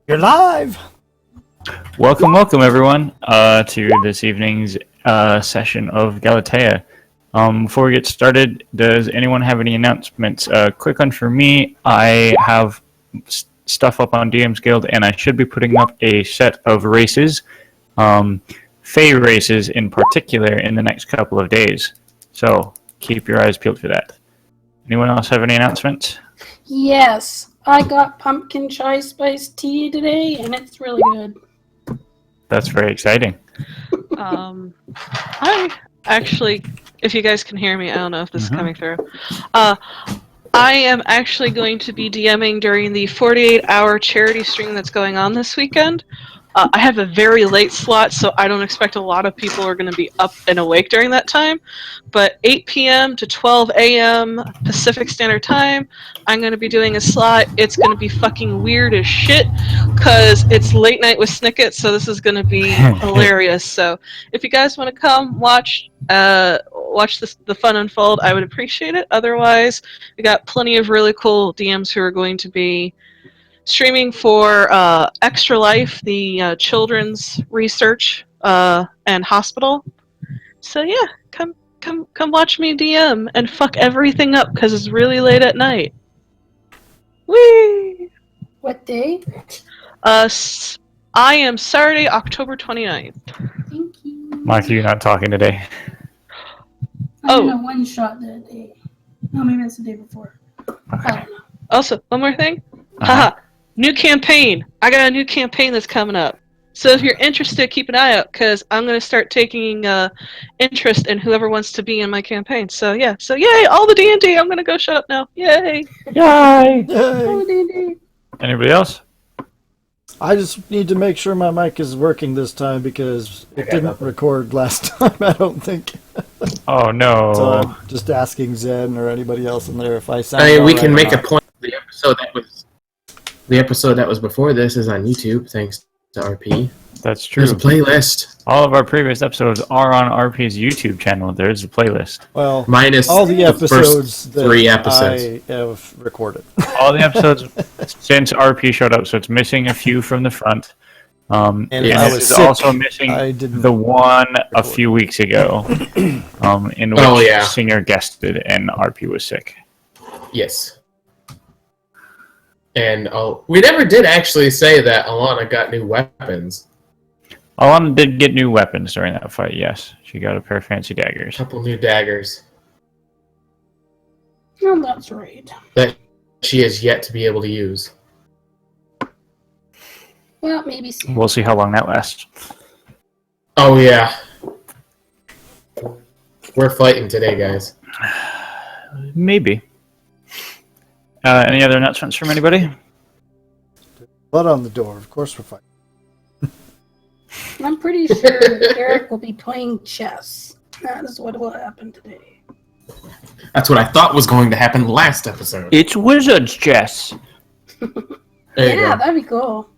You're live! Welcome, everyone, to this evening's session of Galitaia. Before we get started, does anyone have any announcements? Quick one for me. I have stuff up on DM's Guild, and I should be putting up a set of races, Fey races in particular, in the next couple of days. So keep your eyes peeled for that. Anyone else have any announcements? Yes, I got pumpkin chai spice tea today, and it's really good. That's very exciting. I actually, if you guys can hear me, I don't know if this is coming through. I am actually going to be DMing during the 48-hour charity stream that's going on this weekend. I have a very late slot, so I don't expect a lot of people are going to be up and awake during that time. But 8 p.m. to 12 a.m. Pacific Standard Time, I'm going to be doing a slot. It's going to be fucking weird as shit, because it's late night with Snicket, so this is going to be hilarious. So if you guys want to come watch the fun unfold, I would appreciate it. Otherwise, we got plenty of really cool DMs who are going to be streaming for Extra Life, the children's research and hospital. So yeah, come watch me DM and fuck everything up because it's really late at night. Whee! What day? I am Saturday, October 29th. Thank you. Mike, you're not talking today. I'm in a one-shot that day. No, maybe it's the day before. Okay. I don't know. Also, one more thing. Haha. New campaign. I got a new campaign that's coming up. So if you're interested, keep an eye out, because I'm going to start taking interest in whoever wants to be in my campaign. So yeah. So yay, all the D&D. I'm going to go shut up now. Yay. Yay! Oh, D&D. Anybody else? I just need to make sure my mic is working this time because it didn't record last time, I don't think. Oh, no. So I'm just asking Zen or anybody else in there if I sound I mean, we alright can or make a not. point. The episode that was before this is on YouTube, thanks to RP. That's true. There's a playlist. All of our previous episodes are on RP's YouTube channel. There's a playlist. Well, Minus all the episodes first that 3 episodes. I have recorded. All the episodes since RP showed up, so it's missing a few from the front. And I I was was sick. also missing I didn't the one a record. few weeks ago, in which Singer guested and RP was sick. Yes. And we never did actually say that Alana got new weapons. Alana did get new weapons during that fight, yes. She got a pair of fancy daggers. A couple new daggers No, that's right. that she has yet to be able to use. Well, maybe soon. We'll see how long that lasts. Oh, yeah. We're fighting today, guys. Maybe. Any other announcements from anybody? Blood on the door. Of course we're fighting. I'm pretty sure Eric will be playing chess. That is what will happen today. That's what I thought was going to happen last episode. It's Wizards Chess. There you Yeah, go. that'd be cool.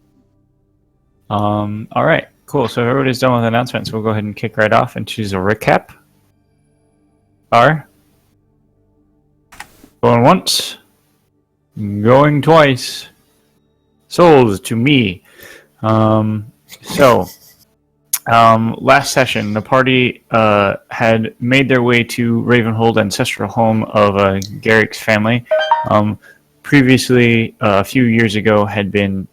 All right, cool. So if everybody's done with announcements, we'll go ahead and kick right off and choose a recap. Going once. Going twice. Souls to me. Last session, the party had made their way to Ravenhold, ancestral home of Garrick's family. Previously, a few years ago, had been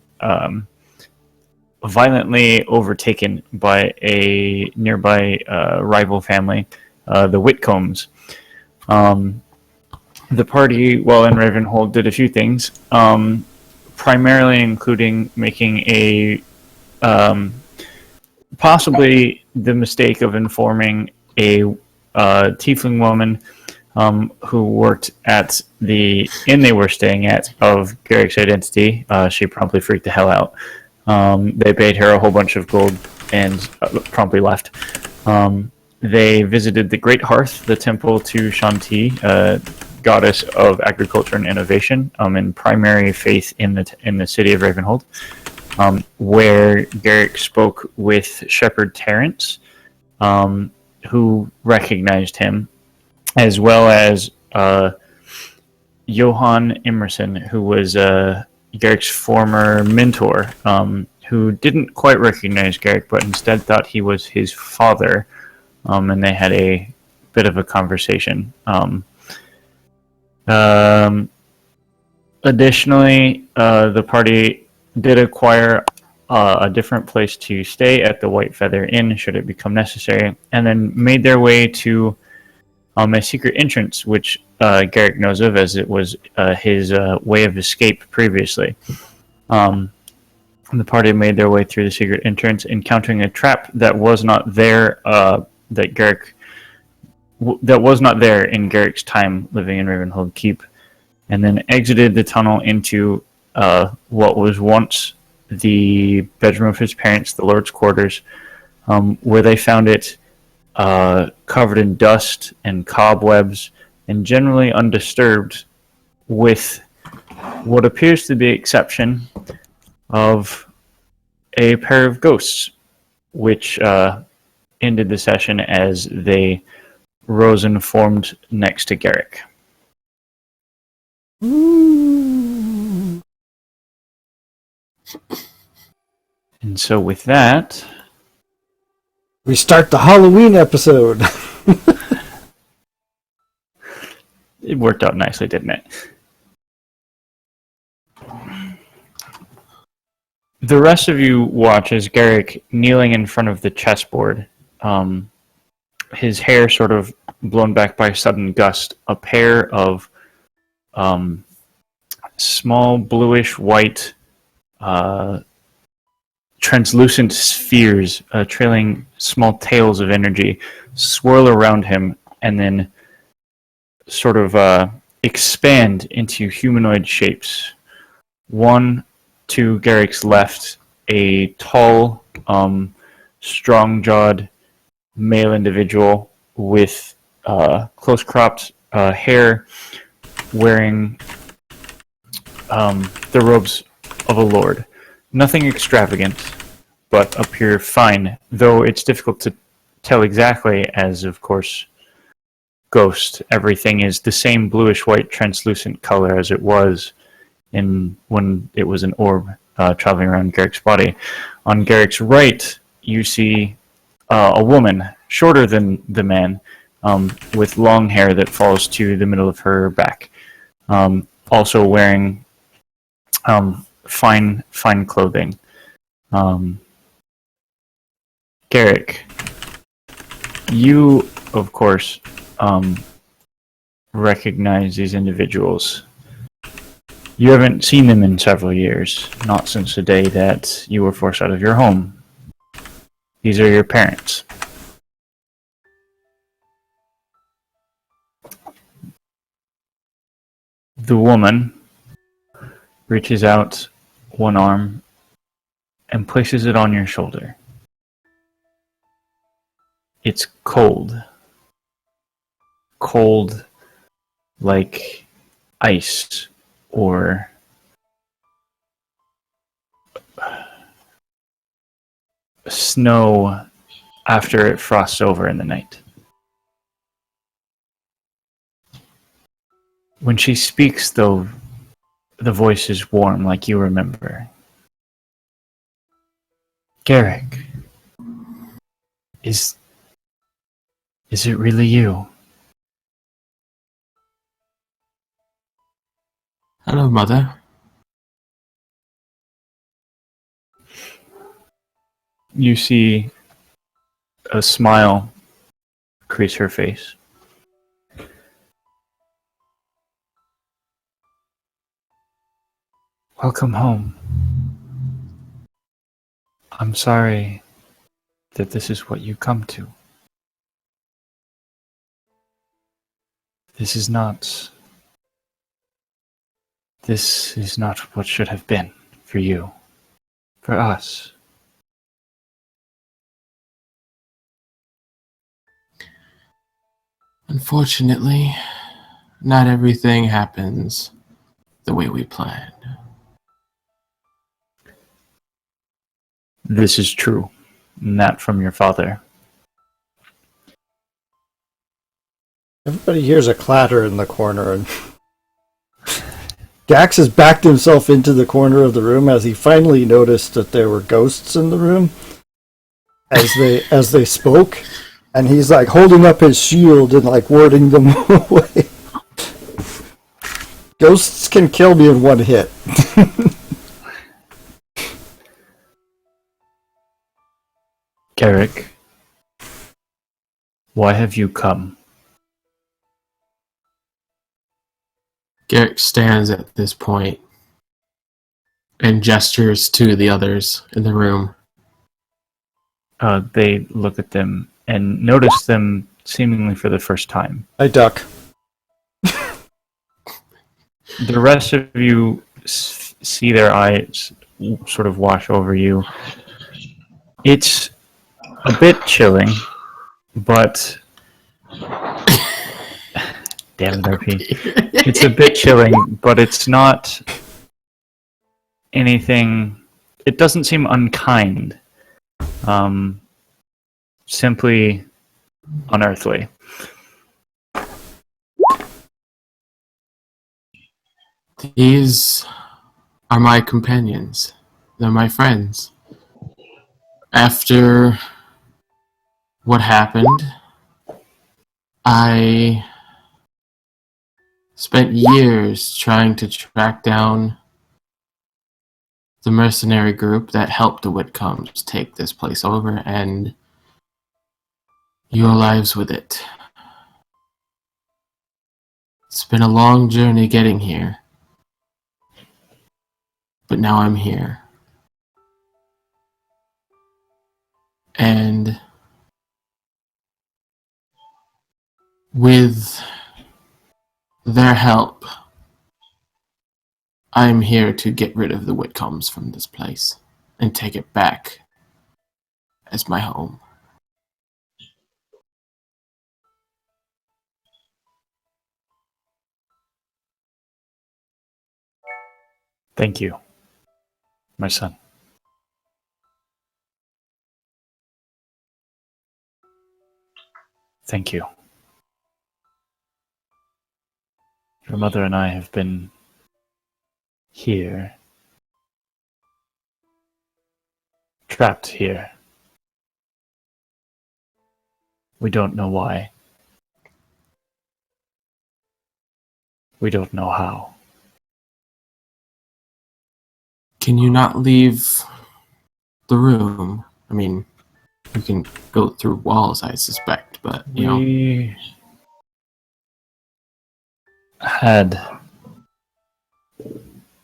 violently overtaken by a nearby rival family, the Whitcombs. The party, while in Ravenhold, did a few things, primarily including making a possibly the mistake of informing a tiefling woman who worked at the inn they were staying at of Garrick's identity. She promptly freaked the hell out. They paid her a whole bunch of gold and promptly left. They visited the Great Hearth, the temple to Shanti, goddess of agriculture and innovation, and primary faith in the city of Ravenhold, where Garrick spoke with Shepherd Terrence, who recognized him, as well as Johan Emerson, who was Garrick's former mentor, who didn't quite recognize Garrick, but instead thought he was his father, and they had a bit of a conversation. Additionally, the party did acquire a different place to stay at the White Feather Inn, should it become necessary, and then made their way to a secret entrance, which Garrick knows of as it was his way of escape previously. The party made their way through the secret entrance, encountering a trap that was not there. That was not there in Garrick's time living in Ravenhold Keep, and then exited the tunnel into what was once the bedroom of his parents, the Lord's quarters, where they found it covered in dust and cobwebs and generally undisturbed, with what appears to be exception of a pair of ghosts, which ended the session as they rose and formed next to Garrick. Ooh. And so with that, We start the Halloween episode. it worked out nicely, didn't it? The rest of you watch as Garrick, kneeling in front of the chessboard, his hair sort of blown back by a sudden gust, a pair of small bluish white translucent spheres trailing small tails of energy swirl around him and then sort of expand into humanoid shapes. One to Garrick's left, a tall, strong-jawed male individual with close-cropped hair, wearing the robes of a lord. Nothing extravagant, but appear fine, though it's difficult to tell exactly, as, of course, Ghost, everything is the same bluish-white translucent color as it was when it was an orb traveling around Garrick's body. On Garrick's right, you see a woman, shorter than the man, with long hair that falls to the middle of her back, also wearing fine clothing. Garrick, you, of course, recognize these individuals. You haven't seen them in several years, not since the day that you were forced out of your home. These are your parents. The woman reaches out one arm and places it on your shoulder. It's cold. Cold like ice or snow after it frosts over in the night. When she speaks, though, the voice is warm like you remember. Garrick, is it really you? Hello, Mother. You see a smile crease her face. Welcome home. I'm sorry that this is what you come to. This is not what should have been for you, for us. Unfortunately, not everything happens the way we planned. This is true, and that from your father. Everybody hears a clatter in the corner, and Gax has backed himself into the corner of the room as he finally noticed that there were ghosts in the room as they spoke, and he's like holding up his shield and like warding them away. Ghosts can kill me in one hit. Garrick, why have you come? Garrick stands at this point and gestures to the others in the room. They look at them and notice them seemingly for the first time. I duck. The rest of you see their eyes sort of wash over you. It's a bit chilling, but... Damn it, RP. It's a bit chilling, but it's not anything... It doesn't seem unkind. Simply unearthly. These are my companions. They're my friends. After what happened, I spent years trying to track down the mercenary group that helped the Whitcombs take this place over, and your lives with it. It's been a long journey getting here, but now I'm here. And with their help, I'm here to get rid of the Whitcombs from this place and take it back as my home. Thank you, my son. Thank you. Your mother and I have been here, trapped here. We don't know why. We don't know how. Can you not leave the room? I mean, you can go through walls, I suspect, but, you know. We had,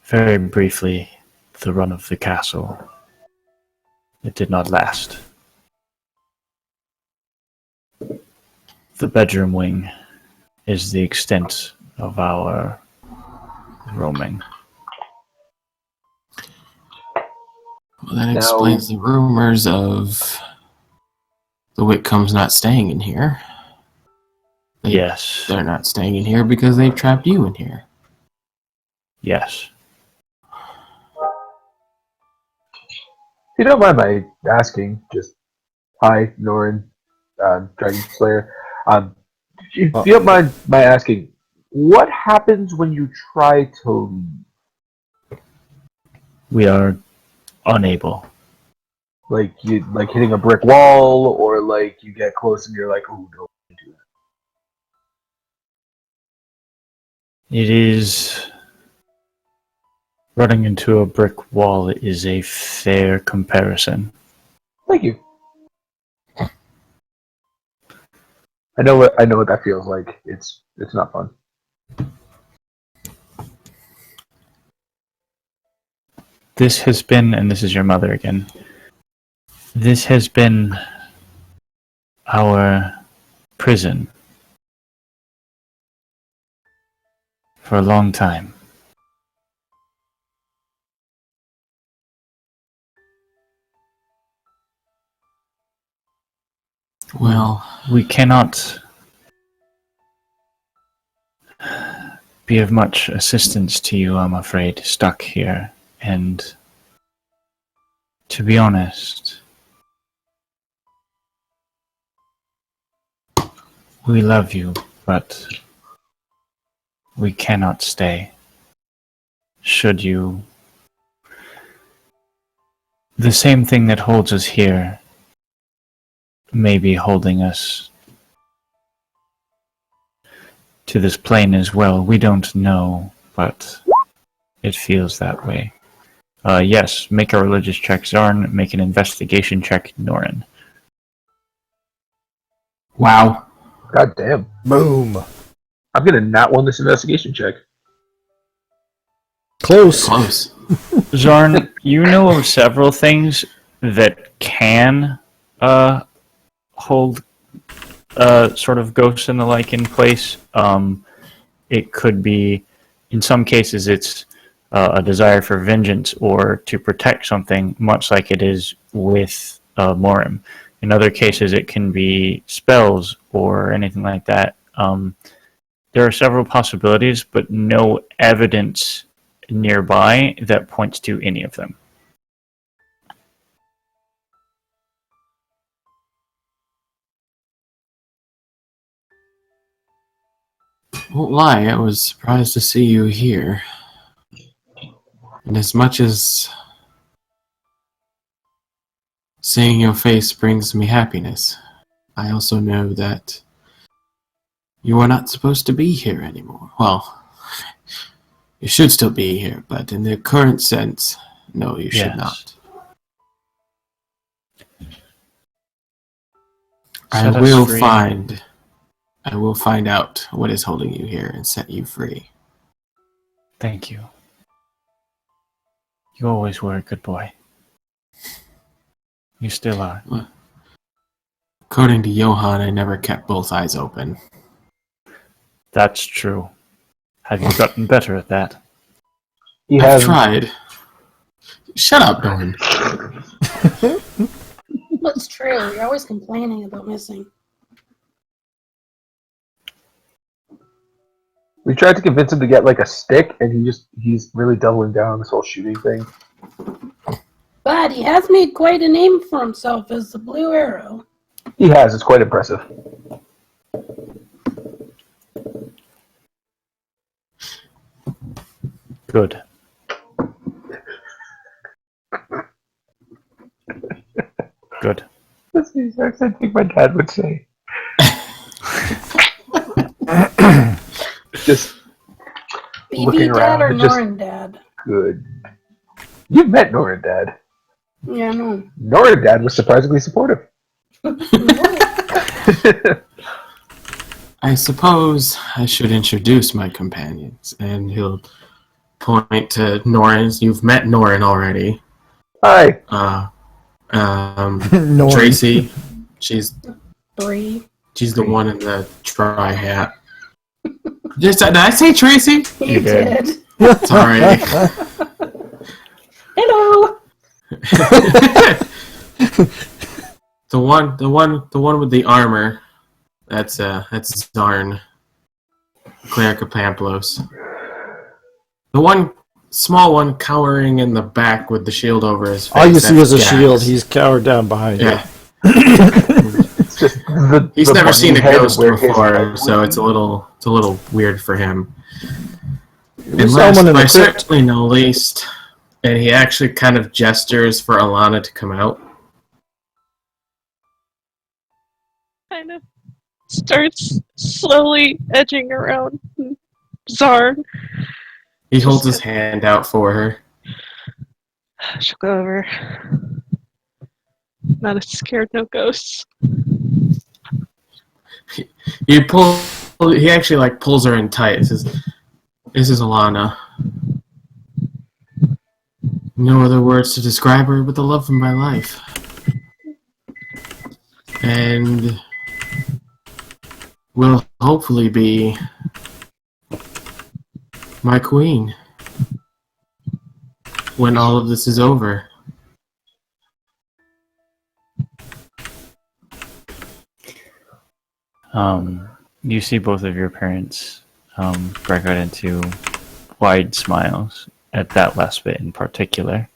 very briefly, the run of the castle. It did not last. The bedroom wing is the extent of our roaming. Well, that explains the rumors of the Whitcombs not staying in here. Yes. They're not staying in here because they've trapped you in here. Yes. If you don't mind my asking, just hi, Norin, Dragon Slayer. If you don't mind my asking, what happens when you try to leave? We are unable. Like hitting a brick wall, or like you get close and you're like, "Ooh, don't do that." It is... Running into a brick wall is a fair comparison. Thank you. I know what that feels like. It's not fun. This has been, and this is your mother again, this has been our prison for a long time. Well, We cannot be of much assistance to you, I'm afraid, stuck here. And to be honest, we love you, but we cannot stay. should you. The same thing that holds us here may be holding us to this plane as well. We don't know, but it feels that way. Yes, make a religious check, Zarn. Make an investigation check, Norin. Wow. God damn. Boom. I'm gonna not win this investigation check. Close. Close. Zarn, you know of several things that can hold sort of ghosts and the like in place. It could be, in some cases, it's a desire for vengeance or to protect something, much like it is with Morim. In other cases, it can be spells or anything like that. There are several possibilities, but no evidence nearby that points to any of them. Won't lie, I was surprised to see you here. And as much as seeing your face brings me happiness, I also know that you are not supposed to be here anymore. Well, you should still be here, but in the current sense, no, you should not. I Set us will free. find out what is holding you here and set you free. Thank you. You always were a good boy. You still are. According to Johann, I never kept both eyes open. That's true. Have you gotten better at that? He I've has tried. Shut up, Norman. That's true. You're always complaining about missing. We tried to convince him to get like a stick, and he's really doubling down on this whole shooting thing. But he has made quite a name for himself as the Blue Arrow. He has. It's quite impressive. Good. Good. That's the exact same thing my dad would say. Just looking BB around Dad or and just Norin Dad? good. You've met Nora Dad. Yeah, no. Nora Dad was surprisingly supportive. I suppose I should introduce my companions, and he'll point to Norin. You've met Norin already. Hi. Norin. Tracy. She's Bree. the one in the tri hat. Did I say Tracy? You did. Sorry. Hello. the one with the armor. That's Zarn. Cleric of Pamplos. The one small one cowering in the back with the shield over his face. All you see is a Gax. shield. He's cowered down behind Yeah. It's just He's never seen a bunny head ghost where his before, head so would it's be. a little weird for him. you. And Someone last, in but the crypt. certainly no least, and he actually kind of gestures for Alana to come out. Kind of starts slowly edging around Zarn. He holds his hand out for her. She'll go over. Not as scared, no ghosts. He actually like pulls her in tight. He says, "This is Alana. No other words to describe her but the love of my life. And will hopefully be my queen when all of this is over." You see both of your parents break out into wide smiles at that last bit in particular.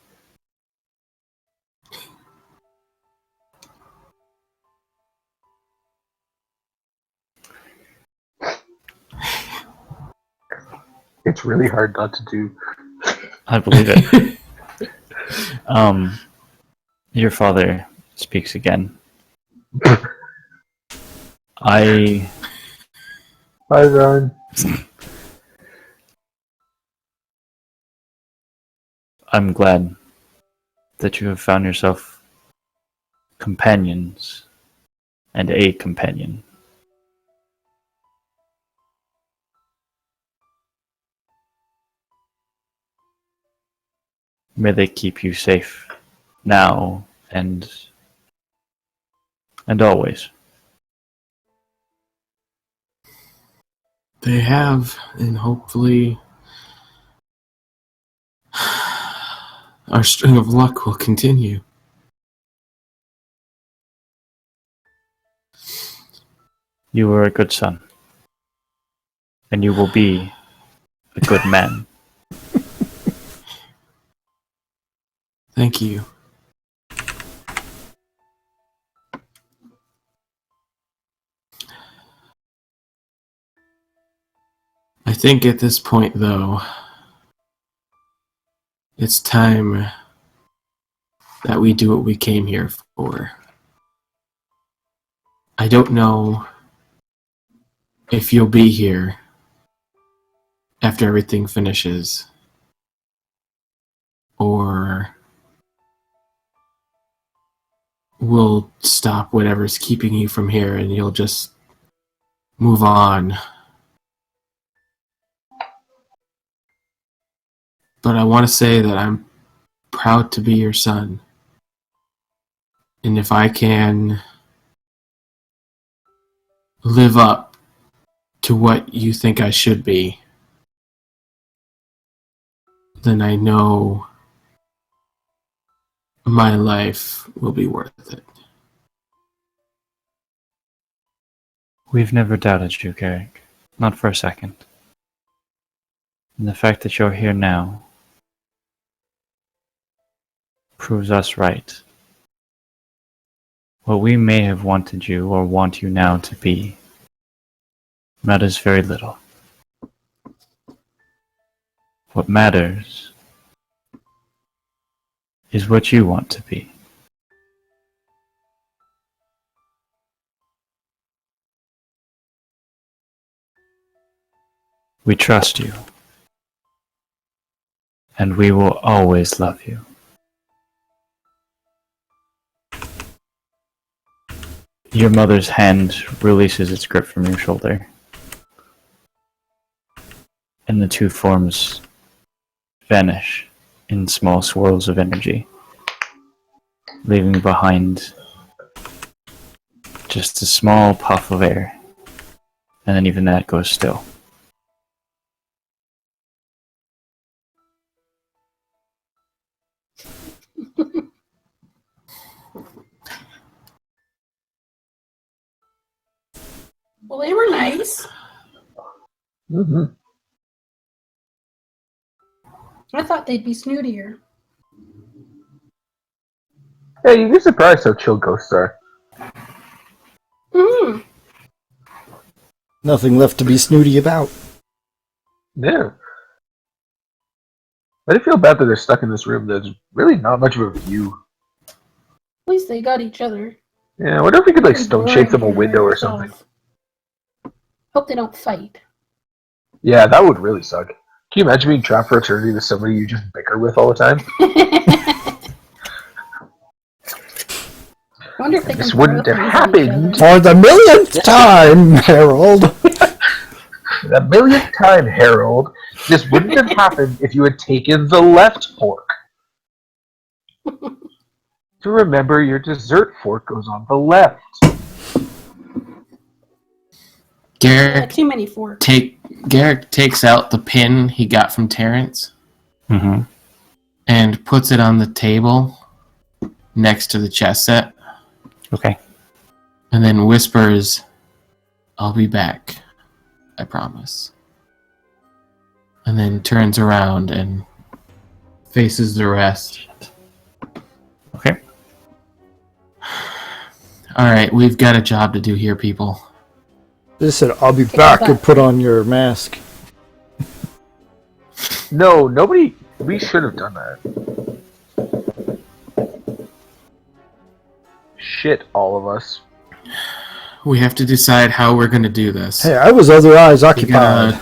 It's really hard not to do. I believe it. Your father speaks again. Hi, Ron. I'm glad that you have found yourself companions and a companion. May they keep you safe now and always. They have, and hopefully our string of luck will continue. You were a good son, and you will be a good man. Thank you. I think at this point, though, it's time that we do what we came here for. I don't know if you'll be here after everything finishes, or we'll stop whatever's keeping you from here and you'll just move on. But I want to say that I'm proud to be your son. And if I can live up to what you think I should be, then I know my life will be worth it. We've never doubted you, Garrick. Not for a second. And the fact that you're here now proves us right. What we may have wanted you or want you now to be matters very little. What matters is what you want to be. We trust you, and we will always love you. Your mother's hand releases its grip from your shoulder, and the two forms vanish in small swirls of energy, leaving behind just a small puff of air, and then even that goes still. Well, they were nice. Mm-hmm. I thought they'd be snootier. Yeah, you'd be surprised how chill ghosts are. Mm. Nothing left to be snooty about. Yeah. I do feel bad that they're stuck in this room. There's really not much of a view. At least they got each other. Yeah, I wonder if we could like Pretty stone boring shape them a here window or yourself. something. Hope they don't fight. Yeah, that would really suck. Can you imagine being trapped for eternity with somebody you just bicker with all the time? Wonder if they This can wouldn't throw have things at each happened. other. For the millionth time, Harold. The millionth time, Harold, this wouldn't have happened if you had taken the left fork. To remember, your dessert fork goes on the left. Garrick, Too many forks. Garrick takes out the pin he got from Terrence Mm-hmm. and puts it on the table next to the chess set, Okay. and then whispers, "I'll be back, I promise." And then turns around and faces the rest. Okay. Alright, we've got a job to do here, people. They said, I'll be back, and put on your mask. No, nobody. We should have done that. Shit, all of us. We have to decide how we're going to do this. Hey, I was otherwise occupied.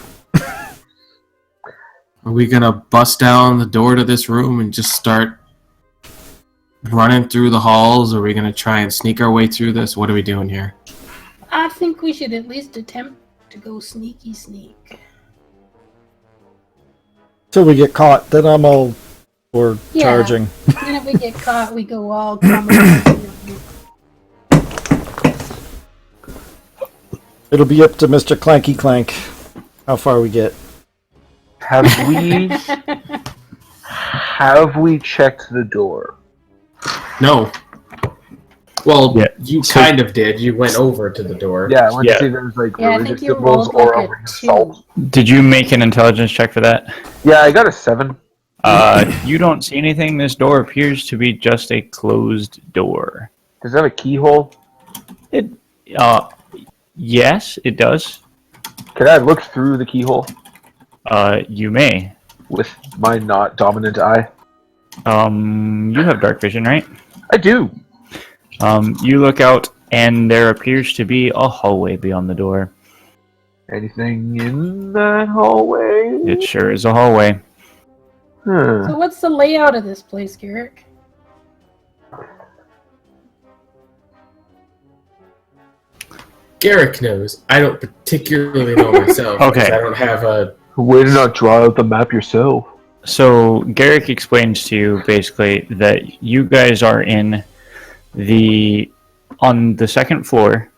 Are we gonna bust down the door to this room and just start running through the halls? Or are we gonna try and sneak our way through this? What are we doing here? I think we should at least attempt to go sneaky sneak. Till we get caught, then I'm all for Yeah. charging. And if we get caught, we go all kamikaze. It'll be up to Mr. Clanky Clank how far we get. Have we checked the door? No. Well, Yeah. you kind of did. You went over to the door. Yeah, I want Yeah. to see if there's like Yeah, I religious think you symbols rolled or like a over 2. salt. Did you make an intelligence check for that? Yeah, I got a 7. You don't see anything. This door appears to be just a closed door. Does it have a keyhole? It, yes, it does. Can I look through the keyhole You may. with my not dominant eye? You have dark vision, right? I do. You look out, and there appears to be a hallway beyond the door. Anything in that hallway? It sure is a hallway. Huh. So what's the layout of this place, Garrick? Garrick knows. I don't particularly know myself. Okay. because I don't have a. Way to not draw out the map yourself. So Garrick explains to you basically that you guys are on the second floor,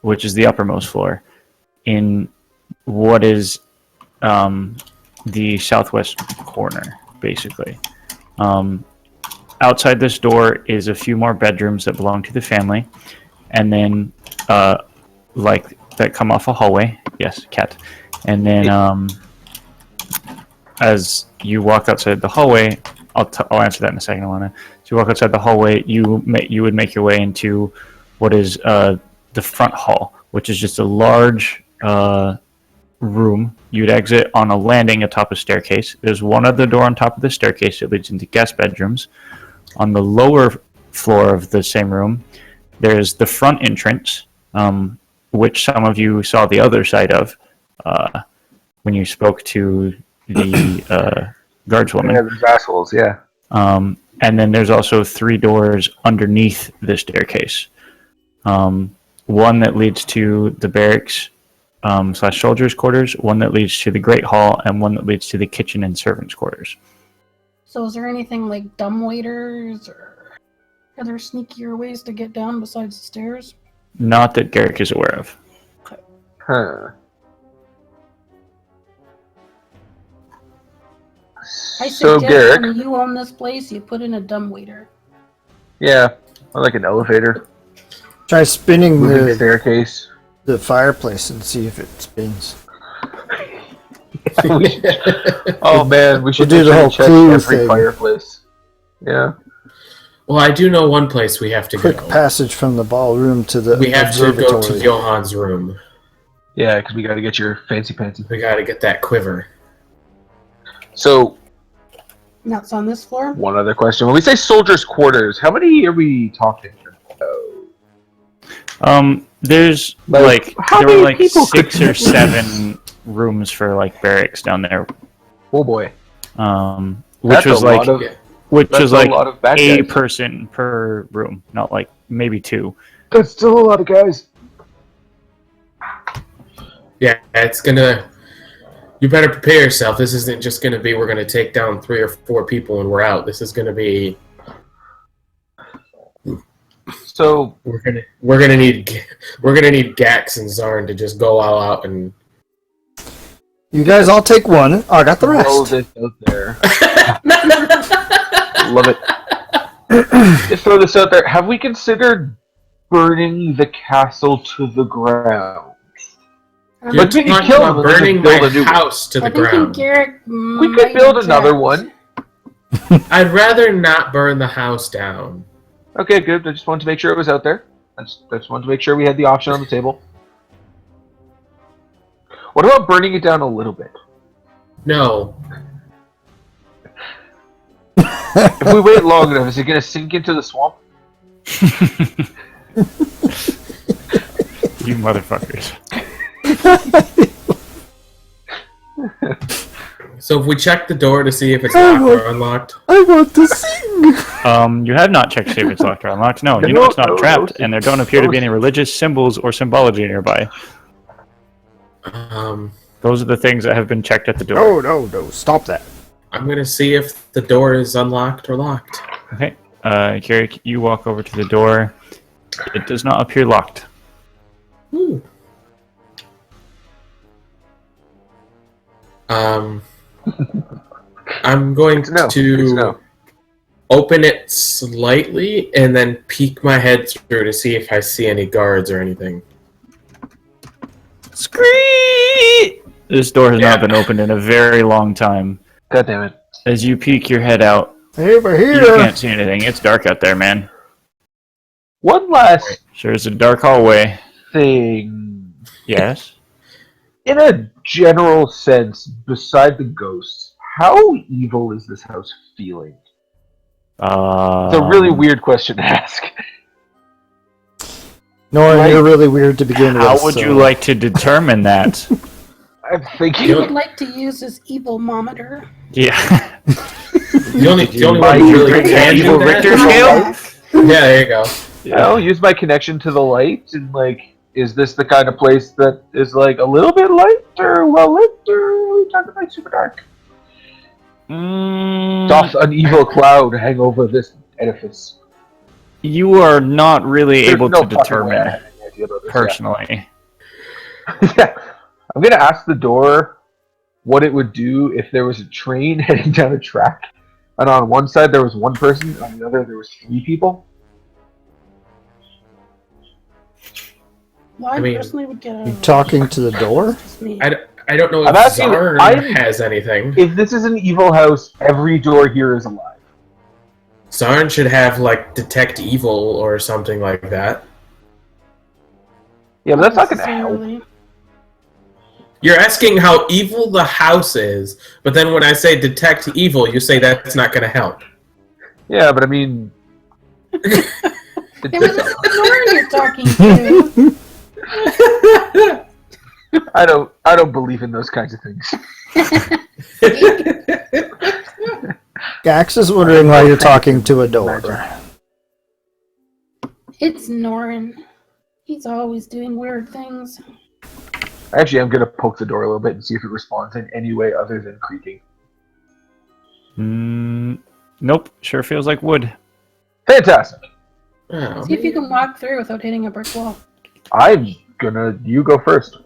which is the uppermost floor, in what is the southwest corner, basically. Outside this door is a few more bedrooms that belong to the family, and then like that come off a hallway. Yes, cat. And then as you walk outside the hallway, I'll answer that in a second, Alana. So you walk outside the hallway, you would make your way into what is the front hall, which is just a large room. You'd exit on a landing atop a staircase. There's one other door on top of the staircase that leads into guest bedrooms. On the lower floor of the same room, there's the front entrance, which some of you saw the other side of when you spoke to the guardswoman. Yeah, there's assholes, yeah. And then there's also 3 doors underneath the staircase. One that leads to the barracks / soldiers' quarters, one that leads to the Great Hall, and one that leads to the kitchen and servants' quarters. So is there anything like dumbwaiters or other sneakier ways to get down besides the stairs? Not that Garrick is aware of. Huh. I So, suggest Garrick, when you own this place, you put in a dumbwaiter. yeah, I like an elevator. Try spinning Moving staircase. the fireplace and see if it spins. Oh man, we should We'll do the whole check clue every thing. fireplace. Yeah. Well, I do know one place we have to Quick go. passage from the ballroom to the We have to go to observatory. Johan's room. Yeah, because we got to get your fancy pantsy. We got to get that quiver. So, And that's on this floor? one other question. When we say soldiers' quarters, how many are we talking about? There's Like, how there were many like people could 6 or 7 rooms for like barracks down there. Oh boy. Which That's was a like lot of, which that's was a like lot of bad a guys. person per room, not like maybe 2. That's still a lot of guys. Yeah, it's gonna. You better prepare yourself. This isn't just gonna be we're gonna take down 3 or 4 people and we're out. This is gonna be. So, We're gonna need Gax and Zarn to just go all out and. You guys all take one. I got the throw rest. this out there. Love it. Just throw this out there. Have we considered burning the castle to the ground? You're But we can talking kill about them and then burning build my a new one. house to the I think ground. Garrick We could build another one. I'd rather not burn the house down. Okay, good. I just wanted to make sure it was out there. I just wanted to make sure we had the option on the table. What about burning it down a little bit? No. If we wait long enough, is it going to sink into the swamp? You motherfuckers. So if we check the door to see if it's locked or unlocked. I want to sing. You have not checked to see if it's locked or unlocked. No, you know it's not trapped, and there don't appear to be any religious symbols or symbology nearby. Those are the things that have been checked at the door. No, stop that. I'm gonna see if the door is unlocked or locked. Okay. Carrick, you walk over to the door. It does not appear locked. Ooh. I'm going to open it slightly and then peek my head through to see if I see any guards or anything. Screech! This door has not been opened in a very long time. God damn it. As you peek your head out, Over here. you can't see anything. It's dark out there, man. One last Sure, it's a dark hallway. thing. Yes? In a general sense, beside the ghosts, how evil is this house feeling? It's a really weird question to ask. Nora, you're really weird to begin with. How would you like to determine that? I'm thinking. He would like to use his evil-mometer. Yeah. The only one who really can Evil do that. Richter scale? Yeah, there you go. I'll use my connection to the light and like, is this the kind of place that is like a little bit light or well lit, or are we talking like super dark? Doth an evil cloud hang over this edifice? You are not really There's able no to fucking way I determine have any idea about this, personally. Yeah. I'm gonna ask the door what it would do if there was a train heading down a track, and on one side there was one person, on the other there was 3 people. Well, I I mean, personally would get a... You talking to the door? Just me. I don't know I'm if asking- Zarn I'm- has anything. If this is an evil house, every door here is alive. Zarn should have, like, detect evil or something like that. Yeah, but that's not gonna help. Necessarily. You're asking how evil the house is, but then when I say detect evil, you say that's not going to help. Yeah, but I mean, It was Nora you're talking to. I don't believe in those kinds of things. Gax is wondering why you're talking to a door. It's Norin. He's always doing weird things. Actually, I'm gonna poke the door a little bit and see if it responds in any way other than creaking. Nope. Sure feels like wood. Fantastic. Oh, See if you can walk through without hitting a brick wall. You go first.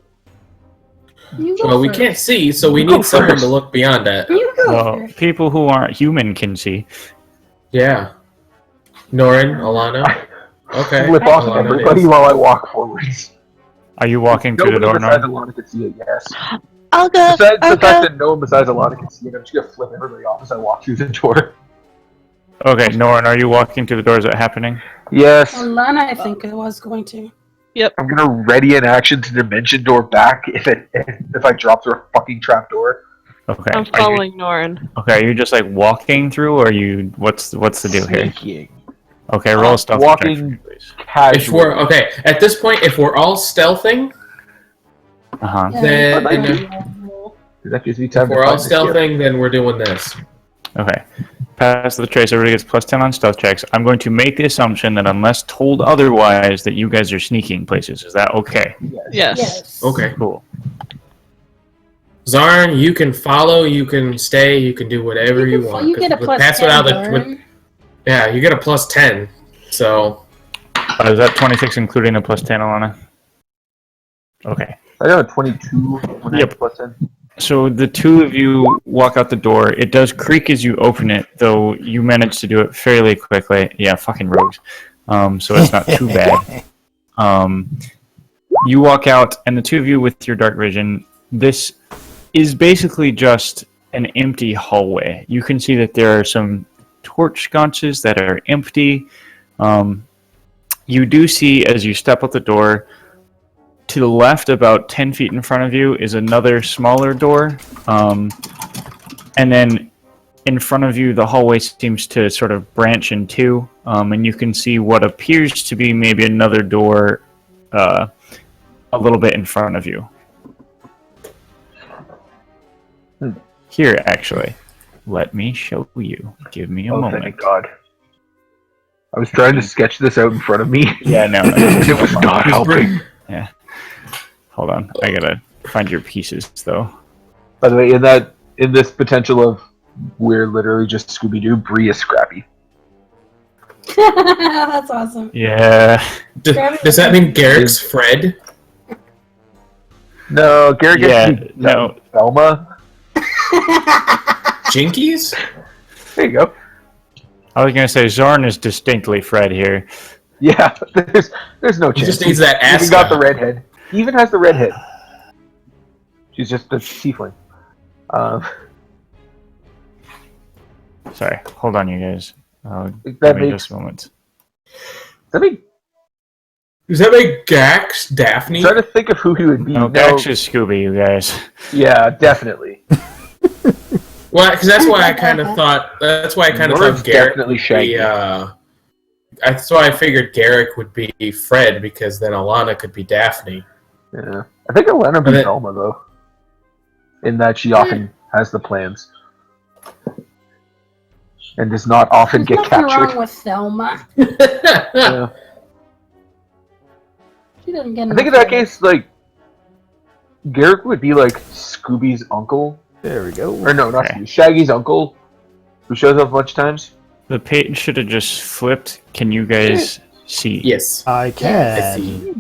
You go well, we first. can't see, so we You go need someone first. to look beyond that. You go Well, first. people who aren't human can see. Yeah. Norin, Alana. Okay. Flip off Alana it everybody is. while I walk forwards. Are you walking through the door Nobody besides now? Alana can see it, yes. I'll go. Besides I'll the fact go. that no one besides Alana can see it, I'm just gonna flip everybody off as I walk through the door. Okay, Norin, are you walking through the door? Is that happening? Yes. Lana, I think it was going to. I'm gonna ready an action to dimension door back if I drop through a fucking trap door. Okay. I'm following Norin. Are you just like walking through, or are you? What's the deal here? Sneaking. Okay, roll a stealth check for walking- me, please. If Casual. we're okay, at this point, if we're all stealthing, Uh-huh. Then- That gives me time if to we're all find the gift. stealthing, then we're doing this. Okay. Pass the trace. Everybody gets plus 10 on stealth checks. I'm going to make the assumption that unless told otherwise, that you guys are sneaking places. Is that okay? Yes. Yes. Okay. Cool. Zarn, you can follow, you can stay, you can do whatever you want. You get a 'cause plus pass 10, without the- Darn. yeah, you get a plus 10. So, Is that 26 including a plus 10, Alana? Okay. I got a 22 when I Yep. have plus 10. So the two of you walk out the door. It does creak as you open it, though you manage to do it fairly quickly. Yeah, fucking rogues. So it's not too bad. You walk out, and the two of you with your dark vision, this is basically just an empty hallway. You can see that there are some torch sconces that are empty. You do see, as you step out the door, to the left, about 10 feet in front of you, is another smaller door. And then in front of you, the hallway seems to sort of branch in two, and you can see what appears to be maybe another door a little bit in front of you. Here, actually. Let me show you. Give me a moment. Thank God. I was trying to sketch this out in front of me. Yeah, no. It was not helping. Yeah. Hold on. I gotta find your pieces, though. By the way, in this potential of we're literally just Scooby-Doo, Bree is Scrappy. That's awesome. Yeah. Does that mean Garrick's Fred? No, Garrett gets Yeah, to be no. Velma. Jinkies? There you go. I was gonna say Zorn is distinctly Fred here. Yeah, there's no He chance. just needs that He even ascot. got the redhead. He even has the redhead. She's just a tiefling. Sorry. Hold on, you guys. Give That me makes- just a moment. I mean, Does that make Gax Daphne? I'm trying to think of who he would be. No, Gax is Scooby, you guys. Yeah, definitely. Well, because that's why I kind of thought. That's why I kind of Nord's thought Garrick definitely would Shaggy. be. That's why I figured Garrick would be Fred, because then Alana could be Daphne. Yeah, I think Elena would be But it- Velma though, in that she often has the plans and does not often There's get nothing captured. wrong with Thelma. Yeah. She doesn't get I think in enough that case, like, Garrick would be like Scooby's uncle, There we go. or no, not Okay. Scooby, Shaggy's uncle, who shows up a bunch of times. The page should have just flipped. Can you guys see? Yes. I I can. see.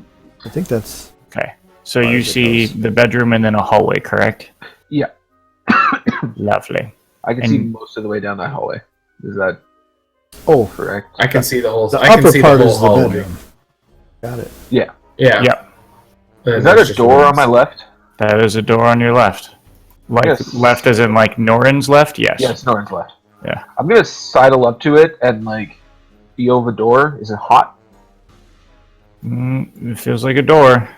I think that's. Okay. So As you it see goes. the bedroom and then a hallway, correct? Yeah. Lovely. I can see And- most of the way down that hallway. Is that Oh, correct? I can see the whole. the I can upper see part the whole is the hallway. bedroom. Got it. Yeah. Yeah. Yep. Then Is that there's a just door on rooms. my left? That is a door on your left. Like Yes. left as in like Norin's left? Yes. Yes, Norton's left. Yeah. I'm gonna sidle up to it and like feel the door. Is it hot? It feels like a door.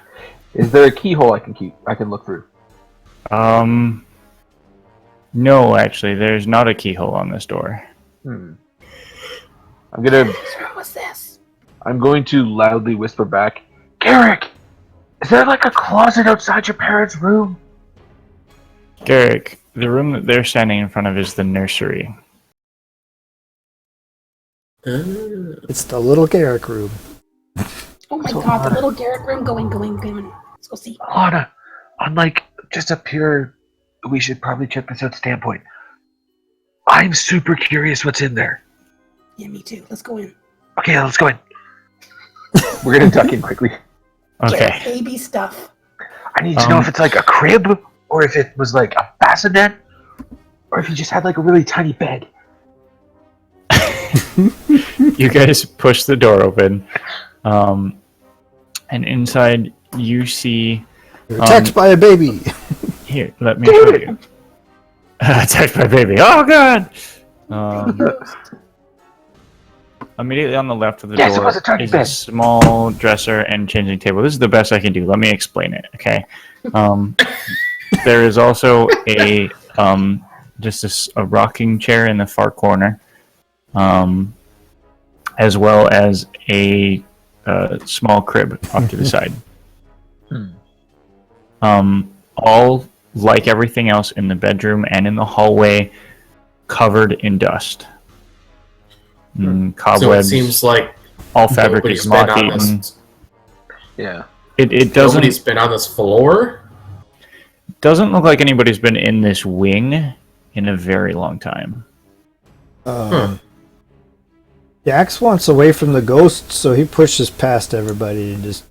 Is there a keyhole I can look through? No, actually, there's not a keyhole on this door. I'm What's wrong with this? going to loudly whisper back, Garrick, is there like a closet outside your parents' room? Garrick, the room that they're standing in front of is the nursery. It's the little Garrick room. Oh my So god, the hard. little Garrett room going. Let's go see. Alana, on like just a pure, we should probably check this out standpoint. I'm super curious what's in there. Yeah, me too. Let's go in. Okay, let's go in. We're gonna duck in quickly. Get Okay. baby stuff. I need to know if it's like a crib, or if it was like a bassinet, or if you just had like a really tiny bed. You guys push the door open, and inside you see. You're attacked by a baby. Here, let me show you. Attacked by baby. Oh god! Immediately on the left of the Yes, it door was a tiny is bed. a small dresser and changing table. This is the best I can do. Let me explain it, okay? There is also a a rocking chair in the far corner, as well as a small crib off to the side. All like everything else in the bedroom and in the hallway, covered in dust. So it Cobwebs. seems like all fabric nobody's is been moth on eaten. this. Yeah. It Nobody's been on this floor. doesn't look like anybody's been in this wing in a very long time. Dax wants away from the ghosts, so he pushes past everybody and just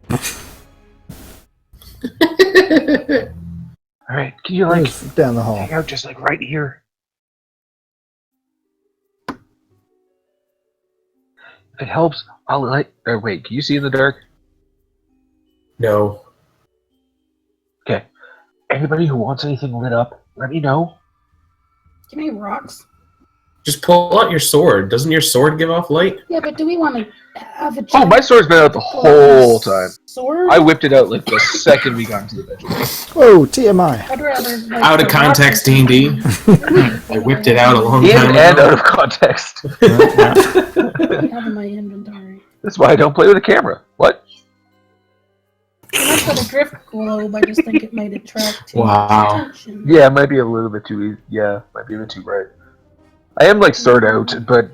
All right, can you like goes down the hall. hang out just like right here? If it helps, I'll light. Or wait, can you see in the dark? No. Okay. Anybody who wants anything lit up, let me know. Give me rocks. Just pull out your sword. Doesn't your sword give off light? Yeah, but do we want to have a Oh, my sword's been out the whole time. sword? I whipped it out like the second we got into the bedroom. Whoa, TMI. I'd rather, like, Out of the context, rocket- D&D. I whipped it out a long In time and ago. out of context. I have in my inventory. That's why I don't play with a camera. What? I put a drift globe. I just think it might attract too Wow. much attention. Yeah, it might be a little bit too easy. Yeah, might be a bit too bright. I am like sword out, but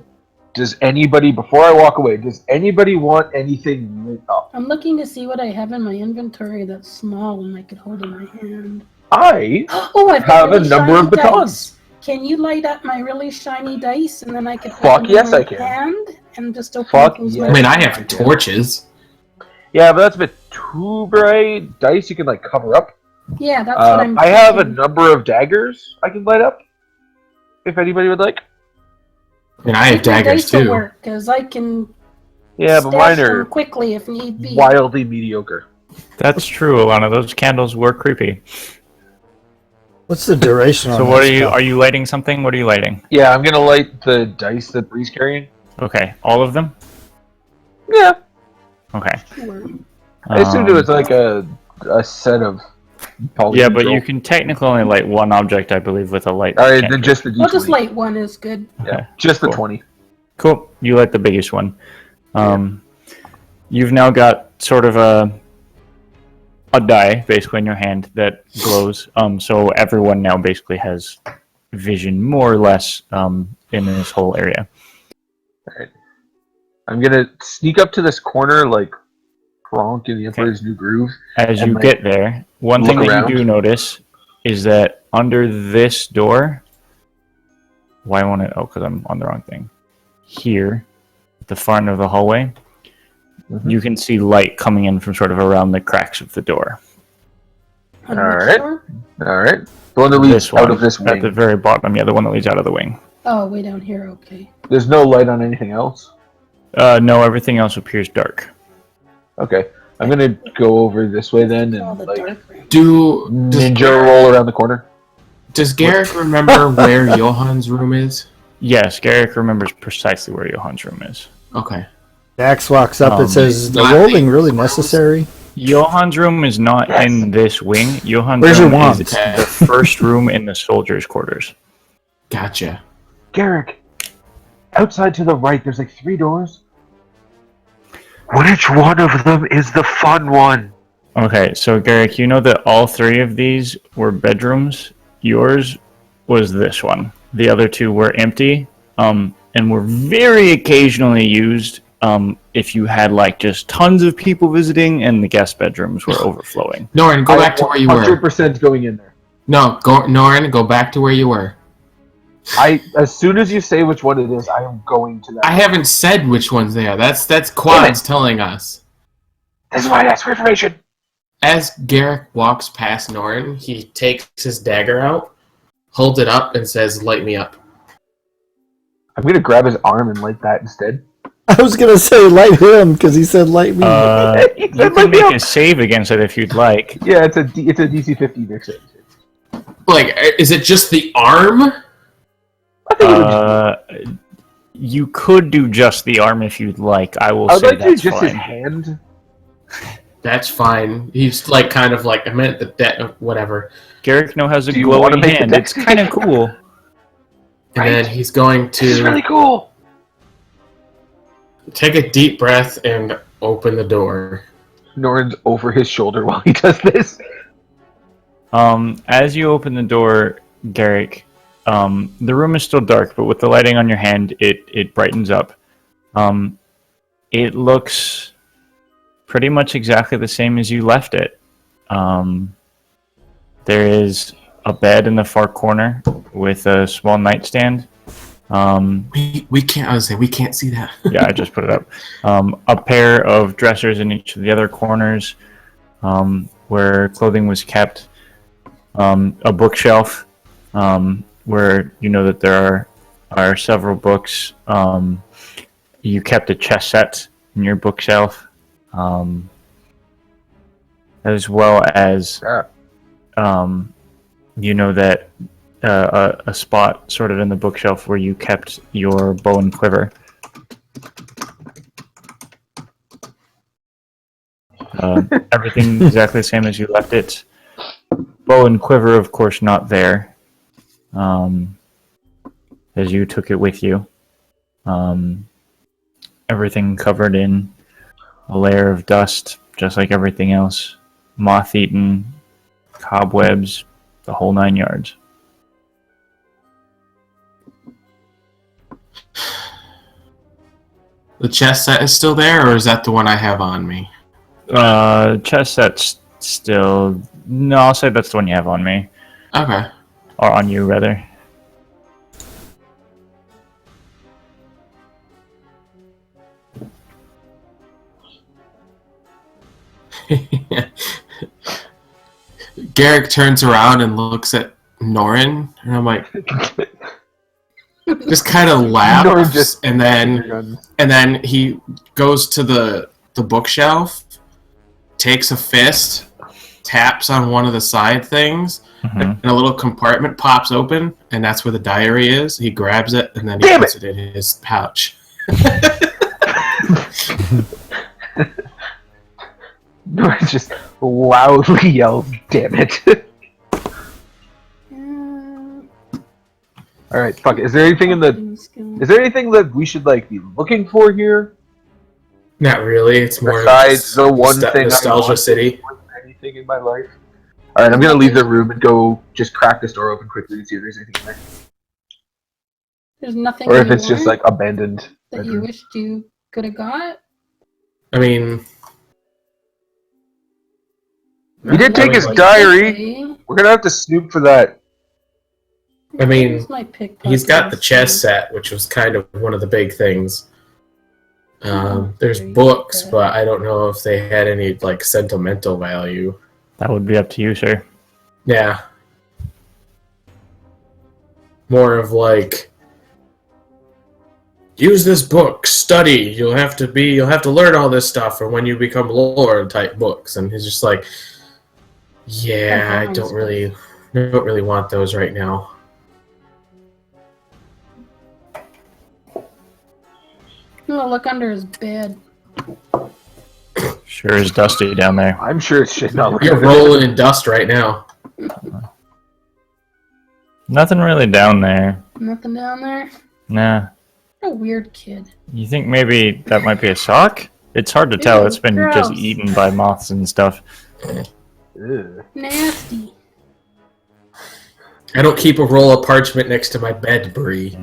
does anybody, before I walk away, does anybody want anything lit up? I'm looking to see what I have in my inventory that's small and I could hold in my hand. I Oh, I've got have a really number shiny of batons. dice. Can you light up my really shiny dice and then I could hold Fuck them yes, in my I can. hand and just open Fuck and close yes. I mean, I have torches. Yeah, but that's a bit too bright. Dice you can like cover up. Yeah, that's what I'm I have a thinking. number of daggers I can light up. If anybody would like. And I have daggers too. Because I can Yeah, but stash mine them are quickly if need be. wildly mediocre. That's true, Alana. Those candles were creepy. What's the duration on So what that are you? spell? Are you lighting something? What are you lighting? Yeah, I'm gonna light the dice that Bree's carrying. Okay, all of them. Yeah, Okay. Sure. I assumed it was like a set of. Yeah, but you can technically only light one object, I believe, with a light. All right, cantrip. then just the D20. I'll just light one is good. Yeah, just the Cool. 20. Cool. You light the biggest one. You've now got sort of a die basically in your hand that glows. So everyone now basically has vision more or less in this whole area. Alright. I'm gonna sneak up to this corner like Kronk in the Emperor's New Groove. As And, you like, get there, one look thing that around. you do notice is that under this door, why won't it? Oh, because I'm on the wrong thing. Here, at the far end of the hallway, Mhm. you can see light coming in from sort of around the cracks of the door. On All which right. door? Alright. The one that leads This one, out of this at the wing. very bottom. Yeah, the one that leads out of the wing. Oh, way down here. Okay. There's no light on anything else. No, everything else appears dark. Okay. I'm gonna go over this way then All and the like dark room. Does ninja roll around the corner. Garrick remember where Johan's room is? Yes, Garrick remembers precisely where Johan's room is. Okay. Dax walks up and says, "Is the not rolling the- really necessary?" Johan's room is not Yes. in this wing. Johan's Where's your room wand? is the first room in the soldiers' quarters. Gotcha. Garrick, outside to the right, there's like 3 doors. Which one of them is the fun one? Okay, so Garrick, you know that all 3 of these were bedrooms. Yours was this one. The other 2 were empty, and were very occasionally used if you had like just tons of people visiting and the guest bedrooms were overflowing. Norrin, go back to where you were. 100% going in there. No, Norrin, go back to where you were. As soon as you say which one it is, I am going to that. I haven't said which ones they are. That's Quads telling us. This is why I asked for information. As Garrick walks past Norrin, he takes his dagger out, holds it up, and says, "Light me up." I'm gonna grab his arm and light that instead. I was gonna say light him because he said light me. He You said can light me make up. a save against it if you'd like. Yeah, it's a DC 50 mix. Like, is it just the arm? I think it would You could do just the arm if you'd like. I will I would say like to do that's just fine. his hand. That's fine. He's like kind of like I meant the whatever. Garrick now has a Do you wanna glowing make the hand. dex It's kind of cool. And then he's going This is to really cool. take a deep breath and open the door. Norrin's over his shoulder while he does this. As you open the door, Garrick, the room is still dark, but with the lighting on your hand, it brightens up. It looks pretty much exactly the same as you left it. There is a bed in the far corner with a small nightstand. We can't. I was saying we can't see that. Yeah, I just put it up. A pair of dressers in each of the other corners where clothing was kept. A bookshelf where you know that there are several books. You kept a chess set in your bookshelf, as well as you know that a spot sort of in the bookshelf where you kept your bow and quiver. Everything exactly the same as you left it. Bow and quiver, of course, not there, as you took it with you. Everything covered in a layer of dust, just like everything else. Moth-eaten, cobwebs, the whole 9 yards. The chess set is still there, or is that the one I have on me? Chess set's still... No, I'll say that's the one you have on me. Okay. Or on you, rather. Garrick turns around and looks at Norin, and I'm like, just kind of laughs, and then he goes to the bookshelf, takes a fist, taps on one of the side things, and a little compartment pops open, and that's where the diary is. He grabs it, and then he puts it in his pouch. Norin just loudly yells, "Damn it!" All right, fuck it. Is there anything that we should like be looking for here? Not really. It's more besides the one thing Nostalgia I want City. more than anything in my life. All right, I'm gonna leave the room and go just crack this door open quickly and see if there's anything in there, There's nothing. or if it's just like abandoned. that you wished you could have got. I mean, He did take his diary. We're gonna have to snoop for that. I mean, Here's my he's got the pickpocket. chess set, which was kind of one of the big things. There's Very books, good. but I don't know if they had any like sentimental value. That would be up to you, sir. Yeah. More of like, use this book, study. You'll have to learn all this stuff for when you become Lord type books. And he's just like, yeah, I don't really want those right now. I'm gonna look under his bed. Sure is dusty down there. I'm sure it's shit not You're rolling in dust right now. Nothing really down there. Nothing down there. Nah. What a weird kid. You think maybe that might be a sock? It's hard to tell. Ew, It's been gross. just eaten by moths and stuff. Ugh. Nasty. I don't keep a roll of parchment next to my bed, Bree.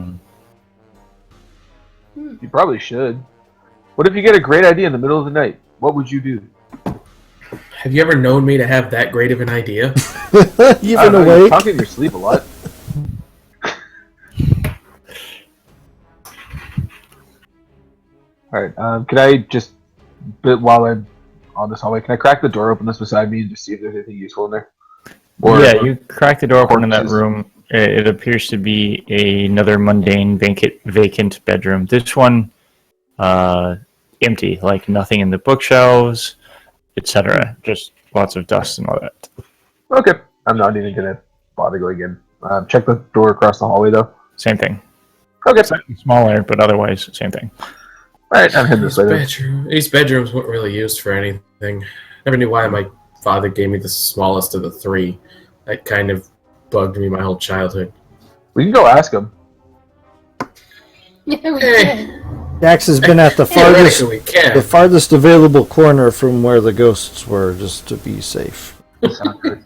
You probably should. What if you get a great idea in the middle of the night? What would you do? Have you ever known me to have that great of an idea? Even You awake. talk in your sleep a lot. Alright, can I just, while I'm on this hallway, can I crack the door open that's beside me and just see if there's anything useful in there? Yeah, you crack the door open in that corpses. room. It appears to be another mundane vacant bedroom. This one, empty, like nothing in the bookshelves, etc. Just lots of dust and all that. Okay, I'm not even gonna bother going in. Check the door across the hallway though. Same thing. Okay, Slightly smaller, but otherwise same thing. alright, I'm heading this way then. These bedrooms weren't really used for anything. Never knew why my father gave me the smallest of the three. That kind of bugged me my whole childhood. We can go ask him. Yeah, we Hey. did. Dax has been at the farthest, Theoretically, we can. the farthest available corner from where the ghosts were, just to be safe. Sounds good.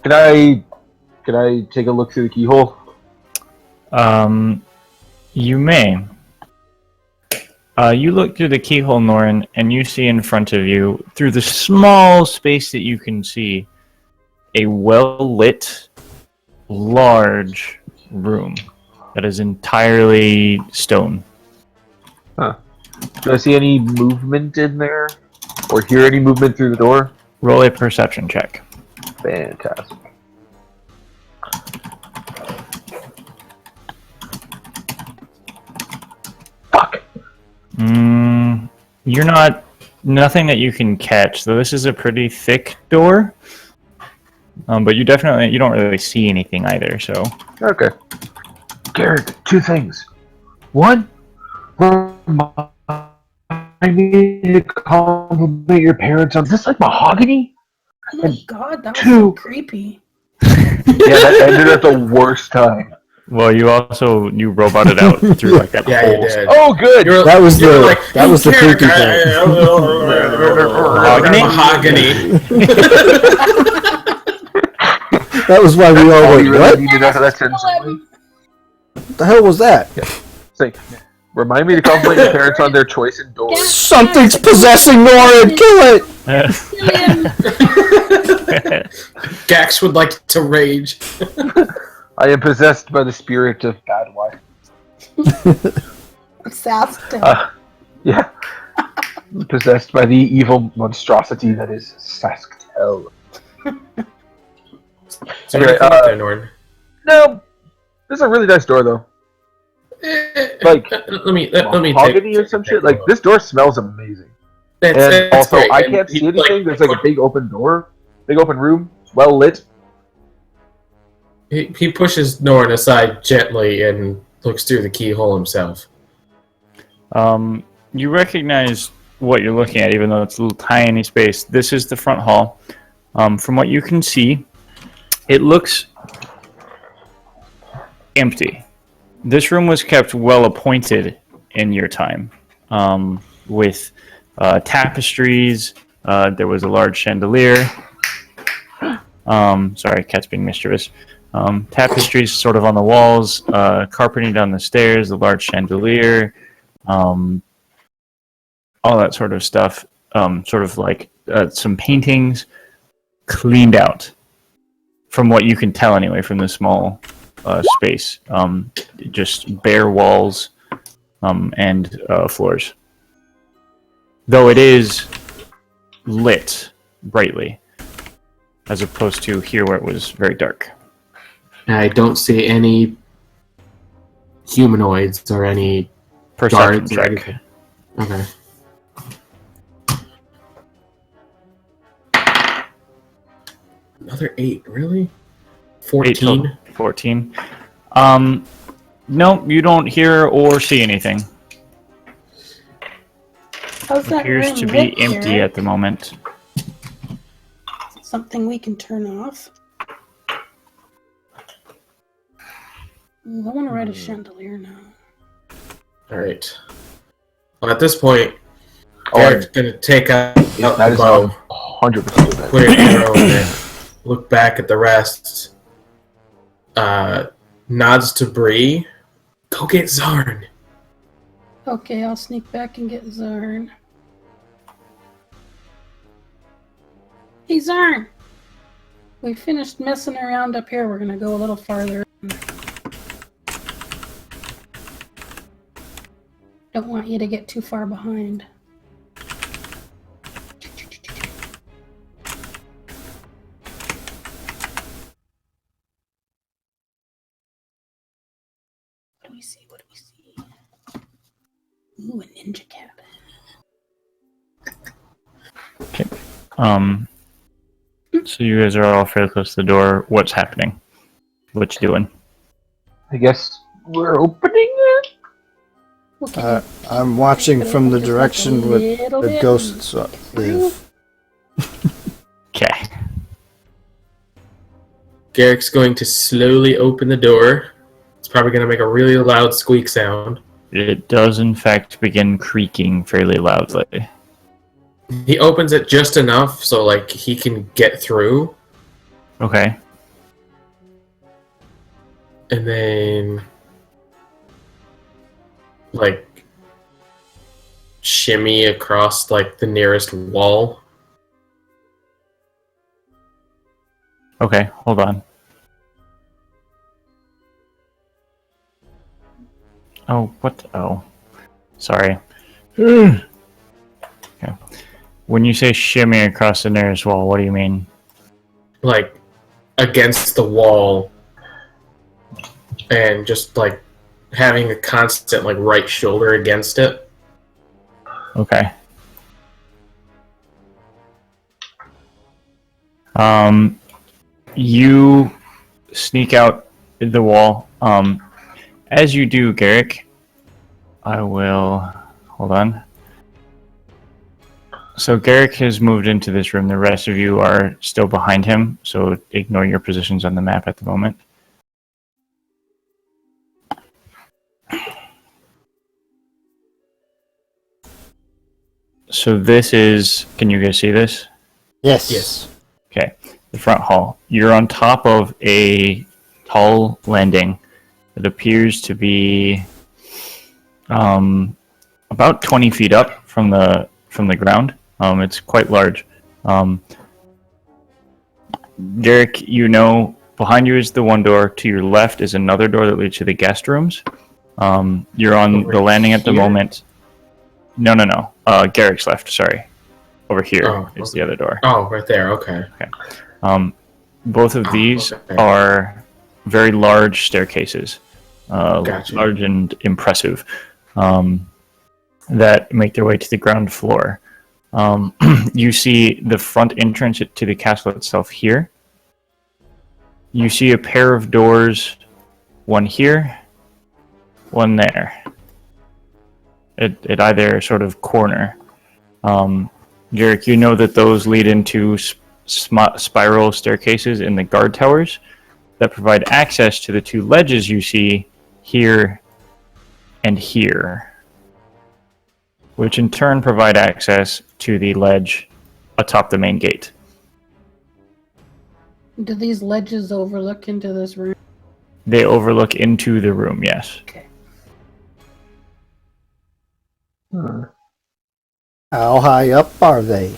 Can I take a look through the keyhole? You may. You look through the keyhole, Norin, and you see in front of you, through the small space that you can see, a well-lit, large room that is entirely stone. Do I see any movement in there? Or hear any movement through the door? Roll a perception check. Fantastic. Fuck! You're not... Nothing that you can catch, though this is a pretty thick door. But you don't really see anything either. So Okay. Garrett, two things. One, remind me to compliment your parents on. Is this like mahogany? Oh my god, that was two- so creepy. Yeah, that ended at the worst time. well, you roboted out through like that Yeah, you hole. did. Oh, good. That was You were the like, that was the "Garrett, creepy part. Mahogany. That was why we all All went, you really what? needed out of that sentence. What the hell was that? Say, remind me to compliment your parents on their choice in doors. Something's possessing Norin! Kill it! Gax would like to rage. I am possessed by the spirit of bad wife. Saskatoon. Yeah. Possessed by the evil monstrosity that is Sasktel. So Anyway, what there, Norn? No, this is a really nice door though. Like, let me mahogany or some shit. Like, this door smells amazing. And also, I can't see anything. There's like a big open door, big open room, well lit. He pushes Norn aside gently and looks through the keyhole himself. You recognize what you're looking at, even though it's a little tiny space. This is the front hall. From what you can see, it looks empty. This room was kept well appointed in your time, with tapestries. There was a large chandelier. Sorry, cat's being mischievous. Tapestries sort of on the walls, carpeting down the stairs, the large chandelier, all that sort of stuff. Sort of like some paintings cleaned out, from what you can tell anyway, from the small space. Just bare walls and floors. Though it is lit brightly, as opposed to here where it was very dark. I don't see any humanoids or any Perception guards or check. anything. Okay. Another 8, really? 14? 14. No, you don't hear or see anything. How's that Appears room to be lit, empty Garrett? at the moment. Something we can turn off? Ooh, I want to ride a chandelier now. Alright. Well, at this point, Oh, Eric's gonna take out that the is bow, 100%. put it in the room, and look back at the rest. Nods to Bree. Go get Zarn. Okay, I'll sneak back and get Zarn. Hey, Zarn! We finished messing around up here. We're gonna go a little farther. Don't want you to get too far behind. What do we see? What do we see? Ooh, a ninja cat. So you guys are all fairly close to the door. What's happening? What you doing? I guess we're opening it? Okay. I'm watching from the Just like a direction where little the bit ghosts and live. Okay. Garrick's going to slowly open the door. It's probably going to make a really loud squeak sound. It does, in fact, begin creaking fairly loudly. He opens it just enough so, like, he can get through. Okay. And then, like, shimmy across, like, the nearest wall. Okay, hold on. Oh, what? Oh. Sorry. Okay. When you say shimmy across the nearest wall, what do you mean? Like, against the wall. And just, like, having a constant, like, right shoulder against it. Okay. You sneak out the wall. As you do, Garrick, I will... Hold on. So Garrick has moved into this room. The rest of you are still behind him, so ignore your positions on the map at the moment. So this is... Can you guys see this? Yes. Okay. The front hall. You're on top of a tall landing that appears to be about 20 feet up from the ground. It's quite large. Derek, you know, behind you is the one door. To your left is another door that leads to the guest rooms. You're on the landing at the moment. No. Garrick's left. Sorry. Over here is the other door. Oh, right there. Okay. Both of these are very large staircases, Gotcha. large and impressive, that make their way to the ground floor. You see the front entrance to the castle itself here. You see a pair of doors, one here, one there, at either sort of corner. Garrick, you know that those lead into spiral staircases in the guard towers that provide access to the two ledges you see here and here, which in turn provide access to the ledge atop the main gate. Do these ledges overlook into this room? They overlook into the room, yes. Okay. How high up are they?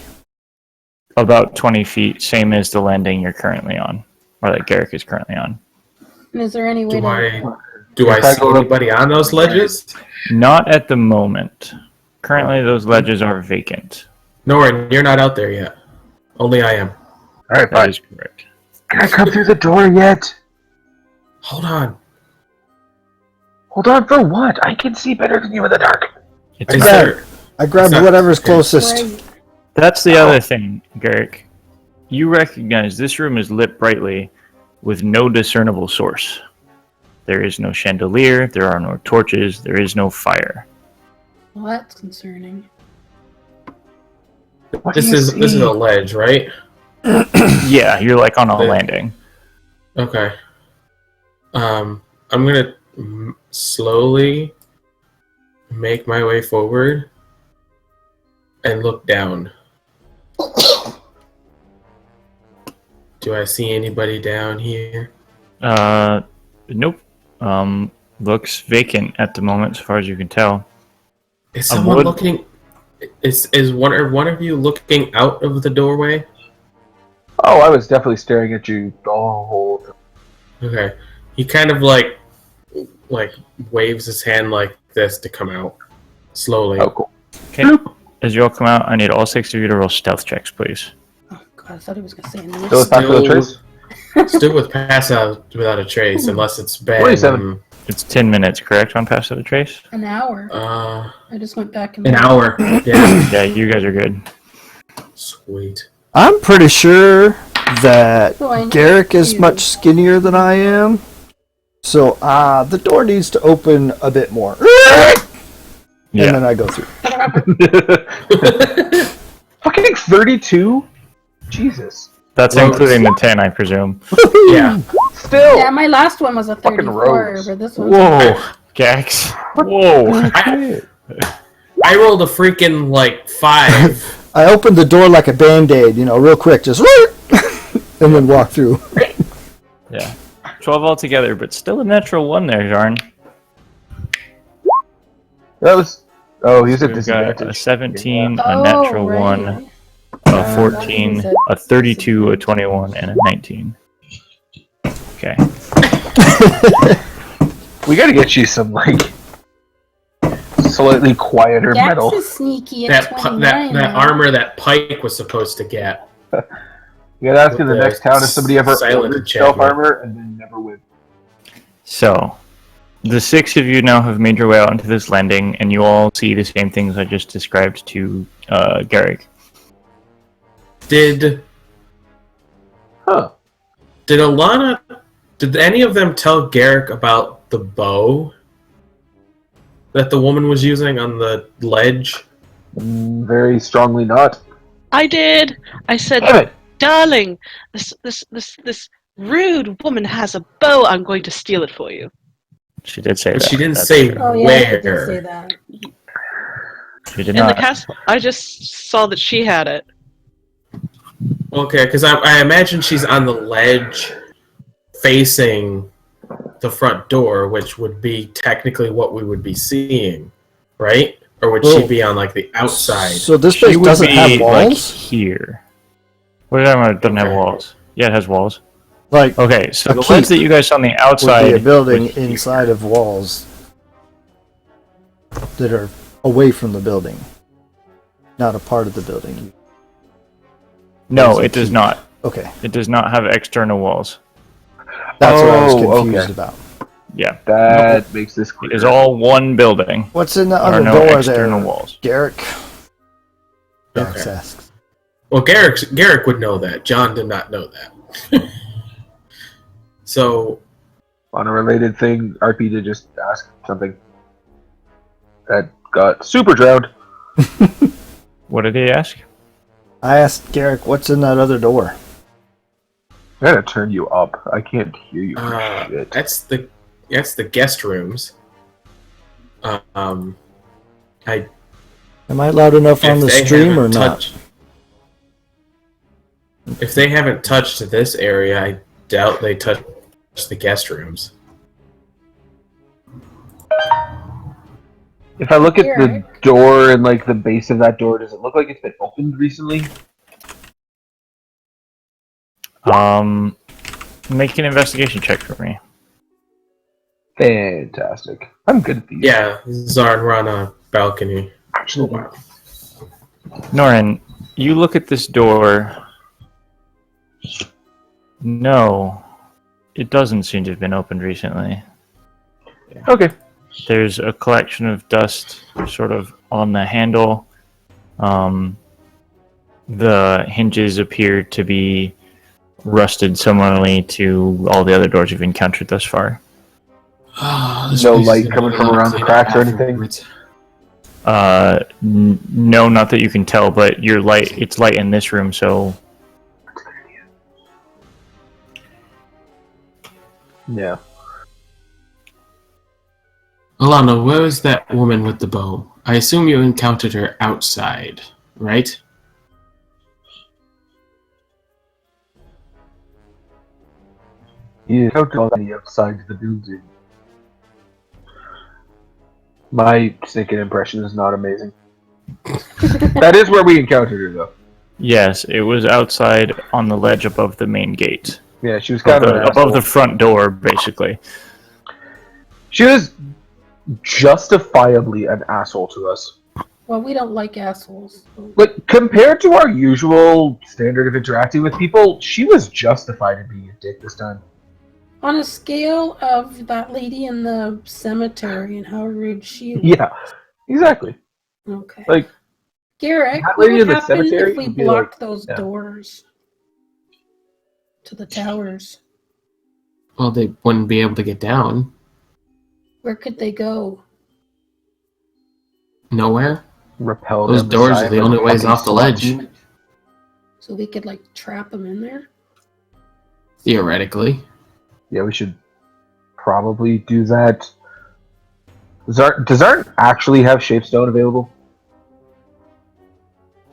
About 20 feet, same as the landing you're currently on, or that Garrick is currently on. And is there any way Do I see anybody on those ledges? Not at the moment. Currently, those ledges are vacant. Norin, you're not out there yet. Only I am. Alright, That fine. is correct. Can I come through the door yet? Hold on. Hold on for what? I can see better than you in the dark. It's Is not- there- I grabbed It's not- whatever's okay. closest. Right. That's the other thing, Garrick. You recognize this room is lit brightly with no discernible source. There is no chandelier, there are no torches, there is no fire. Well, that's concerning. What do This you is see? a ledge, right? Yeah, you're like on a Okay. landing. Okay. I'm gonna slowly make my way forward and look down. Do I see anybody down here? Nope. Looks vacant at the moment, as far as you can tell. Is I someone would- looking? Is one of you looking out of the doorway? Oh, I was definitely staring at you the whole time. Okay. He kind of like waves his hand like this to come out slowly. Oh, cool. Okay. As you all come out, I need all 6 of you to roll stealth checks, please. Oh god, I thought he was gonna say Still initiative. back to the trace? Still with pass out without a trace, unless it's been 27. It's 10 minutes, correct, on Pass of the Trace? An hour. uh I just went back and an hour. Yeah. Yeah, you guys are good. Sweet. I'm pretty sure that Oh, I know Garrick is you. much skinnier than I am. So the door needs to open a bit more. Yeah. And then I go through. Fucking 32? Jesus. That's Rogues. including the 10, I presume. Yeah. Still! Yeah, my last one was a Fucking 34, rogues. but this one. Whoa, Gax. Whoa. I rolled a freaking like 5. I opened the door like a band-aid, real quick, just and then walk through. Yeah. 12 altogether, but still a natural 1 there, Jarn. That was... Oh, he's at We've got disadvantage. a 17, a Oh, natural right. 1, a 14, a 32, a 21, and a 19. Okay. We gotta get you some, slightly quieter Dex metal. is sneaky at That 29. that though. armor that Pike was supposed to get. You gotta ask in the the next town if somebody ever silent ordered stealth enchantment. armor and then never win. So, the 6 of you now have made your way out into this landing, and you all see the same things I just described to Garrick. Did Huh. Did any of them tell Garrick about the bow that the woman was using on the ledge? Very strongly not. I did. I said, Damn it! darling, this rude woman has a bow. I'm going to steal it for you. She did say But that. she didn't That's say true. Oh yeah, where. she did say that. She did In not. the castle, I just saw that she had it. Okay, because I imagine she's on the ledge facing the front door, which would be technically what we would be seeing, right? Or would she Well, be on like the outside? So this She place would doesn't be have like walls? here. What are you talking about? It doesn't have Okay. walls. Yeah, it has walls. Like, Okay, so A the keep ledge that you guys saw on the would outside be a building would be inside of walls that are away from the building, not a part of the building. No, It's a it does keep. not. Okay, It does not have external walls. that's what I was Oh, confused okay. about. Yeah, That makes this clear. it is all one building. What's in the There are other no door external there, walls. Garrick? Garrick Okay. asks. Well, Garrick would know that. John did not know that. So, On a related thing, RP did just ask something that got super drowned. What did he ask? I asked Garrick, what's in that other door? I gotta turn you up. I can't hear you. Shit. that's the guest rooms. I Am I loud enough on the they stream or haven't not? touched- If they haven't touched this area, I doubt they touched the guest rooms. If I look at the Garrick? door and like the base of that door, does it look like it's been opened recently? Make an investigation check for me. Fantastic. I'm good at these. Yeah, Zarn, we're on a balcony. Oh, wow. Norin, you look at this door. No, it doesn't seem to have been opened recently. Okay. There's a collection of dust sort of on the handle. The hinges appear to be rusted similarly to all the other doors you've encountered thus far. No light coming from around the cracks or anything? No, not that you can tell, but it's light in this room, so Yeah. Alana, where is that woman with the bow? I assume you encountered her outside, right? You encountered on the outside of the building. My sneaking impression is not amazing. That is where we encountered her, though. yes, it was outside on the ledge above the main gate. Yeah, she was kind of an Above asshole. the front door, basically. She was justifiably an asshole to us. Well, we don't like assholes. So. Like, compared to our usual standard of interacting with people, she was justified in being a dick this time. On a scale of that lady in the cemetery and how rude she was. Yeah, exactly. Okay. Like, Garrick, that what lady would in the happen cemetery if we would be blocked like- those yeah. doors to the towers? Well, they wouldn't be able to get down. Where could they go? Nowhere. repel Those them doors aside are the like only ways fucking off the SWAT ledge. team. So we could, like, trap them in there? Theoretically. Yeah, we should probably do that. Does Art actually have Shapestone available?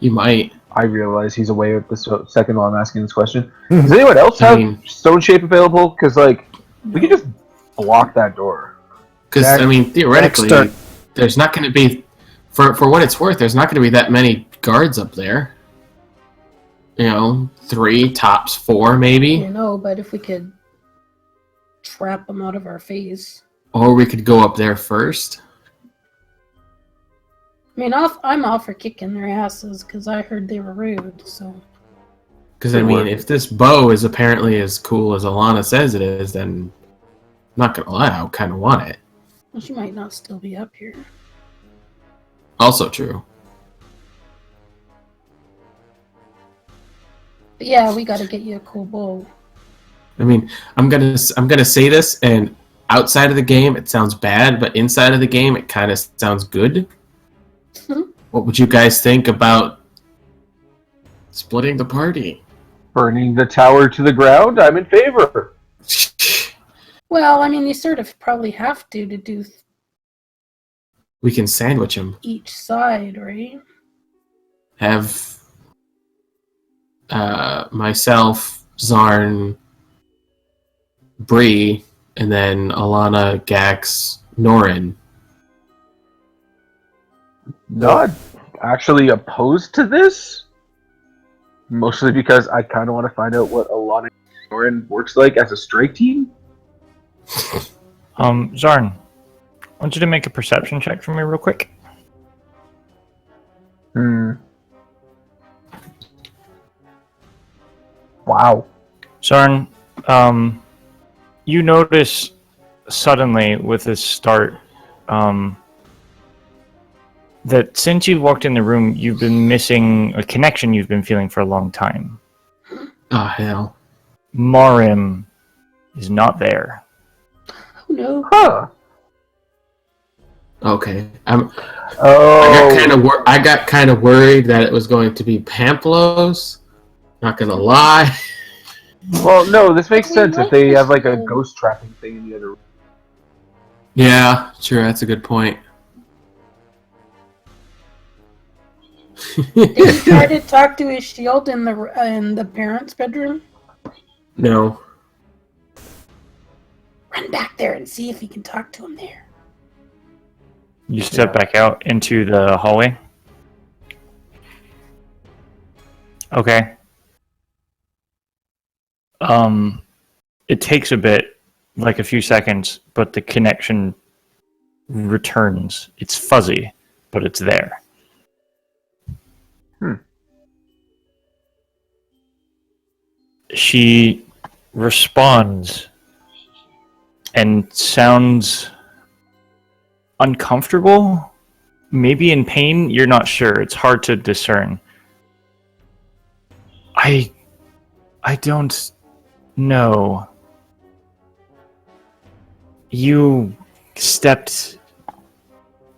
You might. I realize he's away at this second while I'm asking this question. Does anyone else I have mean- Stone Shape available? Because, like, we can just block that door. Because, Jack- I mean, theoretically, Dexter. there's not going to be, for what it's worth, there's not going to be that many guards up there. 3, tops 4, maybe. You know, but if we could trap them out of our face. Or we could go up there first. I mean, I'm all for kicking their asses because I heard they were rude, so. Because, I mean, if this bow is apparently as cool as Alana says it is, then, I'm not going to lie, I kind of want it. Well, she might not still be up here. Also true. But yeah, we gotta get you a cool bow. I mean, I'm gonna say this, and outside of the game, it sounds bad, but inside of the game, it kind of sounds good. What would you guys think about splitting the party? Burning the tower to the ground? I'm in favor. Well, I mean, you sort of probably have to do We can sandwich them. each side, right? Have myself, Zarn, Bree, and then Alana, Gax, Norin. Not actually opposed to this. Mostly because I kind of want to find out what Alana and Norin works like as a strike team. Zarn, I want you to make a perception check for me real quick. Wow. Zarn, you notice suddenly with this start that since you walked in the room, you've been missing a connection you've been feeling for a long time. Oh, hell. Marim is not there. Oh no. Huh. Okay. Oh. I got kind of worried that it was going to be Pamplos. Not gonna lie. Well, no, this makes We sense if like they this have like a whole- ghost trapping thing in the other room. Yeah, sure. That's a good point. Did you try to talk to his shield in the parents' bedroom? No. Run back there and see if you can talk to him there. You step back out into the hallway. Okay. It takes a bit, like a few seconds, but the connection returns. It's fuzzy, but it's there. She responds and sounds uncomfortable, maybe in pain. You're not sure. It's hard to discern. I don't know. You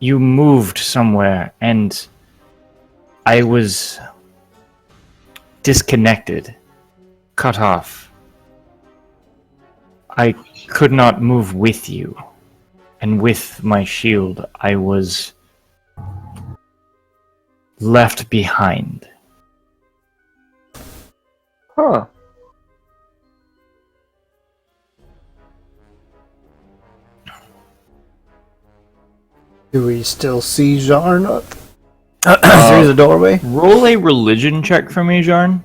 moved somewhere, and I was disconnected, cut off. I could not move with you, and with my shield, I was left behind. Huh. Do we still see Jarn through the doorway? Roll a religion check for me, Jarn.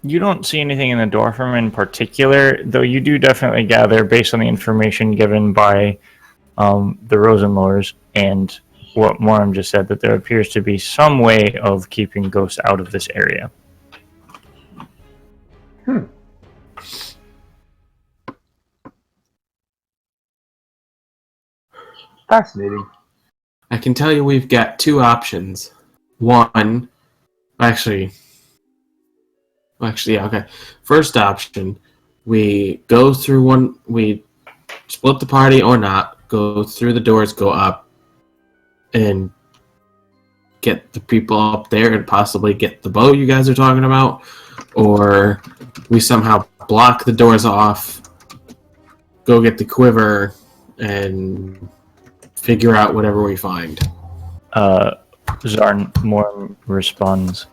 You don't see anything in the door from him in particular, though you do definitely gather, based on the information given by the Rosenlors and what Moram just said, that there appears to be some way of keeping ghosts out of this area. Fascinating. I can tell you we've got two options. One, actually, yeah, okay. First option, we go through one, we split the party or not, go through the doors, go up, and get the people up there and possibly get the bow you guys are talking about, or we somehow block the doors off, go get the quiver, and figure out whatever we find. Zarn Moram responds,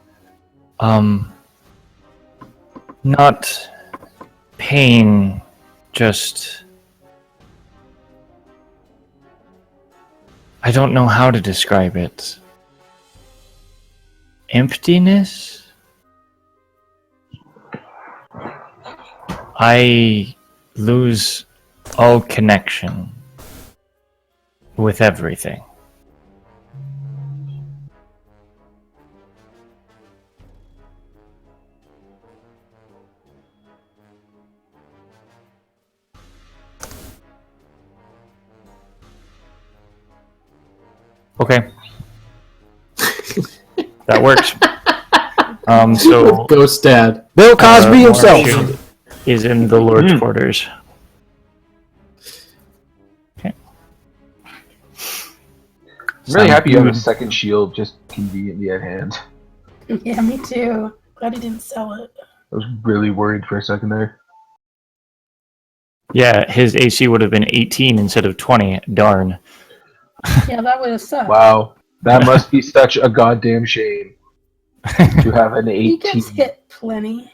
not pain, just... I don't know how to describe it. Emptiness? I lose all connection with everything. Okay. That works. So Ghost Dad. Bill Cosby himself. Shield is in the Lord's quarters. Okay. I'm really happy you have a good. second shield just conveniently at hand. Yeah, me too. Glad he didn't sell it. I was really worried for a second there. Yeah, his AC would have been 18 instead of 20. Darn. Yeah, that would have sucked. Wow, that must be such a goddamn shame to have an 18. He gets hit plenty.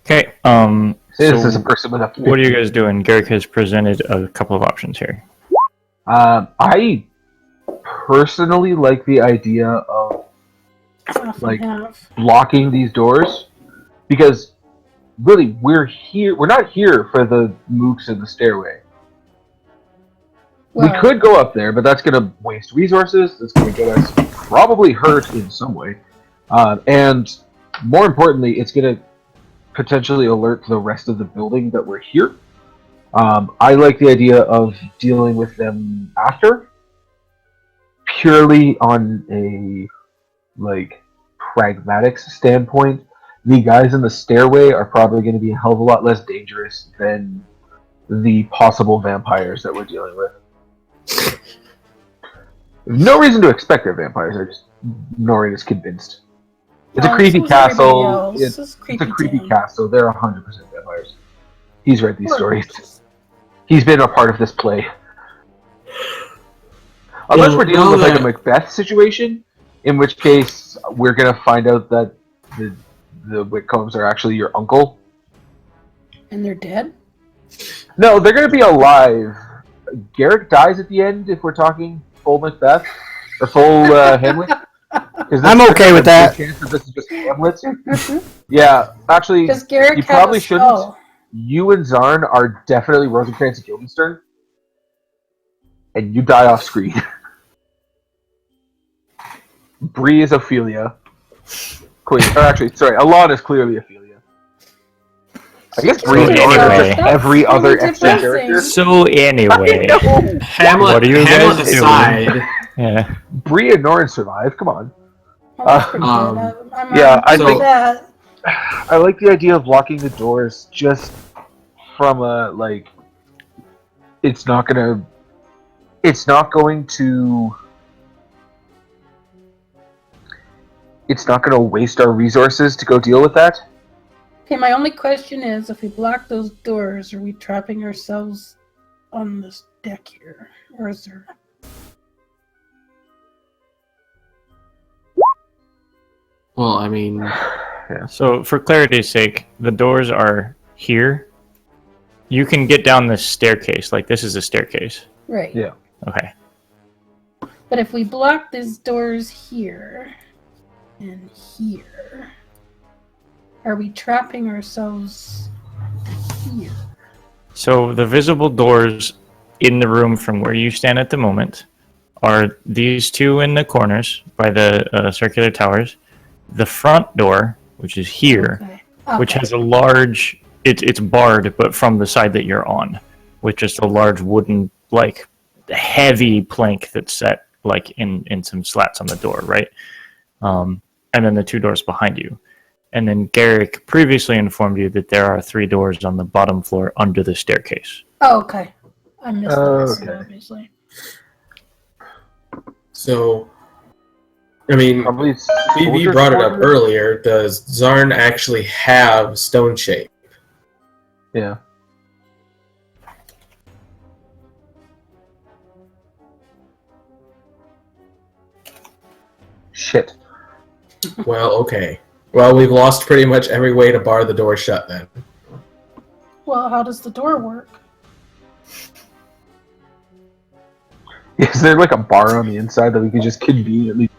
Okay. This is So a person with a. what are you guys doing? Garrick has presented a couple of options here. I personally like the idea of Half Like- and half. blocking these doors because really we're not here for the mooks in the stairway. Well, We could go up there, but that's going to waste resources. That's going to get us probably hurt in some way. And more importantly, it's going to potentially alert the rest of the building that we're here. I like the idea of dealing with them after, purely on a pragmatic standpoint. The guys in the stairway are probably going to be a hell of a lot less dangerous than the possible vampires that we're dealing with. There's no reason to expect they're vampires. Noreen is convinced. It's a well, creepy so is castle. everybody else. It's It's a creepy town. castle. They're 100% vampires. He's read these Poor stories. bitches. He's been a part of this play. Unless Well, we're dealing now with like a that- Macbeth situation, in which case we're gonna find out that the Whitcombs are actually your uncle. And they're dead? No, they're gonna be alive. Garrick dies at the end if we're talking full Macbeth or full Hamlet. 'Cause I'm there's okay a with good that. chance that this is just Hamlet. Yeah, actually, Does Garrick you have probably a shouldn't. skull? You and Zarn are definitely Rosencrantz and Guildenstern, and you die off screen. Bree is Ophelia. Alon is clearly Ophelia. I guess Bree and So Norn are anyway. just every That's other really extra depressing. character. So anyway, Hamlet, What are you Hamlet guys doing? aside, yeah. Bree and Norn survive. Come on. Oh, that's pretty Um, good. I'm yeah, on I board think- with that. I like the idea of locking the doors just from a it's not going to waste our resources to go deal with that. Okay, my only question is, if we block those doors, are we trapping ourselves on this deck here? Or is there... well, I mean, So for clarity's sake, the doors are here. You can get down this staircase. Like this is a staircase. Right. Yeah. Okay. But if we block these doors here and here, are we trapping ourselves here? So the visible doors in the room from where you stand at the moment are these two in the corners by the circular towers. The front door, which is here, Okay. which Okay. has a large. It's barred, but from the side that you're on, with just a large wooden, heavy plank that's set in some slats on the door, right? And then the two doors behind you. And then Garrick previously informed you that there are 3 doors on the bottom floor under the staircase. Oh, okay. I missed that, Okay. obviously. So, I mean, Probably BB soldiers' brought it up quarters? earlier. Does Zarn actually have stone shape? Yeah. Shit. Well, okay. Well, we've lost pretty much every way to bar the door shut then. Well, how does the door work? Is there a bar on the inside that we could just conveniently?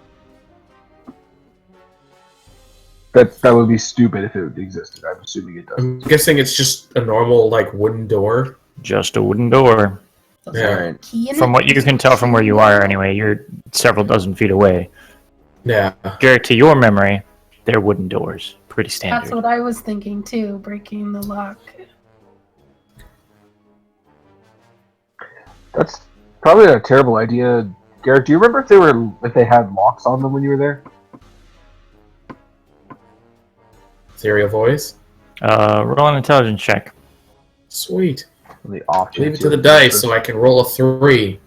That would be stupid if it existed. I'm assuming it does. I'm guessing it's just a normal, wooden door. Just a wooden door. Does Yeah. it have a key in From it? what you can tell from where you are, anyway, you're several dozen feet away. Yeah. Garrick, to your memory, they're wooden doors. Pretty That's standard. what I was thinking too, breaking the lock. That's probably a terrible idea. Garrett, do you remember if they had locks on them when you were there? Ethereal voice. Roll an intelligence check. Sweet. The option. Leave it to the dice so I can roll a 3.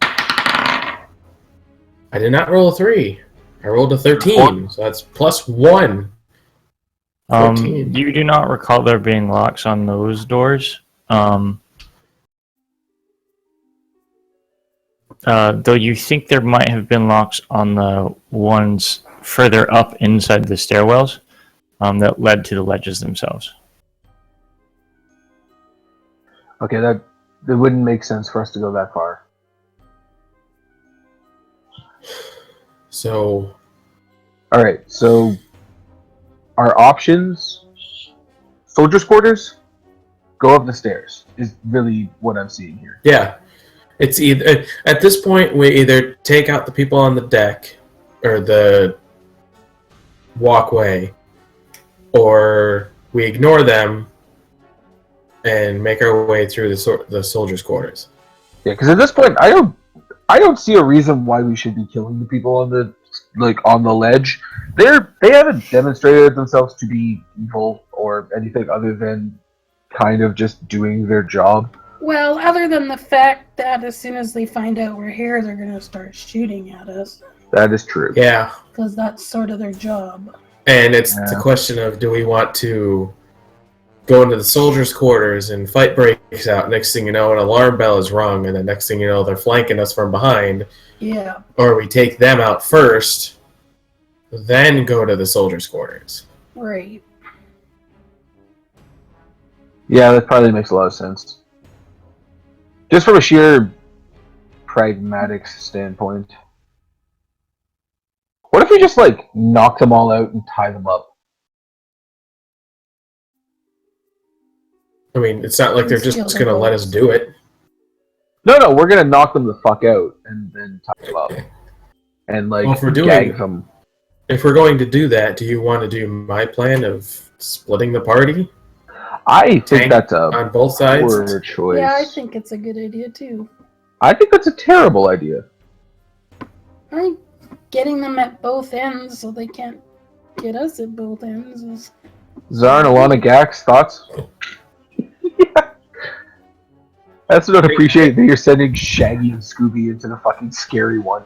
I did not roll a 3. I rolled a 13, so that's +1. 14. You do not recall there being locks on those doors. Though you think there might have been locks on the ones further up inside the stairwells that led to the ledges themselves. Okay, that wouldn't make sense for us to go that far. So, Alright, so our options, soldiers' quarters, go up the stairs, is really what I'm seeing here. yeah. It's either at this point we either take out the people on the deck or the walkway, or we ignore them and make our way through the soldiers' quarters. Yeah, because at this point, I don't see a reason why we should be killing the people on the ledge. They haven't demonstrated themselves to be evil or anything other than kind of just doing their job. Well, other than the fact that as soon as they find out we're here, they're going to start shooting at us. That is true. Yeah. Because that's sort of their job. And it's the question of, do we want to go into the soldiers' quarters and fight breaks out? Next thing you know, an alarm bell is rung, and the next thing you know, they're flanking us from behind. Yeah. Or we take them out first, then go to the soldiers' quarters. Right. Yeah, that probably makes a lot of sense. Just from a sheer pragmatic standpoint. What if we just, knock them all out and tie them up? I mean, it's not like they're just going to let us do it. No, we're going to knock them the fuck out and then tie them up. And, gag them. If we're going to do that, do you want to do my plan of splitting the party? I think that's on both sides. Poor choice. Yeah, I think it's a good idea, too. I think that's a terrible idea. I think getting them at both ends so they can't get us at both ends is... Zar and Alana Gax, thoughts? Yeah. That's what I appreciate that you're sending Shaggy and Scooby into the fucking scary one.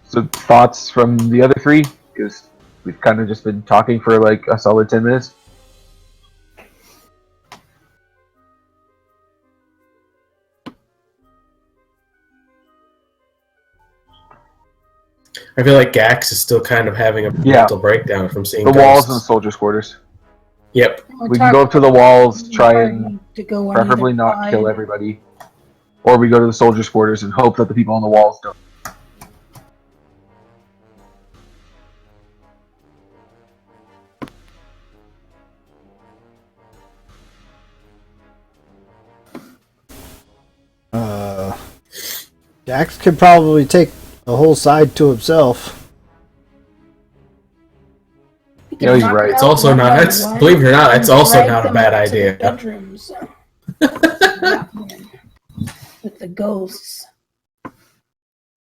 So thoughts from the other three? Because we've kind of just been talking for a solid 10 minutes. I feel like Gax is still kind of having a mental breakdown from seeing the ghosts. walls and the soldiers' quarters. Yep. We can go up to the walls, try and preferably not kill everybody. Or we go to the soldiers' quarters and hope that the people on the walls don't. Dax could probably take the whole side to himself. You know, he's right. It's also not. Believe it or not, it's also not a bad idea. Bedrooms. With the ghosts.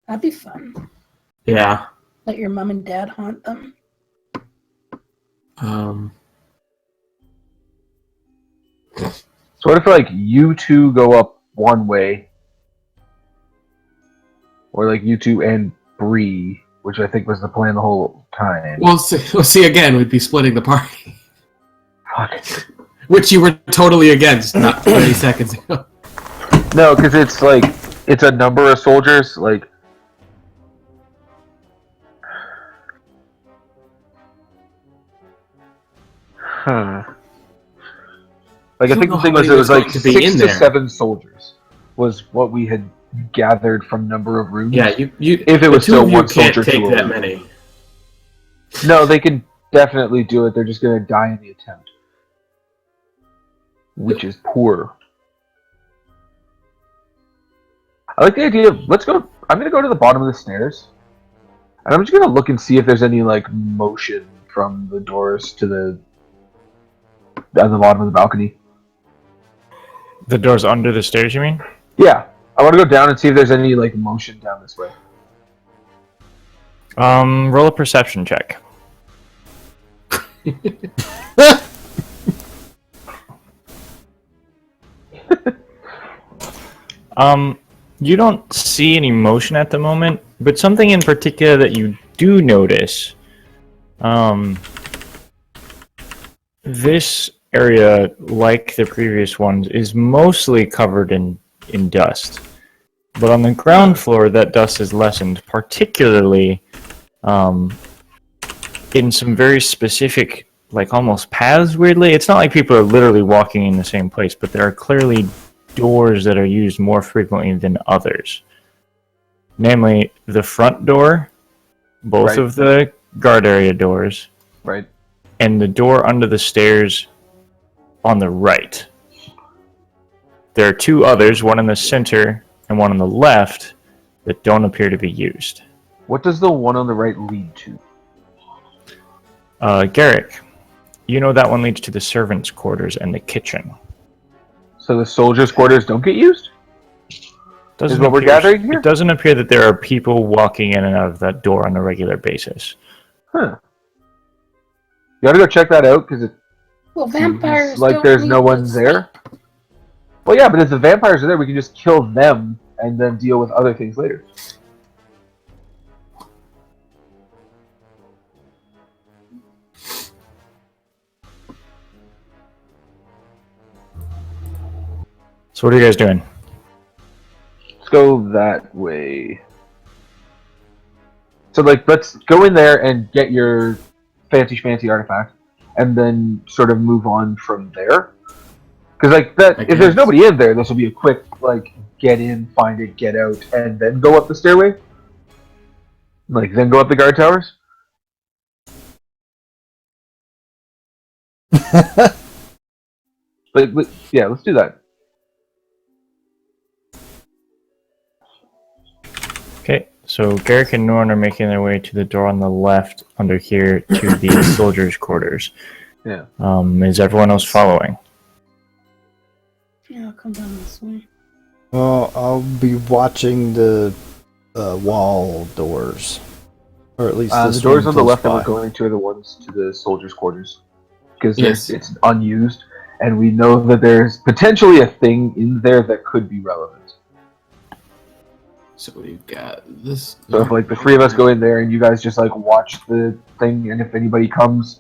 That'd be fun. Yeah. Let your mom and dad haunt them. So what if you two go up one way, or you two and Bree, which I think was the plan the whole time. We'll see again. We'd be splitting the party, Fuck. which you were totally against not 30 seconds ago. No, because it's a number of soldiers. I think the thing was it was 6 to 7 soldiers was what we had gathered from number of rooms. Yeah, you if it was still one soldier take to that many. No, they can definitely do it. They're just going to die in the attempt, which is poor. I like the idea of let's go. I'm going to go to the bottom of the stairs, and I'm just going to look and see if there's any motion from the doors to the bottom of the balcony. The doors under the stairs, you mean? Yeah, I want to go down and see if there's any motion down this way. Roll a perception check. You don't see any motion at the moment, but something in particular that you do notice. This area, like the previous ones, is mostly covered in dust. But on the ground floor, that dust is lessened, particularly in some very specific, like almost paths, weirdly. It's not like people are literally walking in the same place, but there are clearly doors that are used more frequently than others. Namely, the front door, both of the guard area doors, and the door under the stairs on the right. There are two others, one in the center and one on the left, that don't appear to be used. What does the one on the right lead to? Garrick, you know that one leads to the servants' quarters and the kitchen. So the soldiers' quarters don't get used? Is what we're gathering here? It doesn't appear that there are people walking in and out of that door on a regular basis. Huh. You gotta go check that out, because it Well, vampires like don't there's need no to one sleep. there. Well, yeah, but if the vampires are there, we can just kill them and then deal with other things later. So what are you guys doing? Let's go that way. So, like, let's go in there and get your fancy artifact, and then sort of move on from there. Because, like, if there's nobody in there, this will be a quick, like, get in, find it, get out, and then go up the stairway. Like, then go up the guard towers. Yeah, let's do that. Okay, so Garrick and Norn are making their way to the door on the left under here to the soldiers' quarters. Yeah. Is everyone else following? Yeah, I'll come down this way. Well, I'll be watching the wall doors. Or at least the doors on the left that we're going to are the ones to the soldiers' quarters. Because it's unused, and we know that there's potentially a thing in there that could be relevant. So we've got this. So if like the three of us go in there and you guys just like watch the thing, and if anybody comes,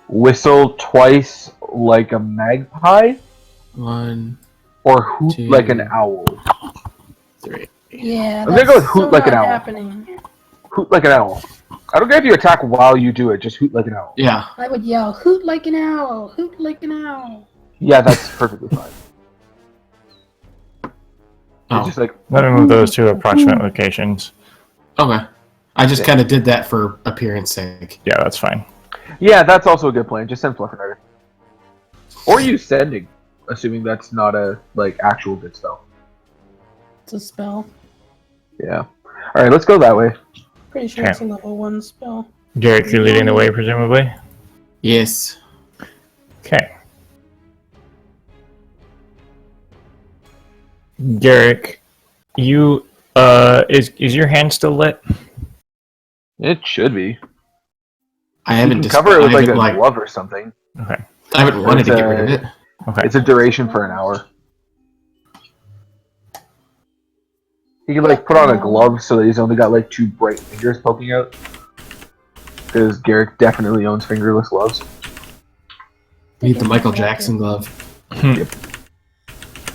whistle twice like a magpie, One, or hoot two, like an owl. 3. Yeah, I'm gonna go with hoot so like an not owl. happening. Hoot like an owl. I don't care if you attack while you do it. Just hoot like an owl. Yeah. I would yell, "Hoot like an owl! Hoot like an owl!" Yeah, that's perfectly fine. Oh. It's just like Let me move those to approximate locations. Okay. I just kind of did that for appearance sake. Yeah, that's fine. yeah, that's also a good plan. Just send Fluffernutter. Or use sending, assuming that's not a like actual good spell. It's a spell. Yeah. All right, let's go that way. Pretty sure Okay. it's a level 1 spell. Garrick, you're leading the way, presumably? Yes. Okay. Garrick, you, is your hand still lit? It should be. I You haven't can cover it with I like a haven't, glove or something. Okay. I haven't wanted to get rid of it. Okay. It's a duration for an hour. He can like put on a glove so that he's only got like 2 bright fingers poking out. Because Garrick definitely owns fingerless gloves. Need the Michael Jackson glove.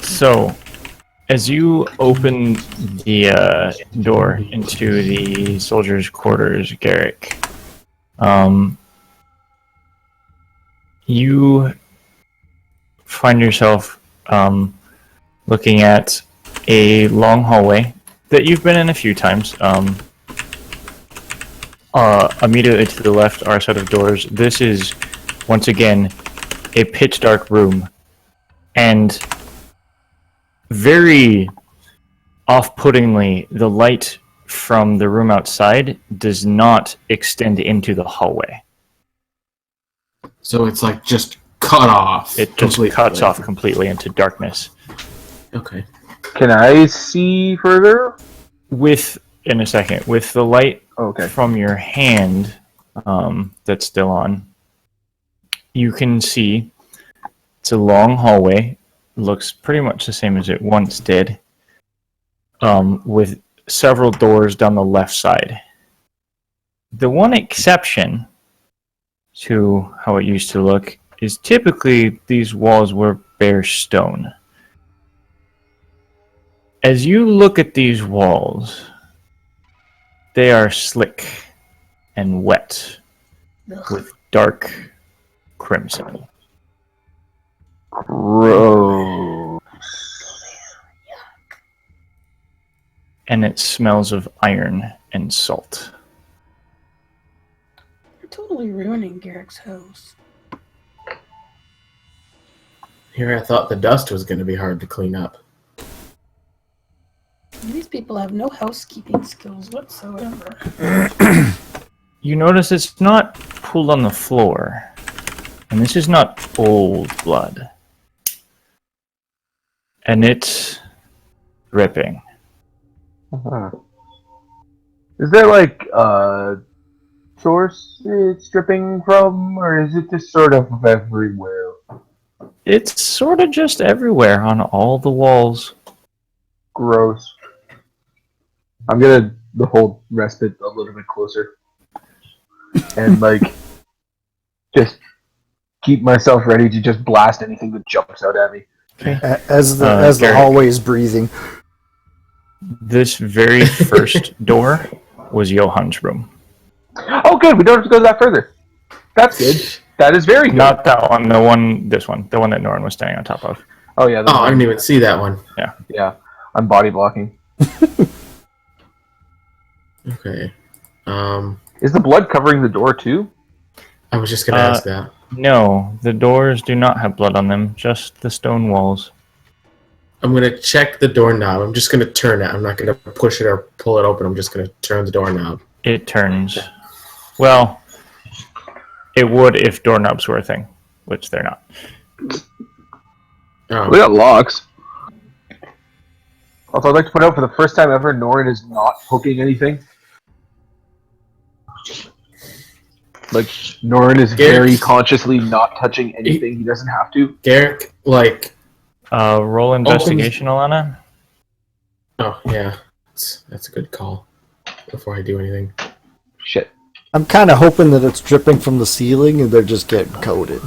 So, as you open the door into the soldiers' quarters, Garrick, you find yourself looking at a long hallway that you've been in a few times. Immediately to the left are a set of doors. This is, once again, a pitch dark room, and very off-puttingly, the light from the room outside does not extend into the hallway. So it's like just cut off. It just completely. cuts off completely into darkness. Okay. Can I see further? In a second, with the light Okay. from your hand that's still on, you can see it's a long hallway. Looks pretty much the same as it once did, with several doors down the left side. The one exception to how it used to look is typically these walls were bare stone. As you look at these walls, they are slick and wet with dark crimson. Gross. And it smells of iron and salt. You're totally ruining Garrick's house. Here I thought the dust was going to be hard to clean up. These people have no housekeeping skills whatsoever. You notice it's not pooled on the floor. And this is not old blood. And it's dripping. Uh-huh. Is there like a source it's dripping from, or is it just sort of everywhere? It's sort of just everywhere on all the walls. Gross. I'm gonna hold respite a little bit closer. And like just keep myself ready to just blast anything that jumps out at me. As the Garrick. hallway is breathing. This very first door was Johann's room. Oh good, we don't have to go that further. That's good. That is very good. Not that one, this one. The one that Norrin was standing on top of. Oh yeah, Oh, I didn't even see that one. Yeah. I'm body blocking. Okay. Is the blood covering the door too? I was just going to ask that. No, the doors do not have blood on them, just the stone walls. I'm going to check the doorknob. I'm just going to turn it. I'm not going to push it or pull it open. I'm just going to turn the doorknob. It turns. Well, it would if doorknobs were a thing, which they're not. Oh. We got locks. Also, I'd like to point out for the first time ever, Norrin is not hooking anything. Like, Norrin is very consciously not touching anything. He doesn't have to. Garrick, like... Roll investigation, Alana. Oh, yeah. That's a good call. Before I do anything. Shit. I'm kind of hoping that it's dripping from the ceiling and they're just getting coated.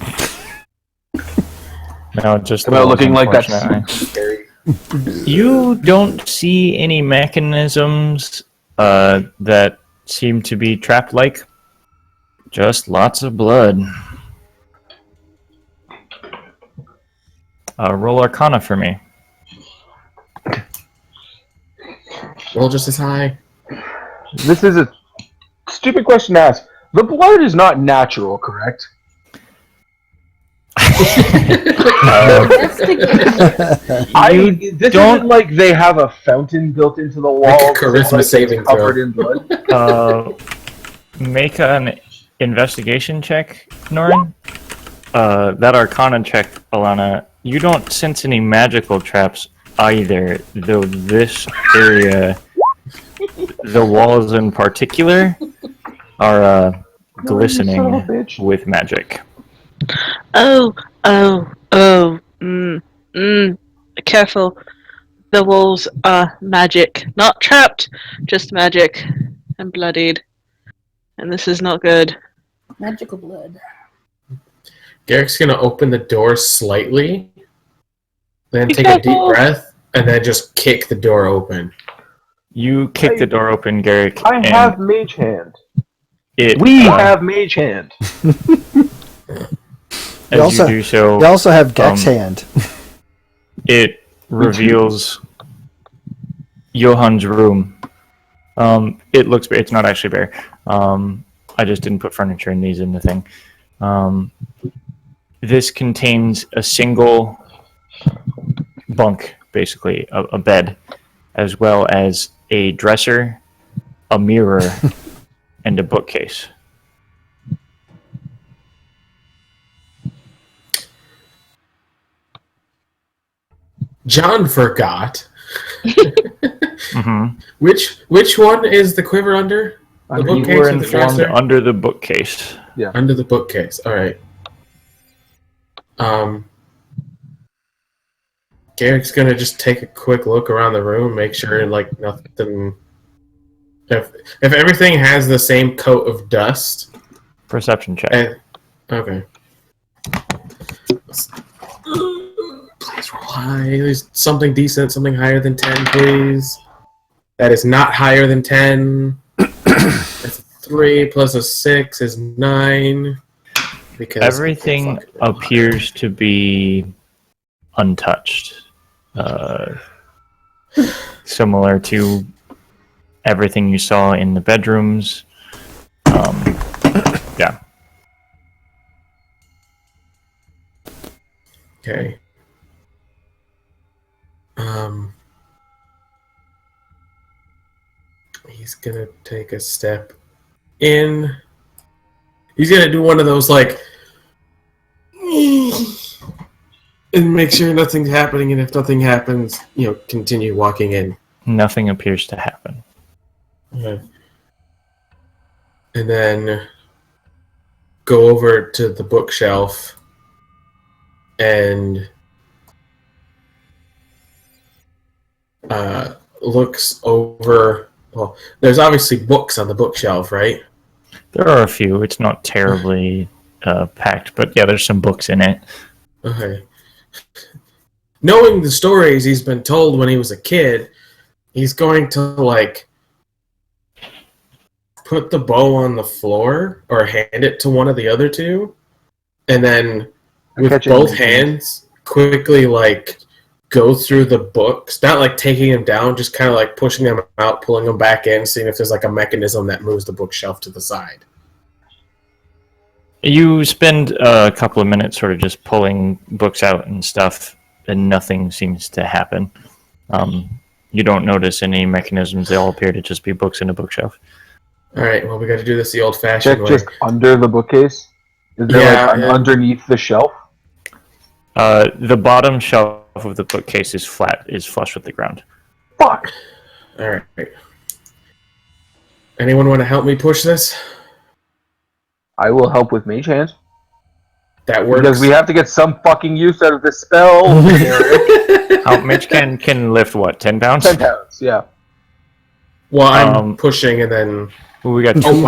No, just About looking like that. unfortunately. You don't see any mechanisms that seem to be trap-like. Just lots of blood. Roll Arcana for me. Roll just as high. This is a stupid question to ask. The blood is not natural, correct? This isn't like they have a fountain built into the wall. Make a charisma saving throw. Covered in blood. Make an investigation check, Norrin. That Arcana check, Alana. You don't sense any magical traps either, though this area, the walls in particular, are glistening with magic. Careful. The walls are magic. Not trapped, just magic. And bloodied. And this is not good. Magical blood. Garrick's going to open the door slightly, then take a deep breath, and then just kick the door open. You kick the door open, Garrick. I have Mage Hand. We have Mage Hand. As you do so, They also have Gex Hand. It reveals Johann's room. It's not actually bare. I just didn't put furniture in these in the thing. This contains a single bunk, basically, a bed, as well as a dresser, a mirror, and a bookcase. John forgot. Mm-hmm. Which one is the quiver under? The You bookcase were or the informed dresser? under the bookcase. Under the bookcase. All right. Garrick's gonna just take a quick look around the room, make sure like nothing. If everything has the same coat of dust. Perception check. Okay. Please roll high. There's something decent, something higher than 10, please. That is not higher than 10. That's a 3 plus a 6 is 9. Because Everything appears to be untouched. Similar to everything you saw in the bedrooms. Yeah. Okay. He's gonna take a step in. He's gonna do one of those like and make sure nothing's happening, and if nothing happens, continue walking in. Nothing appears to happen. Okay. And then go over to the bookshelf and looks over. Well, there's obviously books on the bookshelf, right? There are a few. It's not terribly packed, but yeah, there's some books in it. Okay. Knowing the stories he's been told when he was a kid, he's going to like put the bow on the floor or hand it to one of the other two, and then with both hands quickly like go through the books, not like taking them down, just kind of like pushing them out, pulling them back in, seeing if there's like a mechanism that moves the bookshelf to the side. You spend a couple of minutes sort of just pulling books out and stuff, and nothing seems to happen. You don't notice any mechanisms. They all appear to just be books in a bookshelf. All right, well, we got to do this the old-fashioned way. Just under the bookcase? Is there underneath the shelf? The bottom shelf of the bookcase is flush with the ground. Fuck! All right. Anyone want to help me push this? I will help with mage hand. That works. Because we have to get some fucking use out of this spell. How Mitch can lift what, 10 pounds? 10 pounds, yeah. Well, I'm pushing and then... We got two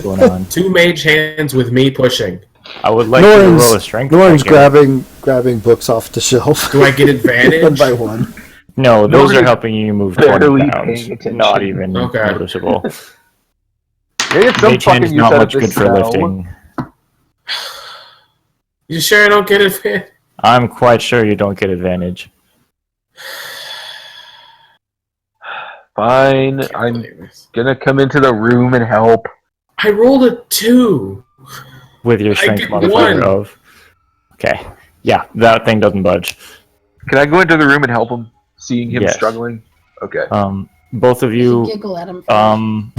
going on. 2 mage hands with me pushing. I would like to roll a strength. Lauren's grabbing books off the shelf. Do I get advantage? One by one. No, those are helping you move 20 pounds. paying attention. Not even noticeable. Get some Mage hand fucking is use not out of much this good for spell. lifting. You sure I don't get advantage? I'm quite sure you don't get advantage. Fine, I'm gonna come into the room and help. I rolled a 2. With your strength get modifier 1. of... Okay. Yeah, that thing doesn't budge. Can I go into the room and help him? Seeing him Yes. struggling? Okay. Both of You you... giggle at him. Norrin,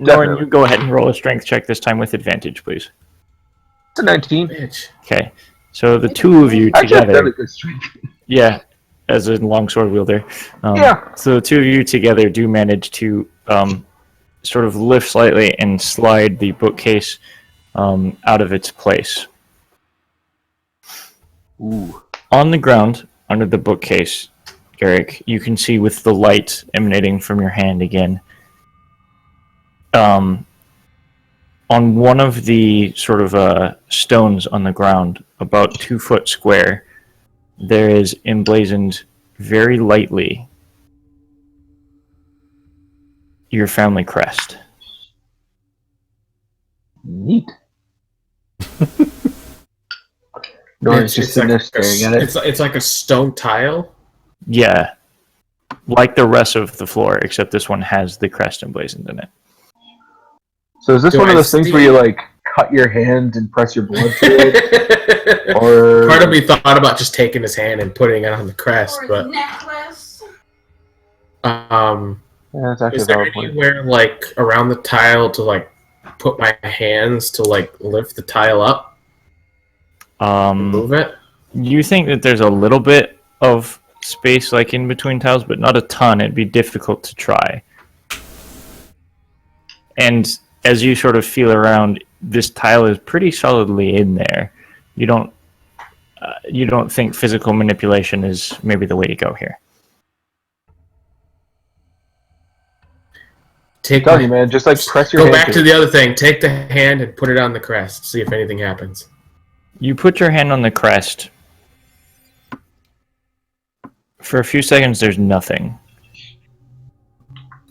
definitely. you go ahead and roll a strength check this time with advantage, please. It's a 19. Bitch. Okay. So the two of you Actually, together... very good strength. Yeah, as a longsword wielder. Yeah. So the two of you together do manage to sort of lift slightly and slide the bookcase out of its place. Ooh. On the ground, under the bookcase, Garrick, you can see with the light emanating from your hand again, on one of the sort of stones on the ground, about 2 foot square, there is emblazoned very lightly your family crest. Neat. Norton's just sitting there staring at it. It's like a stone tile. Yeah, like the rest of the floor, except this one has the crest emblazoned in it. So is this Do one of I those things see- where you like cut your hand and press your blood through it? Or Part of me thought about just taking his hand and putting it on the crest, but necklace. Yeah, that's actually is a there valid point. anywhere like around the tile to like put my hands to like lift the tile up, move it? You think that there's a little bit of space like in between tiles, but not a ton. It'd be difficult to try. And as you sort of feel around, this tile is pretty solidly in there. You don't think physical manipulation is maybe the way to go here. I'm telling you, man, just like press your Go hand back to it. the other thing. Take the hand and put it on the crest. See if anything happens. You put your hand on the crest. For a few seconds, there's nothing.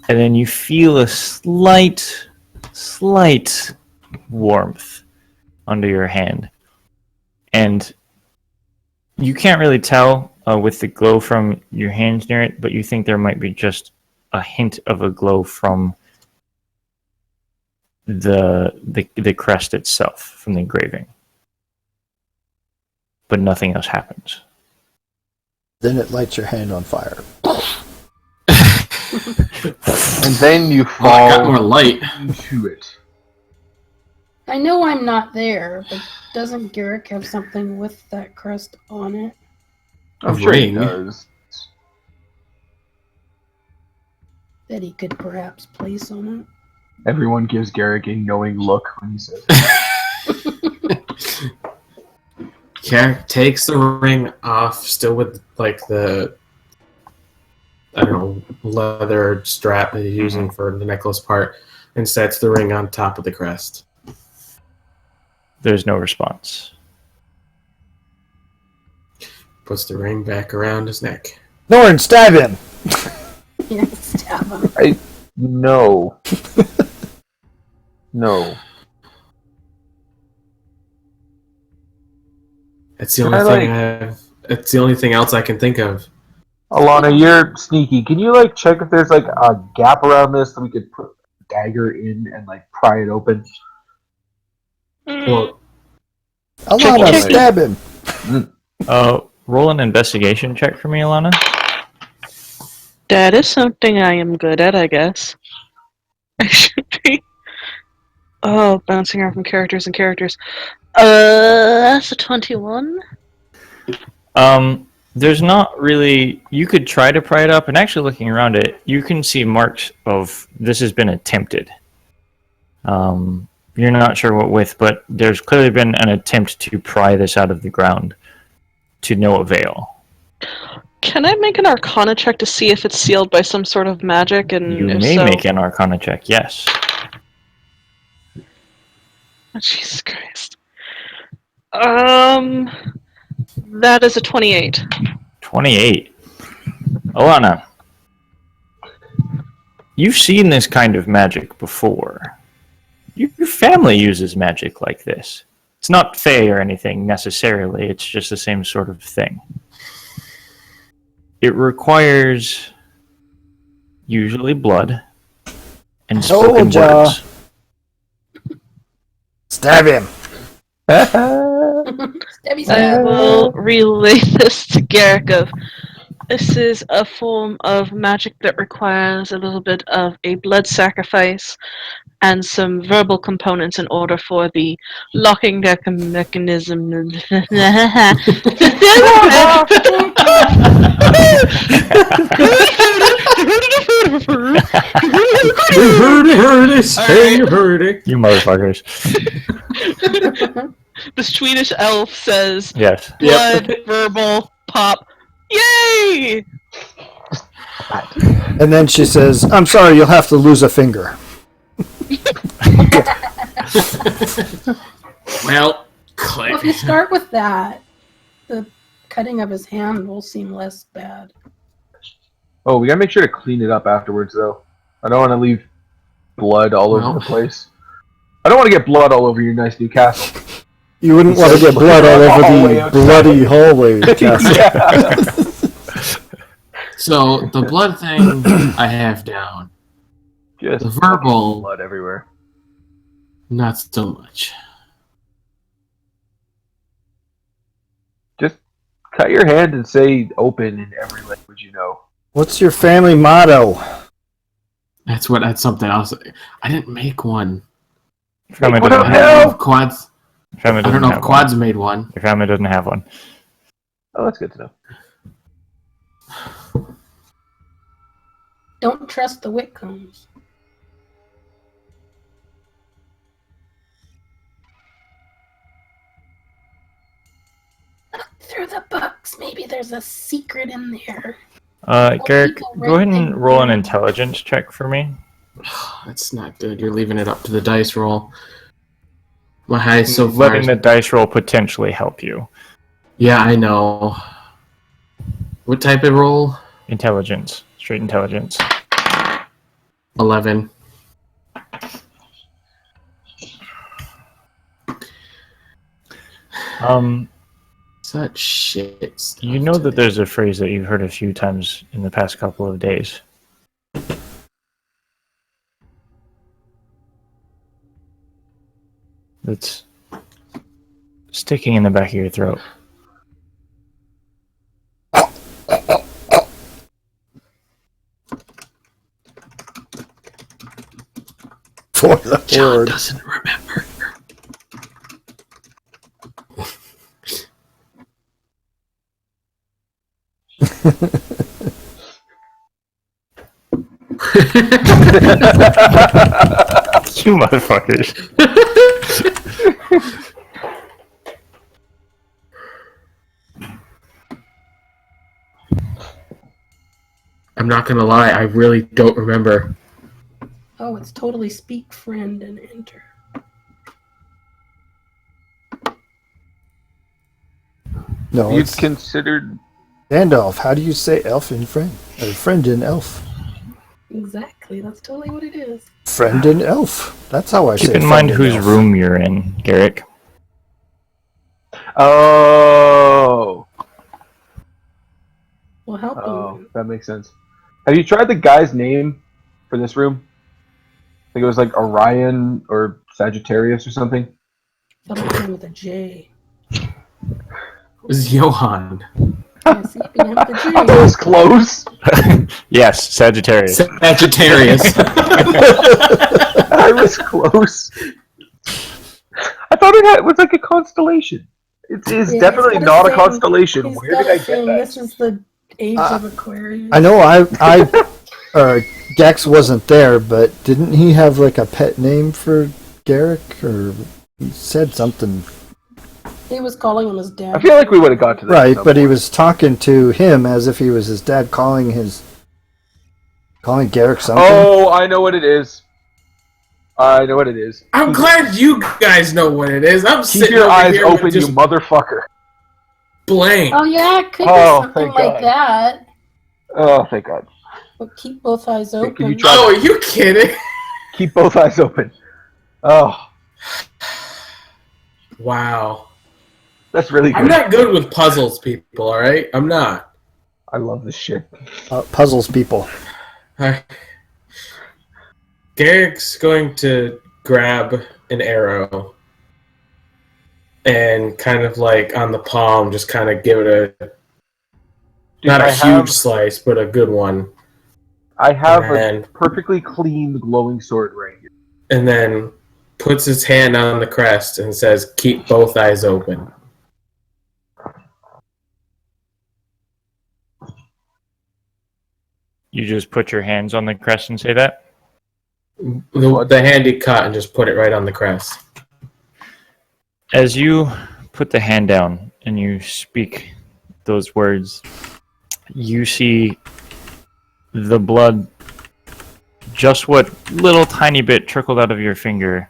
And then you feel a slight warmth under your hand. And you can't really tell with the glow from your hands near it, but you think there might be just a hint of a glow from the crest itself, from the engraving. But nothing else happens. Then it lights your hand on fire. And then you Oh, I fall got more light. into it. I know I'm not there, but doesn't Garrick have something with that crest on it? I'm A sure he ring. does. That he could perhaps place on it? Everyone gives Garrick a knowing look when he says Garrick takes the ring off, still with like the, I don't know, leather strap that he's using for the necklace part, and sets the ring on top of the crest. There's no response. Puts the ring back around his neck. Norrin, stab him! Yeah, stab him. no. No. That's the Can only I, thing like- I have. It's the only thing else I can think of. Alana, you're sneaky. Can you like check if there's like a gap around this that we could put a dagger in and like pry it open? Well, Alana, check. stab him! Roll an investigation check for me, Alana. That is something I am good at, I guess. I should be. Oh, bouncing around from characters and characters. That's a 21. There's not really. You could try to pry it up, and actually looking around it, you can see marks of this has been attempted. You're not sure what with, but there's clearly been an attempt to pry this out of the ground to no avail. Can I make an Arcana check to see if it's sealed by some sort of magic? And You if may so... make an Arcana check, yes. Oh, Jesus Christ. That is a 28. 28. Alana, you've seen this kind of magic before. Your family uses magic like this. It's not fey or anything necessarily, it's just the same sort of thing. It requires usually blood and spoken Told ya. words. Stab him! Stabby I stab. will relay this to Garrick of, this is a form of magic that requires a little bit of a blood sacrifice and some verbal components in order for the locking mechanism. You heard it! Hey, you heard it! You motherfuckers. The Swedish elf says, Yes. blood, verbal, pop. Yay! And then she says, I'm sorry, you'll have to lose a finger. Well, Well, if you start with that, the cutting of his hand will seem less bad. Oh, we gotta make sure to clean it up afterwards, though. I don't want to leave blood all over the place. I don't want to get blood all over your nice new castle. You wouldn't want to get blood all over the bloody hallway. Yeah. So the blood thing I have down. Just The verbal, blood everywhere. not so much. Just cut your hand and say open in every language you know. What's your family motto? That's something else. I didn't make one. Family What doesn't the I have don't know hell? if Quads. Family I don't doesn't know if have Quads made one. one. Your family doesn't have one. Oh, that's good to know. Don't trust the Whitcombs. maybe there's a secret in there. Garrick, people go ahead and right roll an there. intelligence check for me. That's not good. You're leaving it up to the dice roll. My highest so far Letting is... the dice roll potentially help you. Yeah, I know. What type of roll? Intelligence. Straight intelligence. 11. Such shit stuff You know that today. there's a phrase that you've heard a few times in the past couple of days. That's sticking in the back of your throat. For the John Lord. doesn't remember. You motherfuckers. I'm not gonna lie, I really don't remember. Oh, it's totally speak friend and enter. No, You it's considered Gandalf. How do you say elf in friend? Or friend in elf? Exactly, that's totally what it is. Friend in elf. That's how I say Keep in friend mind in whose elf. room you're in, Garrick. Oh, Well, help him. that makes sense. Have you tried the guy's name for this room? I think it was like Orion or Sagittarius or something. I thought it began with a J. It was Johann. Yeah, see, it began with a J. That was close. Yes, Sagittarius. Sagittarius. I was close. I thought it was like a constellation. It is Yeah, definitely he's got not a thing- constellation. he's Where got did I a get thing, that? This is the age of Aquarius. I know Gex wasn't there, but didn't he have like a pet name for Garrick? Or he said something. He was calling him his dad. I feel like we would have got to that. Right, at some but he point. was talking to him as if he was his dad, calling Garrick something. Oh, I know what it is. I know what it is. I'm glad you guys know what it is. I'm Keep sitting your over eyes here open, with you just motherfucker. blank. Oh yeah, it could Oh, be something thank like God. that. Oh, thank God. But keep both eyes open. Can you try Oh, are you kidding? Keep both eyes open. Oh, Wow. that's really good. I'm not good with puzzles, people, alright? I'm not. I love this shit. Puzzles people. Alright. Garrick's going to grab an arrow and kind of like on the palm, just kind of give it a not a huge slice, but a good one. I have a And perfectly clean glowing sword right here. and then puts his hand on the crest and says, "Keep both eyes open." You just put your hands on the crest and say that? The hand he cut and just put it right on the crest. As you put the hand down and you speak those words, you see the blood, just what little tiny bit trickled out of your finger,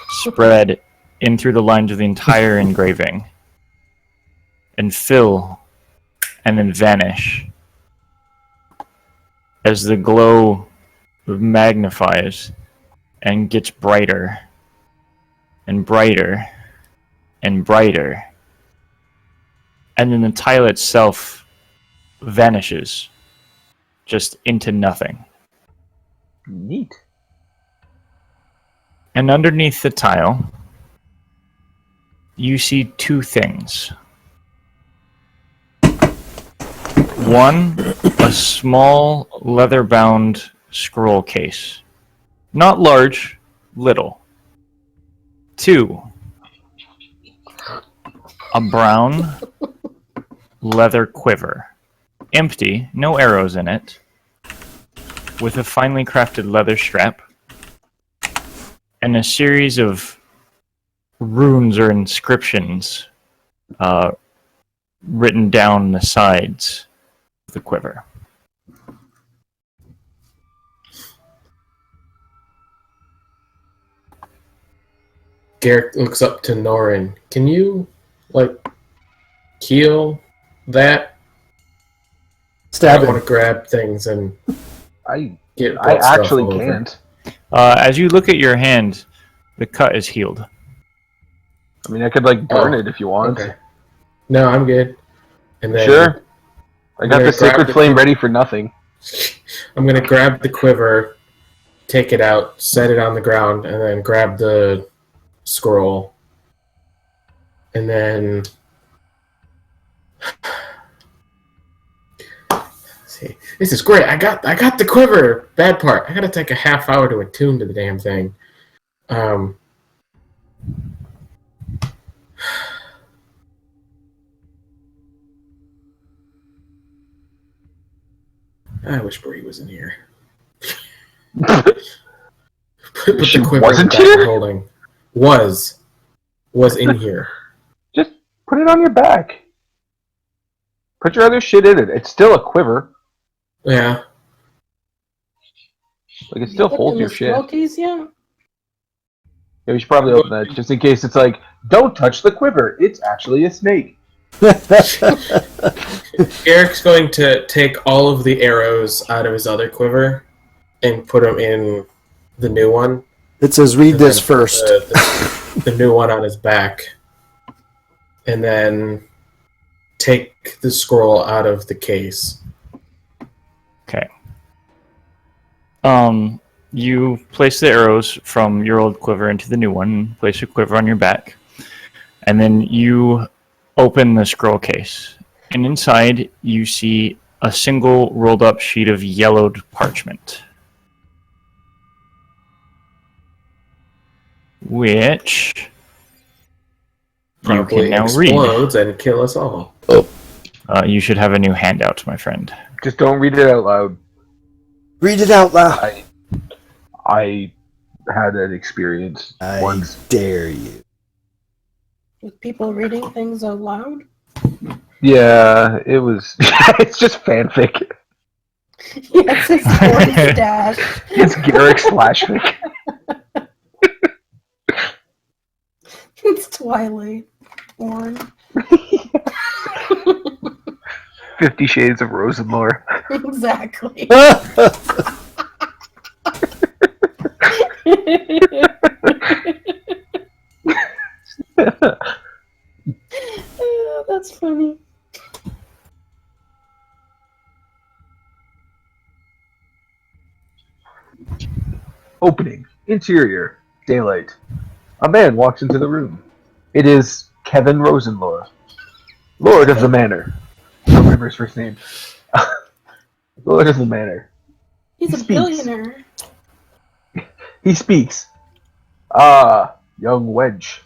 spread in through the lines of the entire engraving and fill and then vanish as the glow magnifies and gets brighter and brighter and brighter, and then the tile itself vanishes just into nothing. Neat. And underneath the tile, you see two things. One, a small leather-bound scroll case. Not large, little. Two, a brown leather quiver. Empty, no arrows in it, with a finely crafted leather strap, and a series of runes or inscriptions written down the sides of the quiver. Garrick looks up to Norin. Can you, heal that? Stab I want him. to grab things and I get that stuff actually over. can't. As you look at your hand, the cut is healed. I mean, I could burn it if you want. Okay. No, I'm good. And then Sure. I got Yeah, the sacred grab the- flame ready for nothing. I'm gonna grab the quiver, take it out, set it on the ground, and then grab the scroll. And then see, this is great. I got the quiver. Bad part. I gotta take a half hour to attune to the damn thing. I wish Bree was in here. Put She the quiver wasn't back in here? holding. Was in here. Just put it on your back. Put your other shit in it. It's still a quiver. Yeah. It still Look holds in your the shit. scroll case yet? Yeah, we should probably open that just in case it's don't touch the quiver. It's actually a snake. Eric's going to take all of the arrows out of his other quiver and put them in the new one. It says, read And this then put first. The new one on his back. And then take the scroll out of the case. Okay. You place the arrows from your old quiver into the new one, place your quiver on your back, and then you open the scroll case. And inside, you see a single rolled up sheet of yellowed parchment, which you Probably can now read. explodes and kill us all. You should have a new handout, my friend. Just don't read it out loud. Read it out loud. I had that experience I once. dare you. With people reading things out loud? Yeah, it was. It's just fanfic. Yes, it's Warren's dash. It's Garrick /fic. It's Twilight. Warren. 50 Shades of Rosenlore. Exactly. Oh, that's funny. Opening. Interior. Daylight. A man walks into the room. It is Kevin Rosenlore, Lord of the Manor. I don't remember his first name. Lord of the Manor. He's He a speaks. billionaire. He speaks. Ah, young wench.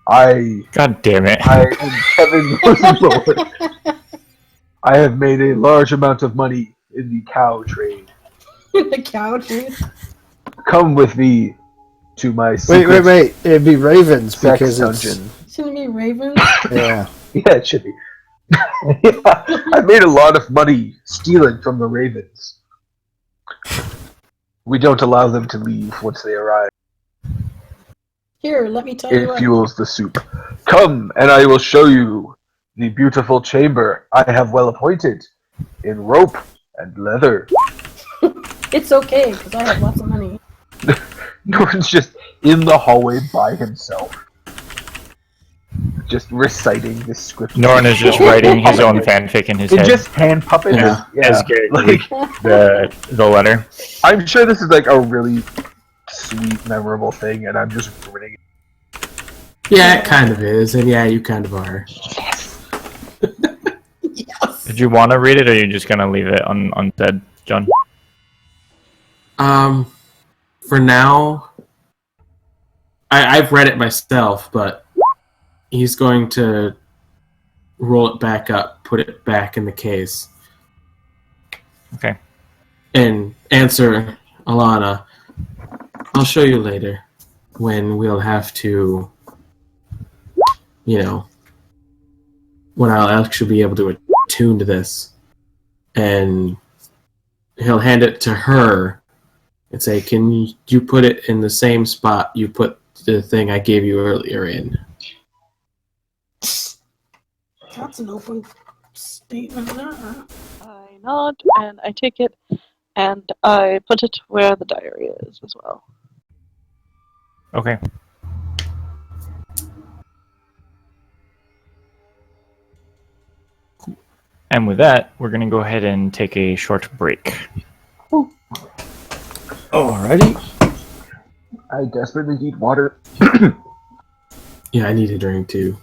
I God damn it. am Kevin Rosenlore. I have made a large amount of money in the cow trade. The cow dude. Come with me to my Wait, secret wait. It'd be ravens sex because it's... dungeon. Shouldn't it be ravens? Yeah. Yeah, it should be. Yeah, I made a lot of money stealing from the ravens. We don't allow them to leave once they arrive. Here, let me tell you It what. fuels the soup. Come, and I will show you the beautiful chamber I have well appointed in rope and leather. It's okay, because I have lots of money. Norton's just in the hallway by himself, just reciting this script. Norn is just writing his own fanfic in his It head just hand puppets. Yeah. as Garrett Like, reads the letter. I'm sure this is a really sweet, memorable thing, and I'm just ruining it. Yeah, it kind of is, and yeah, you kind of are. Yes. Did you want to read it, or are you just going to leave it unsaid, John? For now, I've read it myself, but he's going to roll it back up, put it back in the case, Okay. and answer Alana. I'll show you later when we'll have to, when I'll actually be able to attune to this. And he'll hand it to her and say, "Can you put it in the same spot you put the thing I gave you earlier in?" That's an open statement there. I nod and I take it and I put it where the diary is as well. Okay. And with that, we're going to go ahead and take a short break. Alrighty. I desperately need water. Yeah, I need a drink too.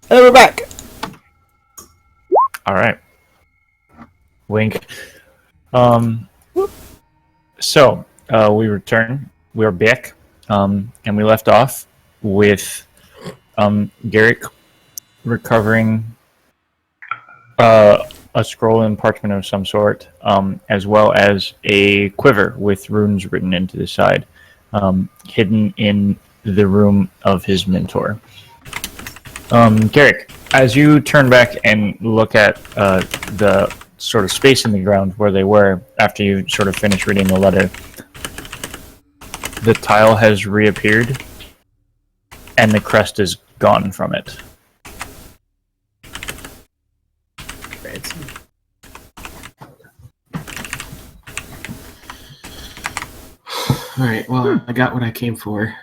Hey, we're back. All right. Wink. So we return. We're back, and we left off with Garrick recovering a scroll and parchment of some sort, as well as a quiver with runes written into the side, hidden in the room of his mentor. Garrick, as you turn back and look at the sort of space in the ground where they were after you sort of finished reading the letter, the tile has reappeared, and the crest is gone from it. Alright, well, I got what I came for.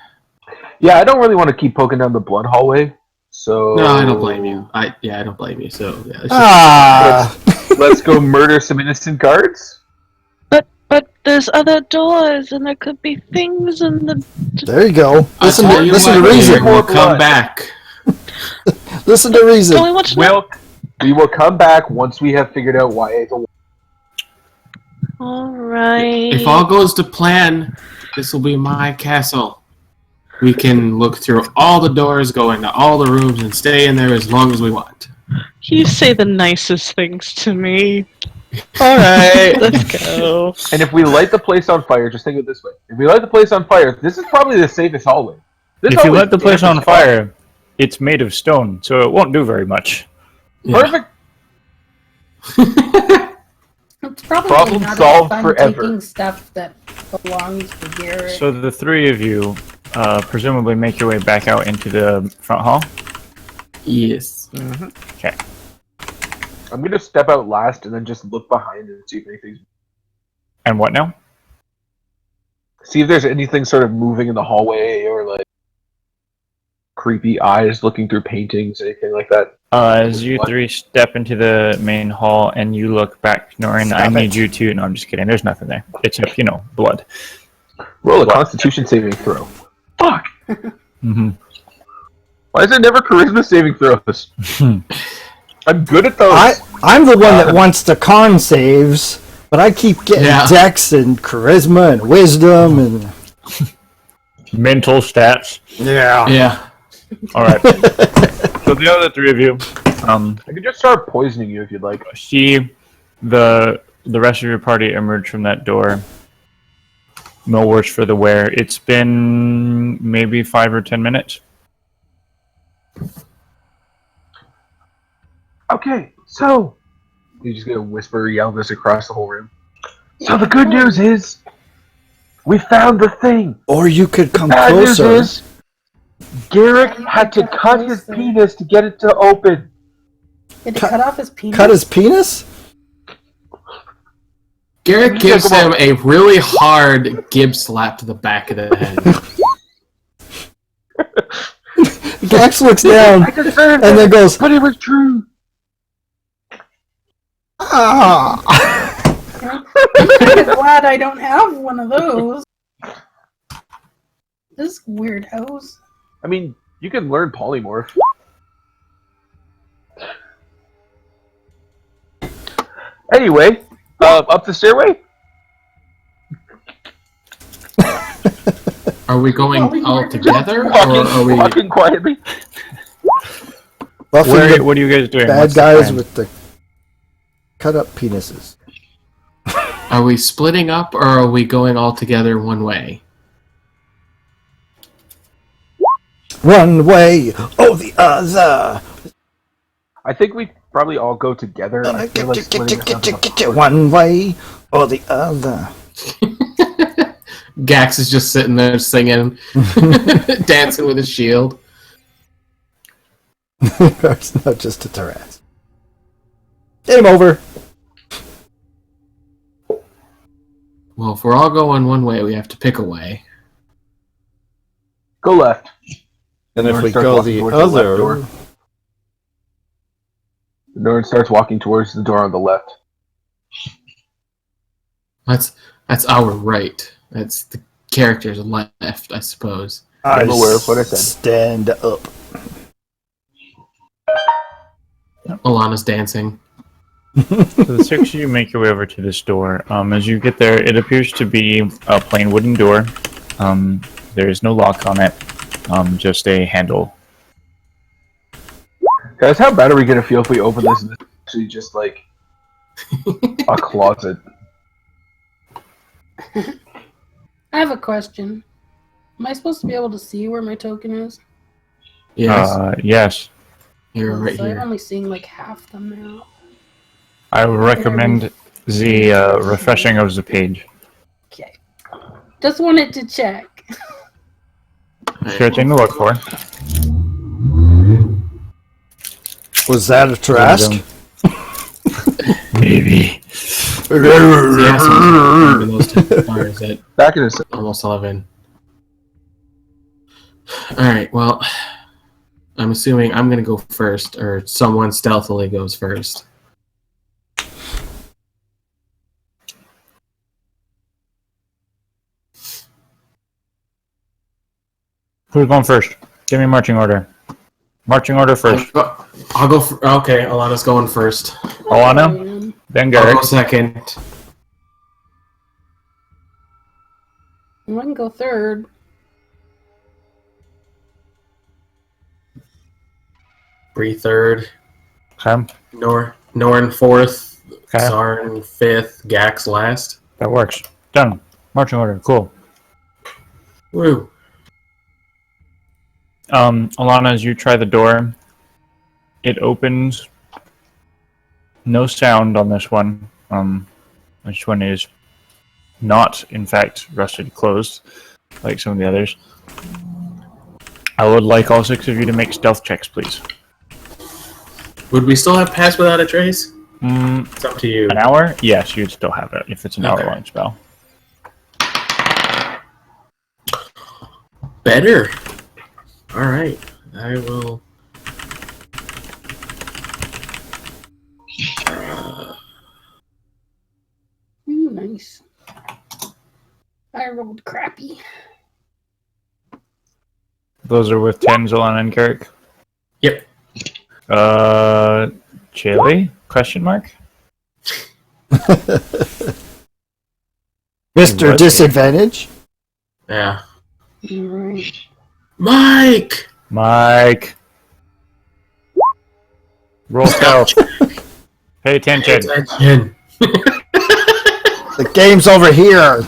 Yeah, I don't really want to keep poking down the blood hallway, so... No, I don't blame you. I don't blame you, so yeah. Let's go murder some innocent guards? But there's other doors, and there could be things in the... There you go. Listen to what, reason. More We'll come blood. back. Listen to reason. Only want to know. We will come back once we have figured out why it's a... Alright. If all goes to plan, this will be my castle. We can look through all the doors, go into all the rooms, and stay in there as long as we want. You say the nicest things to me. Alright, let's go. And if we light the place on fire, just think of it this way. If we light the place on fire, this is probably the safest hallway. This If you hallway's let the place damn on as fuck. fire, it's made of stone, so it won't do very much. Yeah. Perfect. It's probably Problem not solved fun forever. taking stuff that belongs to Garrett. So the three of you presumably make your way back out into the front hall. Yes. Okay. I'm going to step out last and then just look behind and see if anything's... And what now? See if there's anything sort of moving in the hallway or like creepy eyes looking through paintings, anything like that. As you three step into the main hall and you look back, Norrin, I Stop need it. you to... No, I'm just kidding. There's nothing there. It's, blood. Roll a Constitution saving throw. Fuck! Mm-hmm. Why is there never charisma saving throws? I'm good at those. I'm the one that wants the con saves, but I keep getting dex and charisma and wisdom and... Mental stats. Yeah. Yeah. All right. So the other three of you I could just start poisoning you if you'd like. see the rest of your party emerge from that door. No worse for the wear. It's been maybe 5 or 10 minutes. Okay, so... You're just gonna whisper, yell this across the whole room. So the good news is... We found the thing! Or you could come Bad news closer. is... Garrick had to cut his penis to get it to open. Did it cut off his penis? Cut his penis? Garrick gives him a really hard gib slap to the back of the head. Gax looks down I confirmed and then goes, but it was true. ah! I'm kind of glad I don't have one of those. This weird house. I mean, you can learn polymorph. Anyway, up the stairway? Are we going all together, or are we... Walking quietly. Buffing the What are you guys doing? bad What's the guys plan? with the cut up penises. Are we splitting up, or are we going all together one way? One way or the other. I think we probably all go together. I feel like splitting us up. One way or the other. Gax is just sitting there singing, dancing with his shield. It's not just a Taraz. Game over. Well, if we're all going one way, we have to pick a way. Go left. And if Norrin we starts go walking the towards left other, door. Norrin starts walking towards the door on the left. That's our right. That's the character's left, I suppose. I I'm aware of what I said. stand up. Alana's dancing. So the six of you make your way over to this door. As you get there, it appears to be a plain wooden door. There is no lock on it, just a handle. Guys, how bad are we gonna feel if we open this and this is actually just like a closet? I have a question. Am I supposed to be able to see where my token is? Yes, Yes. you're right So I'm here. only seeing like half them now. I would recommend the refreshing of the page. Okay. Just wanted to check. Sure thing to look for. Was that a Trask? Maybe. Yes, remember those 10 stars at Back in a second. almost 11. Alright, well, I'm assuming I'm gonna go first, or someone stealthily goes first. Who's going first? Give me marching order. Marching order first. I'll go. Okay, Alana's going first. Alana, then I'll Garrick. go second. I can go third. Bree third. Okay, Norn fourth. okay, Zarn fifth. Gax last. that works. Done. Marching order. Cool. Woo. Alana, as you try the door, it opens. No sound on this one. This one is not, in fact, rusted closed, like some of the others. I would like all six of you to make stealth checks, please. Would we still have pass without a trace? An It's up to you. hour? Yes, you'd still have it if it's an Okay. hour-long spell. Better. All right. I will. Ooh, nice. I rolled crappy. Those are with 10, Alana and Garrick. Yep. Chili? Question mark? Mr. Disadvantage? Yeah. Alright. Mike. Mike. Roll stealth. Pay attention. Attention. The game's over here.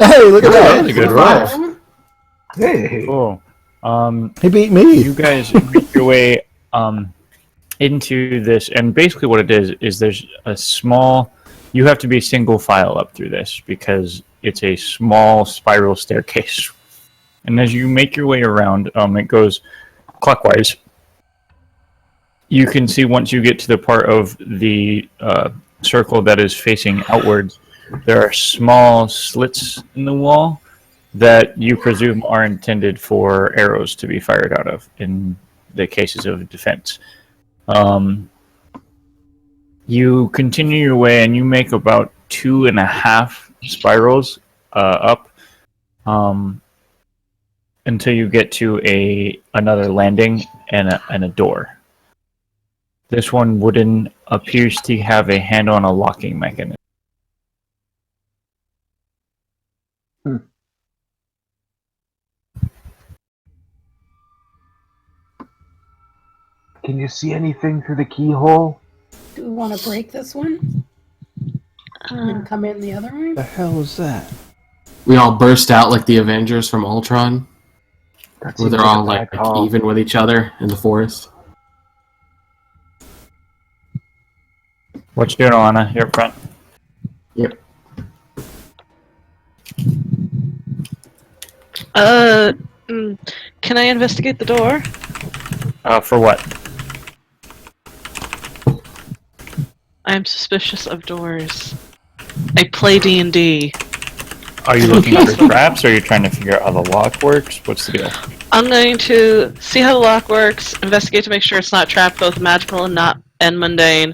Hey, look at That was that. a good roll. Hey. Cool. He beat me. You guys make your way into this, and basically what it is there's a small. You have to be single file up through this because it's a small spiral staircase. And as you make your way around, it goes clockwise. You can see once you get to the part of the circle that is facing outwards, there are small slits in the wall that you presume are intended for arrows to be fired out of in the cases of defense. You continue your way and you make about 2.5 spirals up until you get to another landing and a door. This one wooden appears to have a handle on a locking mechanism. Can you see anything through the keyhole? Do we want to break this one? And come in the other one? The hell is that? We all burst out like the Avengers from Ultron, That where seems they're like all a bad like call. even with each other in the forest. What you doing, Alana? You're up front. Yep. Can I investigate the door? For what? I'm suspicious of doors. I play D&D. Are you looking for traps, or are you trying to figure out how the lock works? What's the deal? I'm going to see how the lock works, investigate to make sure it's not trapped, both magical and mundane,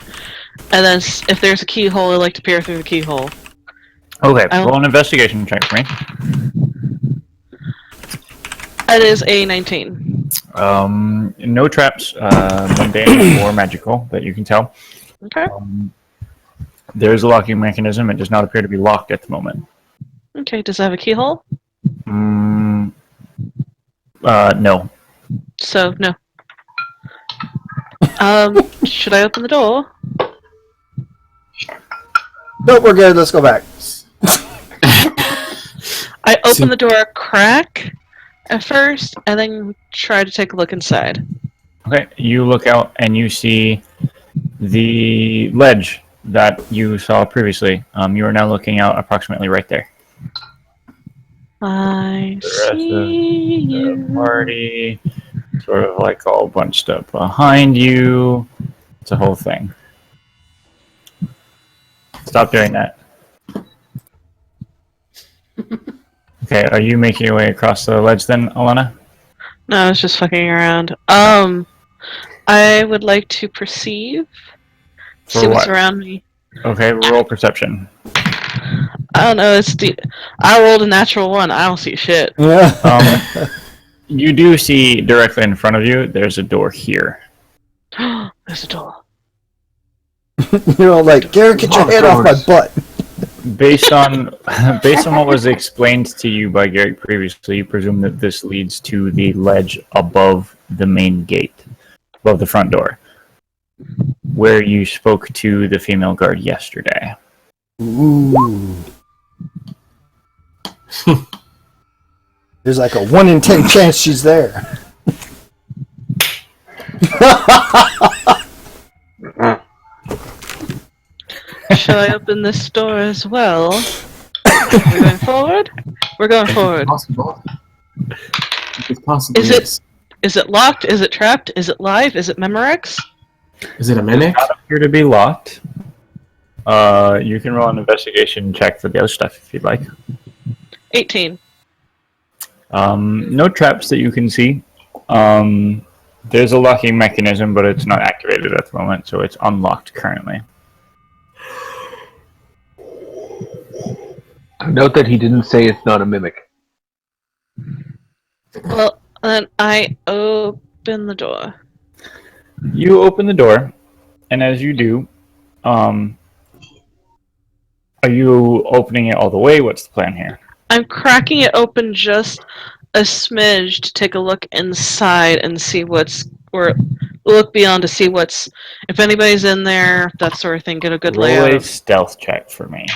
and then if there's a keyhole, I like to peer through the keyhole. Okay, roll an investigation check for me. That is a 19. No traps, mundane or magical that you can tell. Okay. There is a locking mechanism. It does not appear to be locked at the moment. Okay, does it have a keyhole? No. So, no. Should I open the door? Nope, we're good. Let's go back. I open the door a crack at first, and then try to take a look inside. Okay, you look out and you see the ledge that you saw previously. You are now looking out approximately right there. I The rest see of you. the party sort of like all bunched up behind you. It's a whole thing. Stop doing that. Okay, are you making your way across the ledge then, Alana? No, I was just fucking around. I would like to perceive, For see what's what? around me. Okay, roll perception. I don't know. I rolled a natural 1. I don't see shit. Yeah. You do see directly in front of you, there's a door here. There's a door. You're all like, Garrett, get your head off my butt. Based on what was explained to you by Garrick previously, you presume that this leads to the ledge above the main gate, above the front door, where you spoke to the female guard yesterday. Ooh. There's like a 1 in 10 chance she's there. Shall I open this door as well? We're going forward? We're going forward. Possible. It's possible. Is it locked? Is it trapped? Is it live? Is it Memorex? Is it a mimic? Not appear to be locked. You can roll an investigation check for the other stuff if you'd like. 18. No traps that you can see. There's a locking mechanism, but it's not activated at the moment, so it's unlocked currently. Note that he didn't say it's not a mimic. Well, then I open the door. You open the door, and as you do, are you opening it all the way? What's the plan here? I'm cracking it open just a smidge to take a look inside and see look beyond to see if anybody's in there, that sort of thing, get a good Roll layout. a stealth check for me.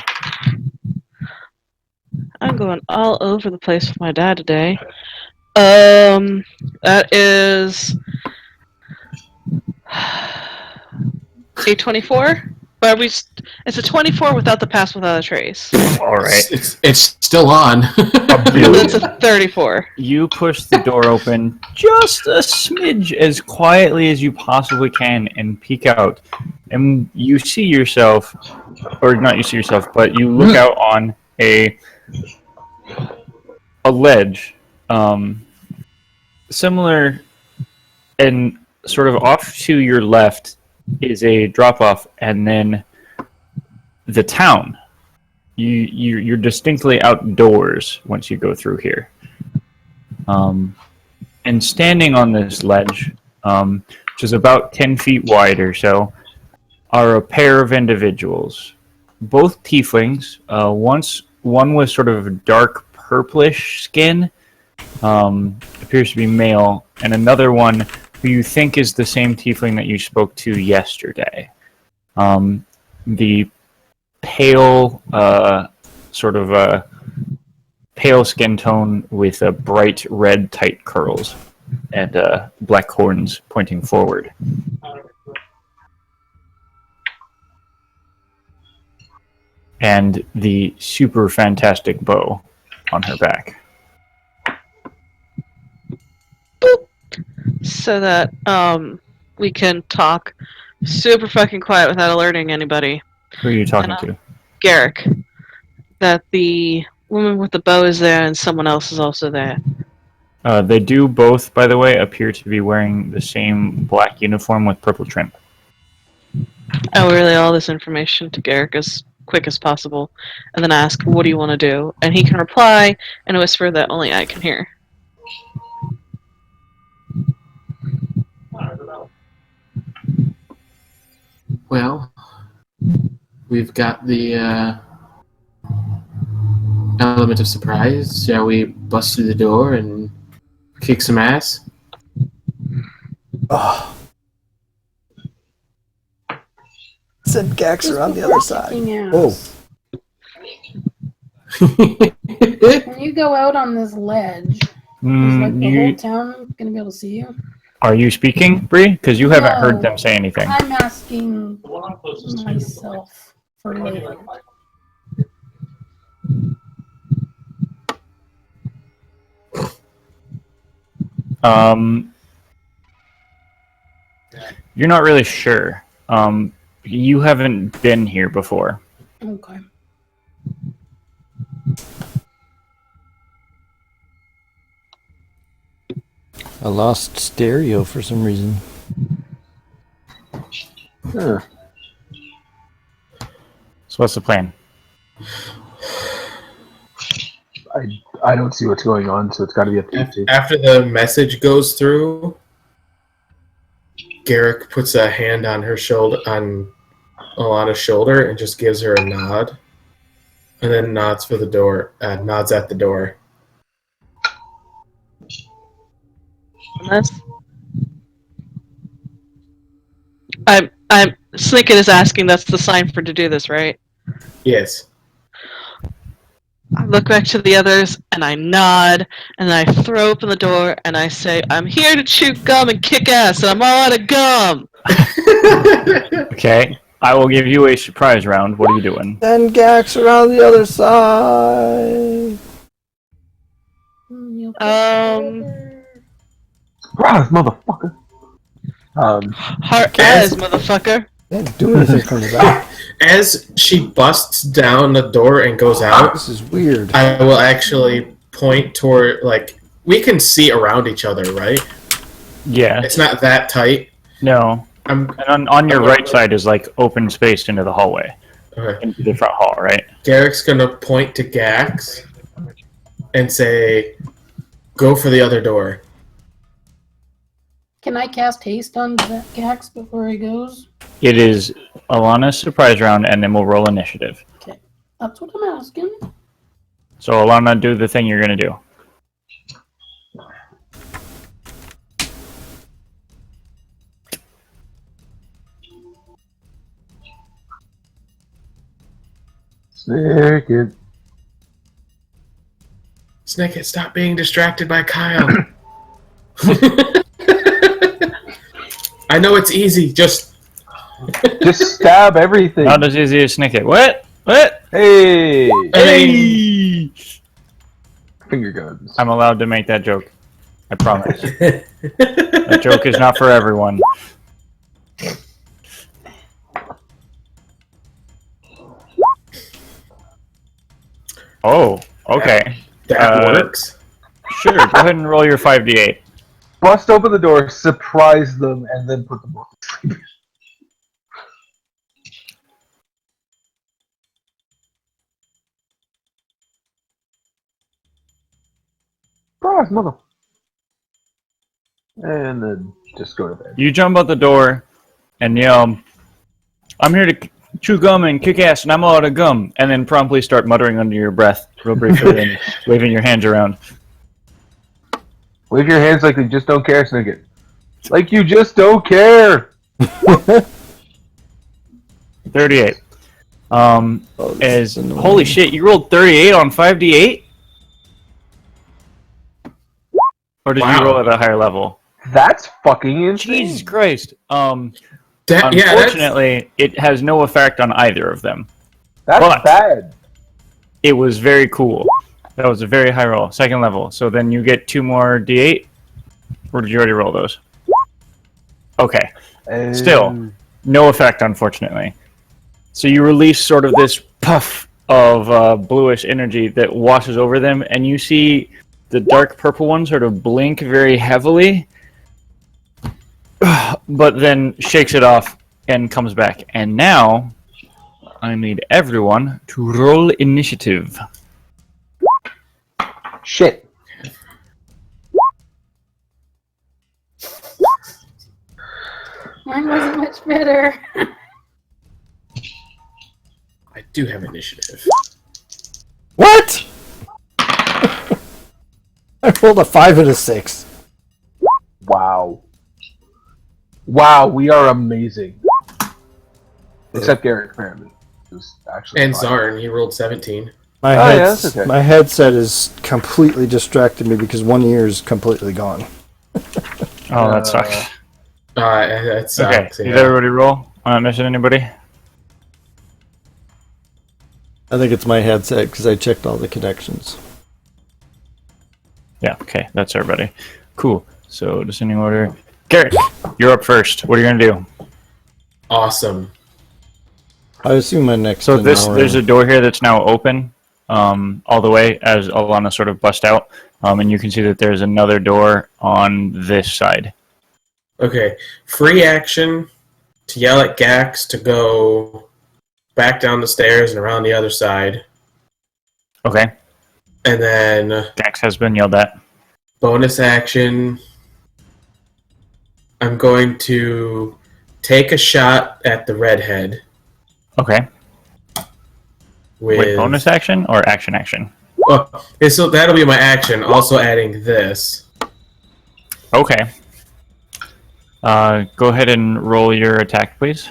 I'm going all over the place with my dad today. That is a 24. But it's a 24 without the pass without a trace. All right. It's still on. That's a 34. You push the door open just a smidge as quietly as you possibly can and peek out. And you see yourself, or not you see yourself, but you look out on a ledge, similar and sort of off to your left is a drop-off, and then the town. You're distinctly outdoors once you go through here. And standing on this ledge, which is about 10 feet wide or so, are a pair of individuals. Both tieflings. One with sort of dark purplish skin, appears to be male, and another one who you think is the same tiefling that you spoke to yesterday. The pale, sort of a pale skin tone with a bright red tight curls and black horns pointing forward. And the super fantastic bow on her back. So that we can talk super fucking quiet without alerting anybody. Who are you talking to? Garrick. That the woman with the bow is there and someone else is also there. They do both, by the way, appear to be wearing the same black uniform with purple trim. I will relay all this information to Garrick as quick as possible, and then ask, what do you want to do? And he can reply in a whisper that only I can hear. Well, we've got the element of surprise. Shall we bust through the door and kick some ass? Oh. Send Gax Just around the before other side. kicking Oh. ass, when you go out on this ledge, is like the whole town gonna be able to see you? Are you speaking, Bree? Because you haven't heard No. them say anything. I'm asking myself for later. You're not really sure. You haven't been here before. Okay. I lost stereo for some reason. Huh. So what's the plan? I don't see what's going on, so it's got to be up to you two. After the message goes through, Garrick puts a hand on her shoulder, on Alana's shoulder, and just gives her a nod, and then nods for the door. Nods at the door. Unless I'm Snicket is asking. That's the sign for to do this, right? Yes. I look back to the others and I nod and I throw open the door and I say, "I'm here to chew gum and kick ass, and I'm all out of gum." Okay, I will give you a surprise round. What are you doing? Send Gax around the other side. Surprise, motherfucker! Heart as motherfucker. Didn't do anything from the back. As she busts down the door and goes out, This is weird. I will actually point toward, like, we can see around each other, right? Yeah. It's not that tight. No. I'm And on your right side is like open space into the hallway, okay. into the front hall, right? Garrick's gonna point to Gax and say, "Go for the other door." Can I cast haste on Gax before he goes? It is Alana's surprise round, and then we'll roll initiative. Okay. That's what I'm asking. So Alana, do the thing you're gonna do. Snicket. Snicket, stop being distracted by Kyle. I know it's easy. Just stab everything. Not as easy as Snicket. What? What? Hey! Hey! Finger guns. I'm allowed to make that joke. I promise. That joke is not for everyone. Oh, okay. that works. Sure, go ahead and roll your 5d8. Bust open the door, surprise them, and then put them both to sleep. Surprise, mother. And then just go to bed. You jump out the door and yell, "I'm here to chew gum and kick ass, and I'm all out of gum," and then promptly start muttering under your breath real briefly and waving your hands around. Wave your hands like they just don't care, Snicket. Like you just don't care! 38. This is annoying. Holy shit, you rolled 38 on 5d8? Or did you Wow. roll at a higher level? That's fucking insane. Jesus Christ. That's Unfortunately, it has no effect on either of them. That's But- bad. It was very cool. That was a very high roll, second level. So then you get 2 more d8? Or did you already roll those? Okay. Still, no effect, unfortunately. So you release sort of this puff of bluish energy that washes over them, and you see the dark purple one sort of blink very heavily, but then shakes it off and comes back. And now, I need everyone to roll initiative. Shit. Mine wasn't much better. I do have initiative. What? I rolled a 5 and a 6. Wow. Wow, we are amazing. Except Garrett, apparently. Who's actually And fine. Zarn, he rolled 17. My Oh, yeah, heads- that's okay. my headset is completely distracted me because one ear is completely gone. Oh, that sucks. That sucks. Okay, Yeah. did everybody roll? I'm not missing anybody? I think it's my headset because I checked all the connections. Yeah, okay, that's everybody. Cool. So, descending order. Garrett, you're up first. What are you going to do? Awesome. I assume my next. So, an hour- there's a door here that's now open all the way as Alana sort of bust out. And you can see that there's another door on this side. Okay. Free action to yell at Gax to go back down the stairs and around the other side. Okay, And then Dax has been yelled at. bonus action. I'm going to take a shot at the redhead Okay. with Wait, bonus action or action action? Oh, okay, so that'll be my action. Also adding this. Okay. Go ahead and roll your attack, please.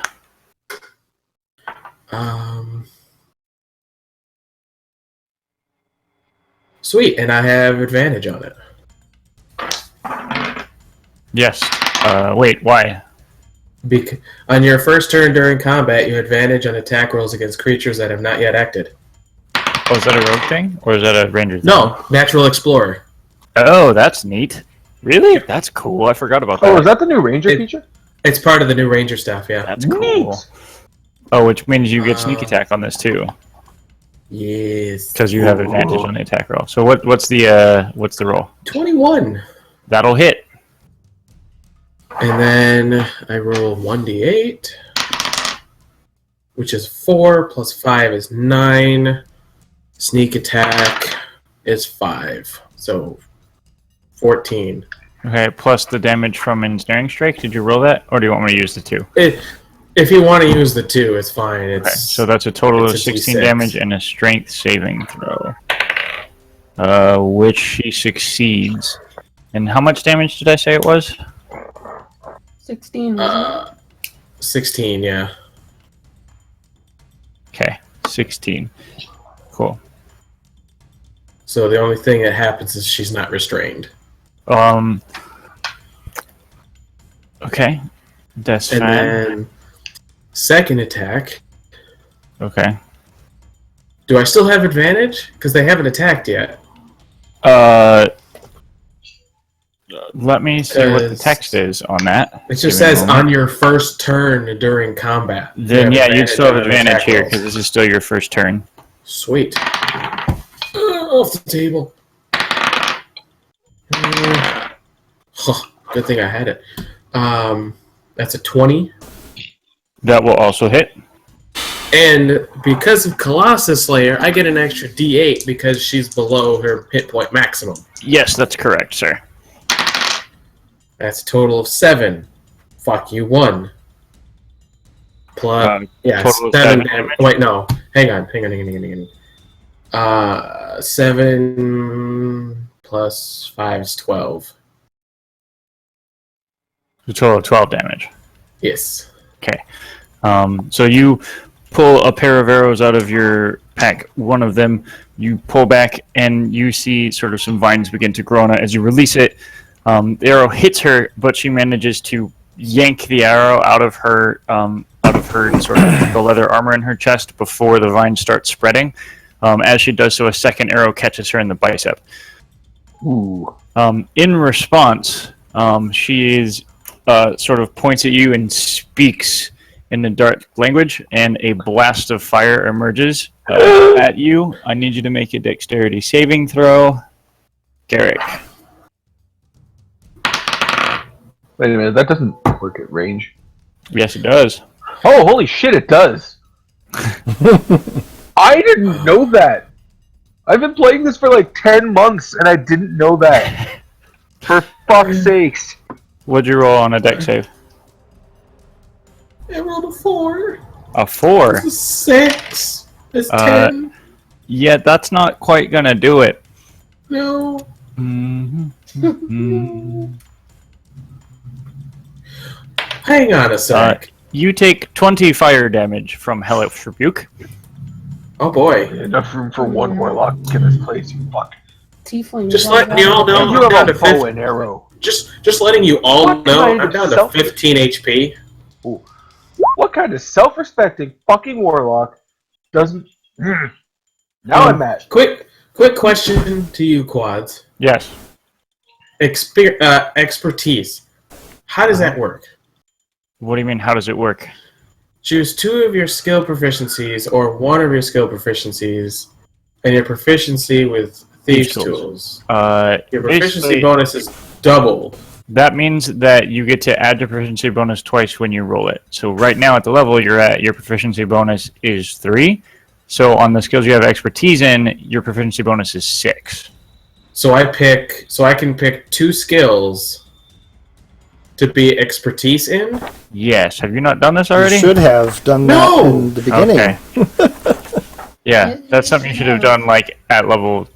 Sweet, and I have advantage on it. Yes. Wait, why? On your first turn during combat, you have advantage on attack rolls against creatures that have not yet acted. Oh, is that a rogue thing? Or is that a ranger thing? No, natural explorer. Oh, that's neat. Really? That's cool. I forgot about that. Oh, is that the new ranger It- feature? It's part of the new ranger stuff, yeah. That's cool. Neat. Oh, which means you get sneak attack on this too, Yes. because you have advantage on the attack roll. So what's the roll? 21. That'll hit. And then I roll 1d8, which is 4, plus 5 is 9. Sneak attack is 5. So 14. Okay, plus the damage from ensnaring strike. Did you roll that, or do you want me to use the 2? If you want to use the 2, it's fine. It's Okay, so that's a total of it's a 16 D6. damage and a strength saving throw, which she succeeds. And how much damage did I say it was? 16, wasn't 16, yeah. Okay, 16. Cool. So the only thing that happens is she's not restrained. Okay, that's And fine. then second attack. Okay. Do I still have advantage? Because they haven't attacked yet. Let me see what the 'Cause text is on that. It just Give me a says moment. on your first turn during combat. You Then have yeah, you'd still have on advantage attack here rolls. because this is still your first turn. Sweet. Off the table. Good thing I had it. That's a 20. That will also hit. And because of Colossus Slayer, I get an extra D8 because she's below her hit point maximum. Yes, that's correct, sir. That's a total of 7. Fuck you, 1. Plus, yeah, total of 7 7 damage. Wait, no. Hang on. 7 plus 5 is 12. A total of 12 damage. Yes. Okay. So you pull a pair of arrows out of your pack. One of them you pull back, and you see sort of some vines begin to grow on it. As you release it, the arrow hits her, but she manages to yank the arrow out of her sort of the leather armor in her chest before the vines start spreading. As she does so, a second arrow catches her in the bicep. Ooh. In response, she is sort of points at you and speaks in the dark language, and a blast of fire emerges at you. I need you to make a dexterity saving throw. Garrick. Wait a minute, that doesn't work at range. Yes, it does. Oh, holy shit, it does! I didn't know that! I've been playing this for like 10 months, and I didn't know that. For fuck's sakes. What'd you roll on a dex save? I rolled a 4. A 4. This is 6. It's 10. Yeah, that's not quite gonna do it. No. Hang on a sec. You take 20 fire damage from Hellish Rebuke. Oh boy. Enough room for one warlock in this place, you fuck. Tiefling. Just letting you all know, And you I'm down have to a bow 50. and arrow. Just letting you all What know, kind I'm of down to self- 15 HP. Ooh. What kind of self-respecting fucking warlock doesn't... Now I'm mad. Quick question to you, Quads. Yes. Expertise. How does that work? What do you mean, how does it work? Choose 2 of your skill proficiencies or 1 of your skill proficiencies and your proficiency with Thieves' Tools. Your proficiency bonus is doubled. That means that you get to add the proficiency bonus twice when you roll it. So right now at the level you're at, your proficiency bonus is 3. So on the skills you have expertise in, your proficiency bonus is 6. So I can pick 2 skills to be expertise in? Yes. Have you not done this already? You should have done that in the beginning. Okay. Yeah, that's something you should have done like at level,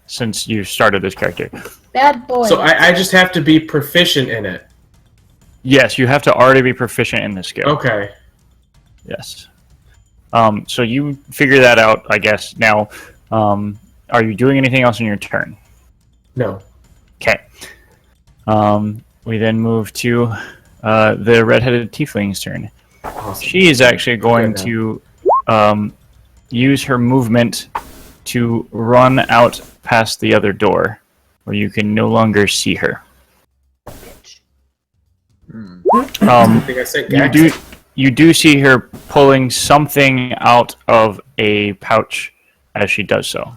since you started this character. Bad boy. So I just have to be proficient in it. Yes, you have to already be proficient in the skill. Okay. Yes. So you figure that out, I guess. Now, are you doing anything else in your turn? No. Okay. We then move to the red-headed tiefling's turn. Awesome. She is actually going to use her movement to run out past the other door, where you can no longer see her. I think I said Gax. You do see her pulling something out of a pouch as she does so.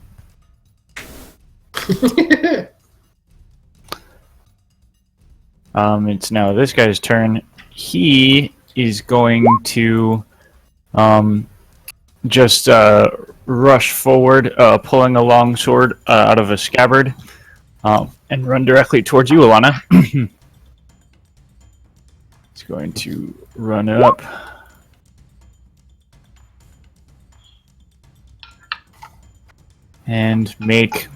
It's now this guy's turn. He is going to just rush forward, pulling a long sword out of a scabbard, and run directly towards you, Alana. He's going to run up. And make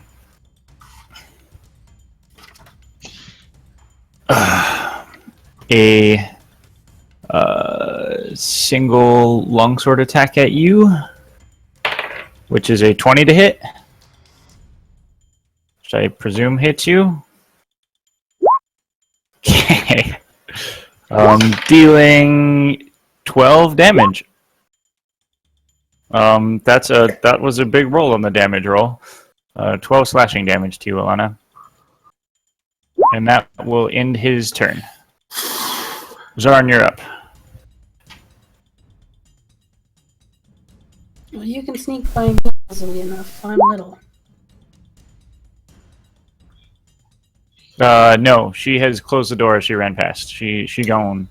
a single longsword attack at you, which is a 20 to hit, which I presume hits you. Okay. Dealing 12 damage. That was a big roll on the damage roll. 12 slashing damage to you, Alana. And that will end his turn. Zarn, you're up. Well, you can sneak by me easily enough. I'm little. No, she has closed the door as she ran past. She gone.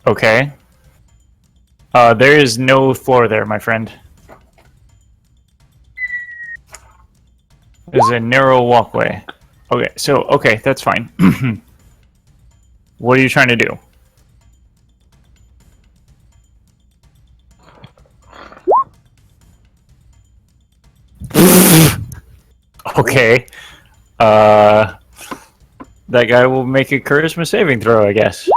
Okay. There is no floor there, my friend. There's a narrow walkway. Okay, that's fine. What are you trying to do? Okay. That guy will make a charisma saving throw, I guess.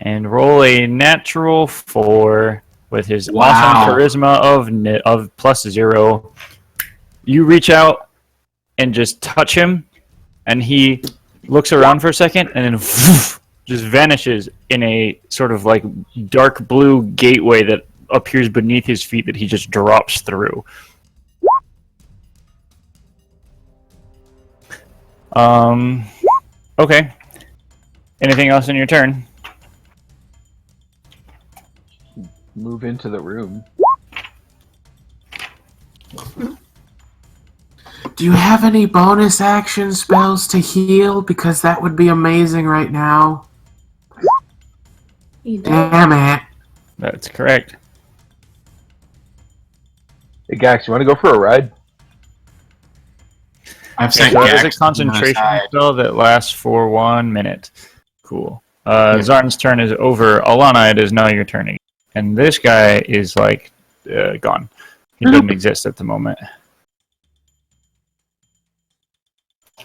And roll a natural 4 with his awesome charisma of +0. You reach out and just touch him, and he looks around for a second, and then just vanishes in a sort of like dark blue gateway that appears beneath his feet that he just drops through. Okay. Anything else in your turn? Move into the room. Do you have any bonus action spells to heal? Because that would be amazing right now. You do. Damn it. That's correct. Hey, Gax, you want to go for a ride? I've Okay, sent so that is a Gax to the other concentration side. spell that lasts for 1 minute. Cool. Yeah. Zarn's turn is over. Alana, it is now your turn again. And this guy is like gone. He doesn't exist at the moment.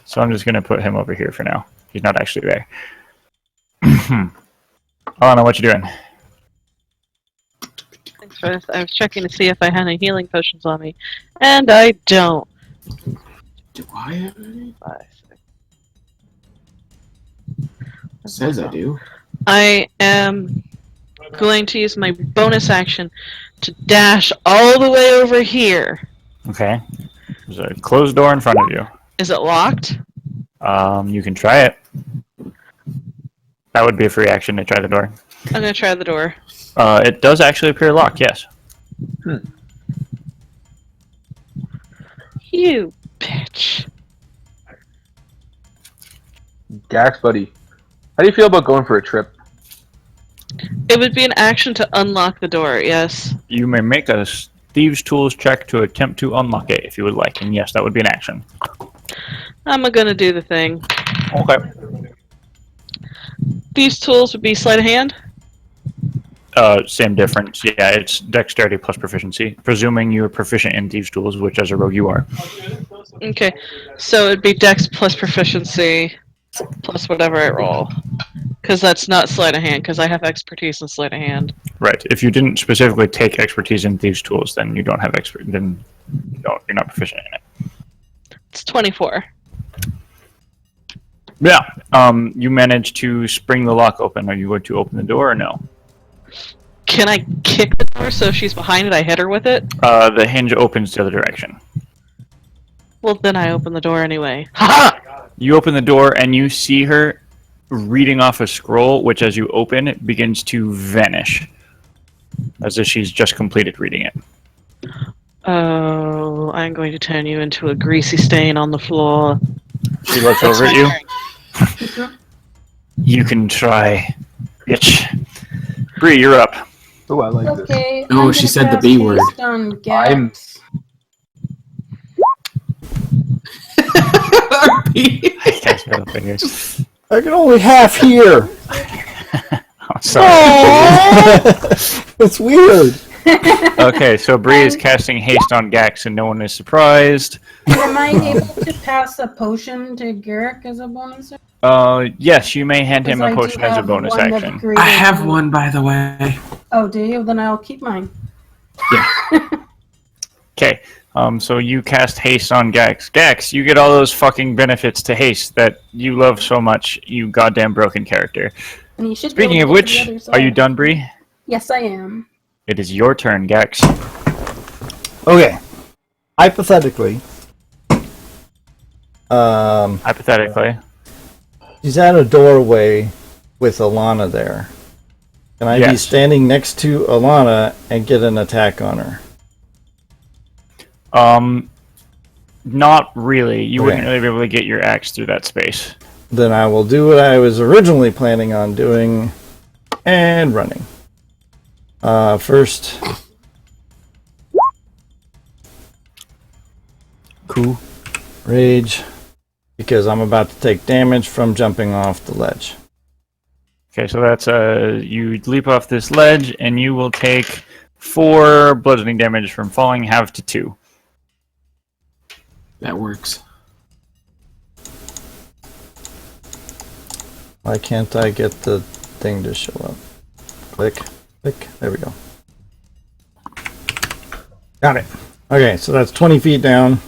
So I'm just going to put him over here for now. He's not actually there. Alana, what you doing? Thanks for this. I was checking to see if I had any healing potions on me, and I don't. Do I have any? 5, 6. It says I do. I am going to use my bonus action to dash all the way over here. Okay. There's a closed door in front of you. Is it locked? You can try it. That would be a free action to try the door. I'm going to try the door. It does actually appear locked, yes. You bitch. Gax, buddy. How do you feel about going for a trip? It would be an action to unlock the door, yes. You may make a Thieves' Tools check to attempt to unlock it if you would like. And yes, that would be an action. I'm going to do the thing. Okay. These tools would be sleight of hand? Same difference. Yeah, it's dexterity plus proficiency. Presuming you're proficient in Thieves' Tools, which as a rogue you are. Okay, so it'd be dex plus proficiency plus whatever I roll. Because that's not sleight of hand, because I have expertise in sleight of hand. Right. If you didn't specifically take expertise in Thieves' Tools, then you don't have then you're not proficient in it. It's 24. Yeah. You managed to spring the lock open. Are you going to open the door or no? Can I kick the door so if she's behind it, I hit her with it? The hinge opens the other direction. Well, then I open the door anyway. Ha! You open the door and you see her reading off a scroll, which as you open, it begins to vanish. As if she's just completed reading it. Oh, I'm going to turn you into a greasy stain on the floor. She looks over at you. You can try, bitch. Bree, you're up. Oh, I like this. Okay. Oh, I'm she gonna said the cast B word. haste on Gax. Cast middle fingers. I can only half hear. Oh, sorry. It's weird. Okay, so Bree is casting haste on Gax and no one is surprised. Am I able to pass a potion to Garrick as a bonus? Yes, you may hand him Because a I do potion as a have bonus one of action. greater I have than- one, by the way. Oh, do you? Then I'll keep mine. Okay, so you cast haste on Gax. Gax, you get all those fucking benefits to haste that you love so much, you goddamn broken character. And you should be Speaking of able to get to which, the other are you side. done, Bree? Yes, I am. It is your turn, Gax. Okay. Hypothetically, Hypothetically. she's at a doorway with Alana there. Can I be Yes. standing next to Alana and get an attack on her? Not really. You wouldn't Okay. really be able to get your axe through that space. Then I will do what I was originally planning on doing and running. First. Cool. Rage. Because I'm about to take damage from jumping off the ledge. Okay, so that's you leap off this ledge and you will take 4 bludgeoning damage from falling half to 2. That works. Why can't I get the thing to show up? Click. Click. There we go. Got it. Okay, so that's 20 feet down.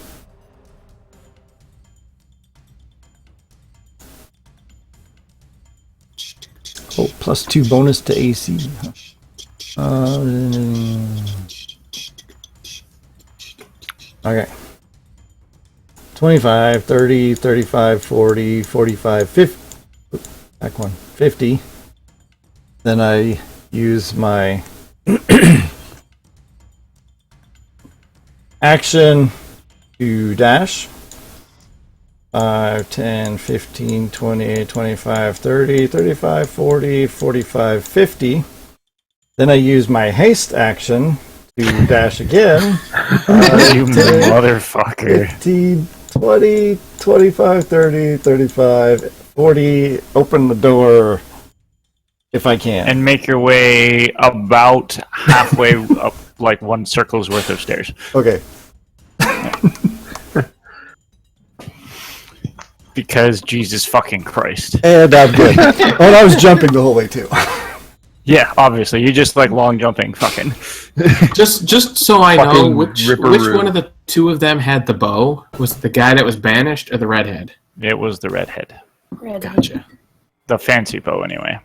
Oh, plus 2 bonus to AC. Okay. 25, 30, 35, 40, 45, 50. Back one. 50. Then I use my action to dash. 5, 10, 15, 20, 25, 30, 35, 40, 45, 50. Then I use my haste action to dash again. You motherfucker. 15, 20, 25, 30, 35, 40. Open the door if I can. And make your way about halfway up, like one circle's worth of stairs. Okay. Because Jesus fucking Christ. And I'm good. And I was jumping the whole way too. Yeah, obviously. You just like long jumping fucking. Just so I know, Fucking which ripperoo. one of the two of them had the bow? Was it the guy that was banished or the redhead? It was the redhead. Red. Gotcha. The fancy bow, anyway.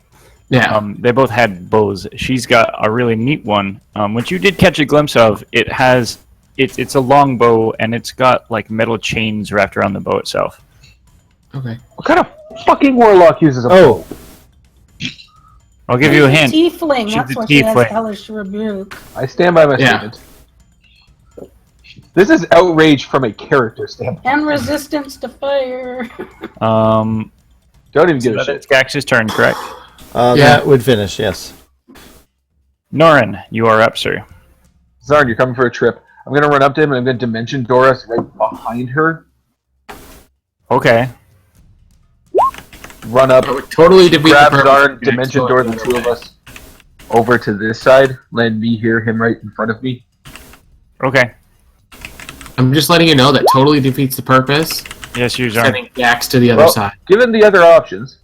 Yeah. They both had bows. She's got a really neat one, which you did catch a glimpse of. It's a long bow, and it's got like metal chains wrapped around the bow itself. Okay. What kind of fucking warlock uses a Oh. bow? I'll give you a hint. Tiefling. She's That's a why she has tiefling. hellish rebuke. I stand by my Yeah. statement. This is outrage from a character standpoint. And resistance to fire. Don't even give a shit. It's Gax's turn, correct? Yeah. That would finish, yes. Norin, you are up, sir. Zarn, you're coming for a trip. I'm gonna run up to him and I'm gonna dimension Doris right behind her. Okay. Run up, I would totally defeat grab the purpose Zarn, of doing dimension so door the either two of way. us over to this side. Land me here, him right in front of me. Okay. I'm just letting you know that totally defeats the purpose. Yes, you are. Sending Gax to the other Well, side. given the other options,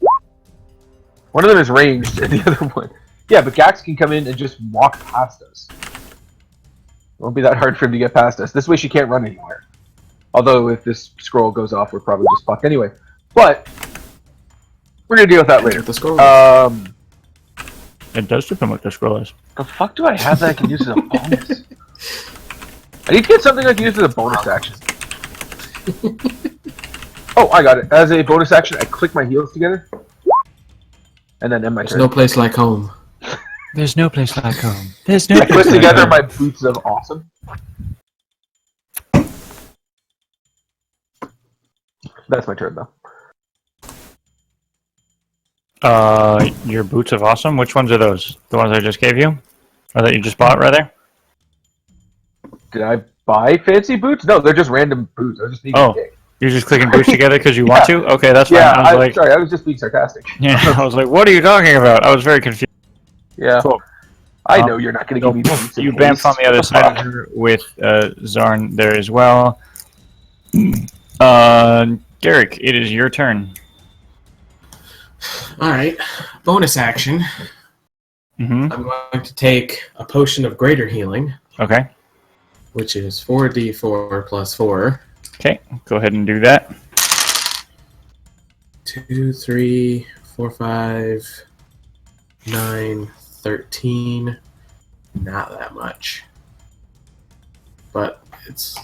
one of them is ranged and the other one... Yeah, but Gax can come in and just walk past us. It won't be that hard for him to get past us. This way she can't run anywhere. Although if this scroll goes off, we're probably just fucked anyway. But we're gonna deal with that later. The scroll. It does depend what the scroll is. The fuck do I have that I can use as a bonus? I need to get something I can use as a bonus action. Oh, I got it. As a bonus action, I click my heels together. And then end my There's turn. no place like home. There's no place like home. There's no I place click like together home. my boots of awesome. That's my turn, though. Your boots of awesome. Which ones are those? The ones I just gave you, or that you just bought, rather? Did I buy fancy boots? No, they're just random boots. I just need Oh. to kick. You're just clicking boots together because you want to? Okay, that's fine. Yeah, I was like, sorry, I was just being sarcastic. yeah, I was like, what are you talking about? I was very confused. Yeah, Cool. I know you're not going to So, give me boots. you in bamf on haste. the other What side fuck? of her with Zarn there as well. Garrick, it is your turn. Alright. Bonus action. Mm-hmm. I'm going to take a potion of greater healing, Okay. which is 4d4 plus 4. Okay, go ahead and do that. 2, 3, 4, 5, 9, 13. Not that much. But it's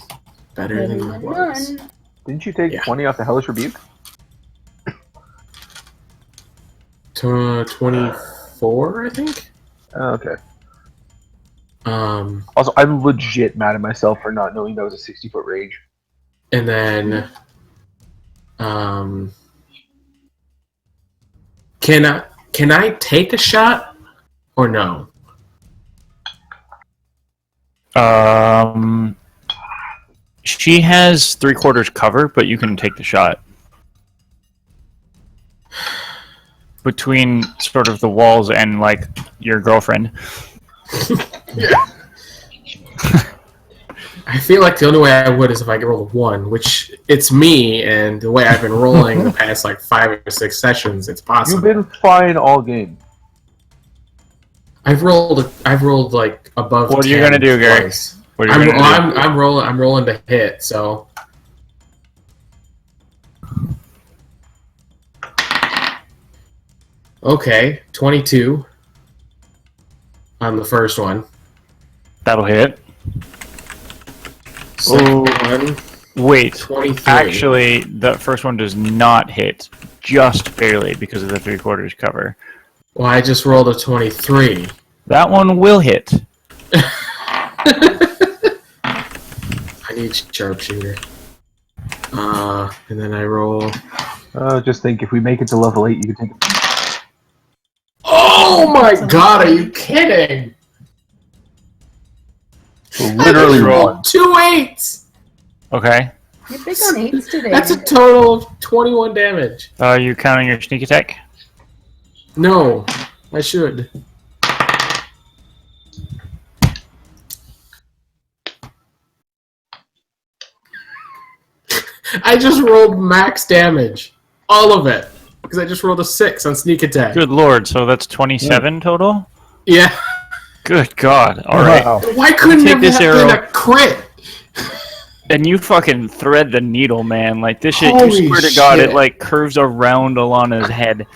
better than it was. None. Didn't you take Yeah. 20 off the Hellish Rebuke? 24, I think? Oh, okay. Um, Also, I'm legit mad at myself for not knowing that was a 60-foot range. and then, can I take a shot or no? She has 3/4 cover, but you can take the shot. Between sort of the walls and, like, your girlfriend. I feel like the only way I would is if I could roll a 1, which it's me, and the way I've been rolling the past like 5 or 6 sessions, it's possible. You've been fine all game. I've rolled like above. What are you 10 gonna do, Gary? twice. What are you gonna do? I'm rolling to hit. So. Okay, 22 on the first one. That'll hit. Second Ooh. one, Wait. 23. Actually, the first one does not hit. Just barely because of the 3/4 cover. Well, I just rolled a 23. That one will hit. I need sharpshooter. And then I roll. Just think, if we make it to level 8, you can take it. Oh! Oh my god, are you kidding? Literally rolled one. 2 8s! Okay. You're big on 8s today. That's a total of 21 damage. Are you counting your sneak attack? No, I should. I just rolled max damage. All of it. Because I just rolled a 6 on sneak attack. Good lord, so that's 27 total? Yeah. Good god, alright. Wow. Why couldn't Take it this have been arrow. a crit? And you fucking thread the needle, man. Like, this shit, Holy you swear to god, shit. it, like, curves around Alana's head.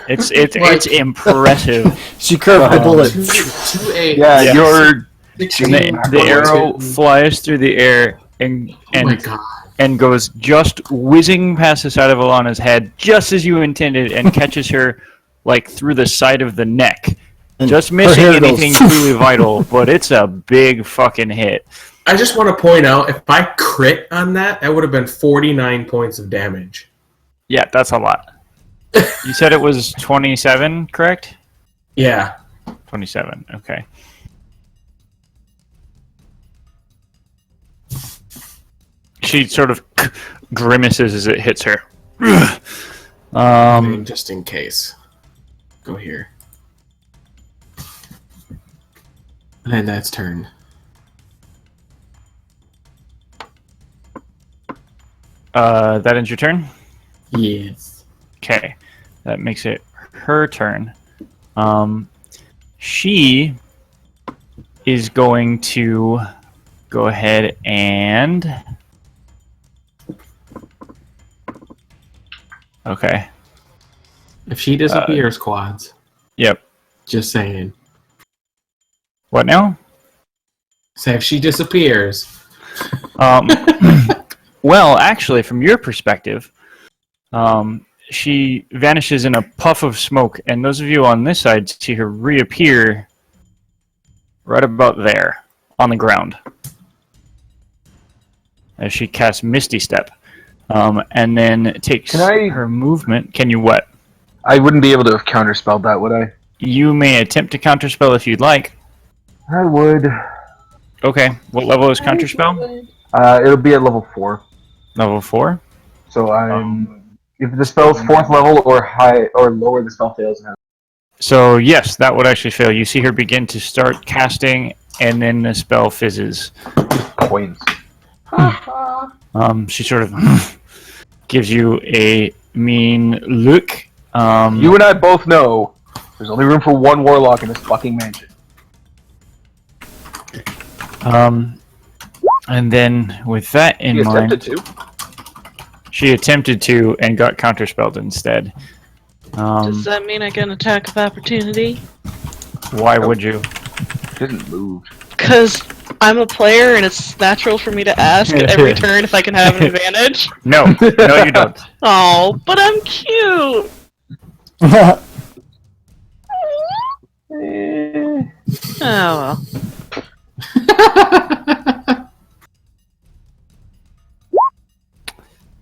It's Like- impressive. She curved the bullet. 2 8s. Yeah, Yes. you're. 16 The arrow flies through the air and Oh my god. and goes just whizzing past the side of Alana's head, just as you intended, and catches her like through the side of the neck. And Just her missing hair goes, anything truly vital, but it's a big fucking hit. I just want to point out, if I crit on that, that would have been 49 points of damage. Yeah, that's a lot. You said it was 27, correct? Yeah. 27, okay. She sort of grimaces as it hits her. I mean, just in case. Go here. And that's turn. That ends your turn? Yes. Okay, that makes it her turn. She is going to go ahead and... Okay, If she disappears, quads. yep. Just saying. What now? Say if she disappears. Um, well, actually, from your perspective, she vanishes in a puff of smoke, and those of you on this side see her reappear right about there on the ground as she casts Misty Step, and then takes Can I- her movement. Can you what? I wouldn't be able to have counterspelled that, would I? You may attempt to counterspell if you'd like. I would. Okay, what level is counterspell? It'll be at level 4. Level 4? So I'm. If the spell's 4th level or high or lower, the spell fails now. So yes, that would actually fail. You see her begin to start casting, and then the spell fizzes. Coins. She sort of gives you a mean look. You and I both know there's only room for one warlock in this fucking mansion. And then with that in He mind, attempted to. she attempted to and got counterspelled instead. Does that mean I get an attack of opportunity? Why would you? Didn't move. Because I'm a player and it's natural for me to ask at every turn if I can have an advantage. No, no, you don't. Oh, but I'm cute! Oh well.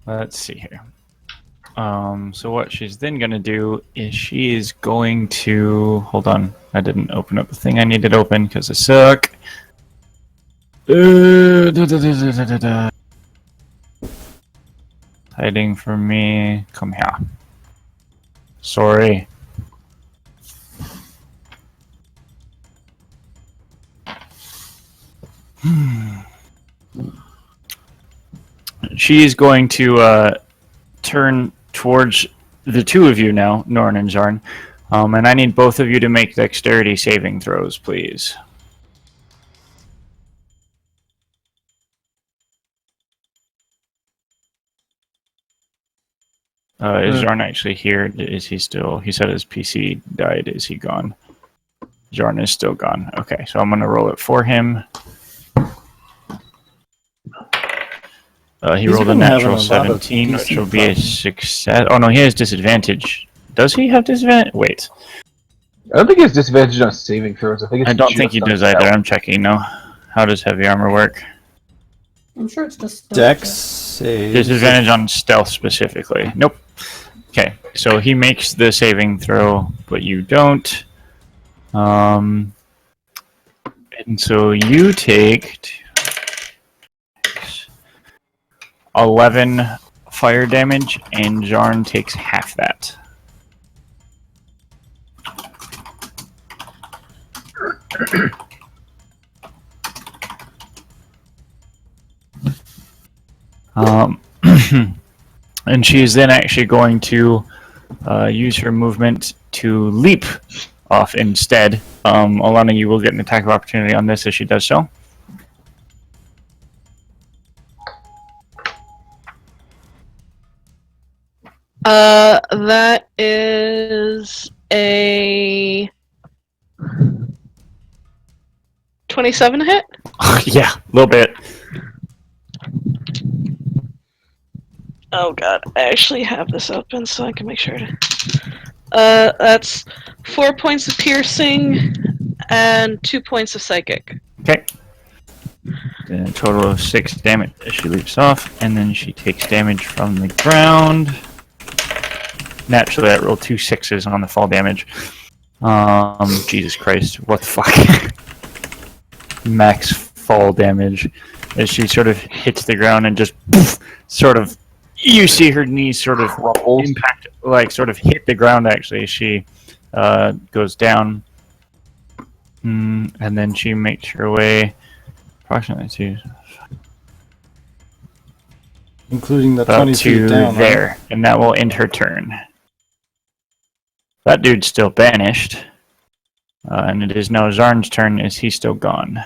Let's see here. So what she's then going to do is she is going to... Hold on. I didn't open up the thing I needed open because I suck. Hiding from me. Come here. Sorry. She is going to turn towards the two of you now, Norn and Zarn. And I need both of you to make dexterity saving throws, please. Is Zarn actually here? Is he still... He said his PC died. Is he gone? Zarn is still gone. Okay, so I'm going to roll it for him. He He's rolled a been having natural a lot of 17, which PC will be a problems. success. Oh no, he has disadvantage. Does he have disadvantage? Wait, I don't think it's disadvantage on saving throws. I think it's I don't just think he on does either. stealth. I'm checking now. How does heavy armor work? I'm sure it's just Dex save. Disadvantage on stealth specifically. Nope. Okay, so he makes the saving throw, but you don't. And so you take 11 fire damage, and Jarn takes half that. And she is then actually going to use her movement to leap off instead. Alana, you will get an attack of opportunity on this as she does so. That is a 27 hit. Yeah, a little bit. Oh god, I actually have this open so I can make sure to. That's 4 points of piercing and 2 points of psychic. Okay. A total of 6 damage as she leaps off, and then she takes damage from the ground. Naturally, I rolled 2 6s on the fall damage. Jesus Christ, what the fuck? Max fall damage as she sort of hits the ground and just poof, sort of. You see her knees sort of impact, like sort of hit the ground. Actually, she goes down, and then she makes her way approximately to. Including the About 20 feet to down. there, Right? and that will end her turn. That dude's still banished, and it is now Zarn's turn. Is he still gone?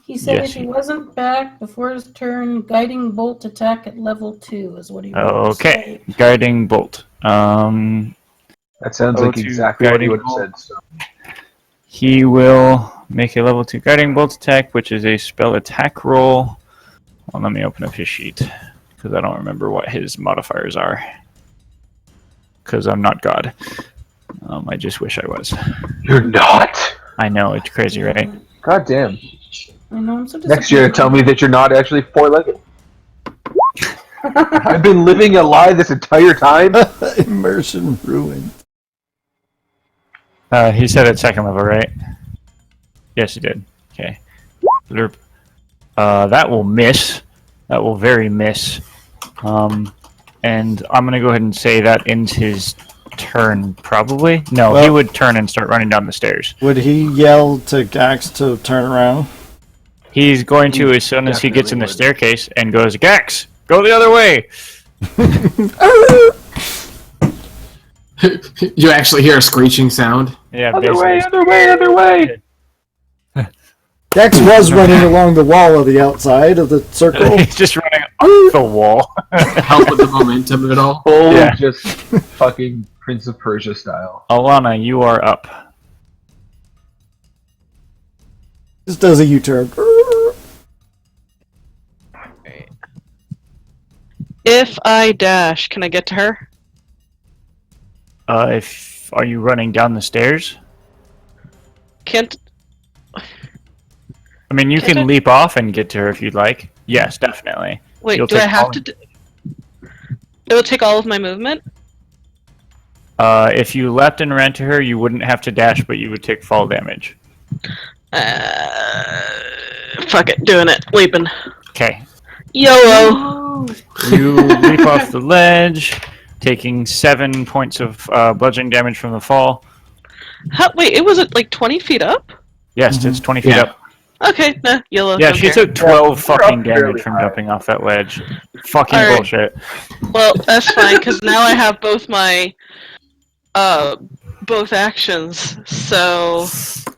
He said Yes, if he wasn't back before his turn, guiding bolt attack at level 2 is what he wrote. Okay, guiding bolt. That sounds like to exactly what he guiding would have bolt. said. So. He will make a level 2 guiding bolt attack, which is a spell attack roll. Well, let me open up his sheet because I don't remember what his modifiers are. Because I'm not God. I just wish I was. You're not? I know, it's crazy, right? God damn. I know, I'm so Next year, disappointed. tell me that you're not actually four-legged. I've been living a lie this entire time. Immersion ruined. He said at second level, right? Yes, he did. Okay. That will miss. That will very miss. And I'm going to go ahead and say that ends his turn, probably. No, he Well- would turn and start running down the stairs. Would he yell to Gax to turn around? He's going to as soon as he gets in the staircase and goes, Gax, go the other way. You actually hear a screeching sound. Yeah, Other way, basically. other way, other way. Gax was running along the wall of the outside of the circle. He's just running off the wall. Help with the momentum of it all. Full Yeah. just fucking Prince of Persia style. Alana, you are up. Just does a U-turn. If I dash, can I get to her? Are you running down the stairs? Can't. I mean, you Can I- can leap off and get to her if you'd like. Yes, definitely. Wait, You'll do I take have all- to? It will take all of my movement. If you leapt and ran to her, you wouldn't have to dash, but you would take fall damage. Fuck it, doing it, leaping. Okay. YOLO. You leap off the ledge, taking 7 points of bludgeoning damage from the fall. Wait, it was at like 20 feet up. Yes, it's 20 feet Yeah. up. Okay, nah, YOLO. Yeah, don't she care. took 12 you're fucking up fairly damage from high. jumping off that ledge. Fucking All right. bullshit. Well, that's fine because now I have both my both actions. So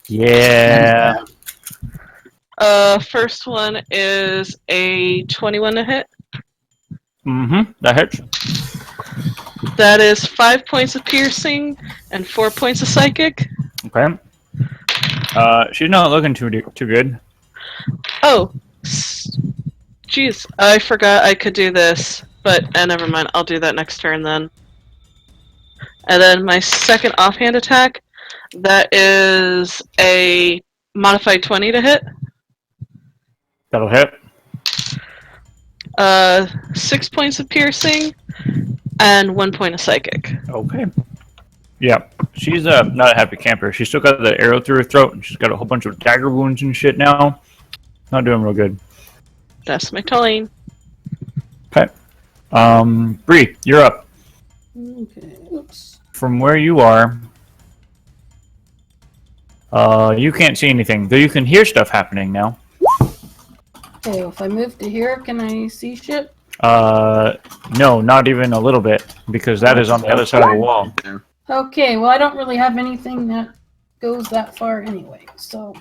Yeah. first one is a 21 to hit. Mm-hmm. That hits. That is 5 points of piercing and 4 points of psychic. Okay. She's not looking too good. Oh, jeez, I forgot I could do this, but never mind. I'll do that next turn then. And then my second offhand attack, that is a modified 20 to hit. That'll hit. 6 points of piercing and 1 point of psychic. Okay. Yeah, she's not a happy camper. She's still got the arrow through her throat, and she's got a whole bunch of dagger wounds and shit now. Not doing real good. That's my turn. Okay. Bree, you're up. Okay. Oops. From where you are, you can't see anything, though you can hear stuff happening now. Okay, if I move to here, can I see shit? No, not even a little bit, because that is on the other side of the wall. Okay, well, I don't really have anything that goes that far anyway, so...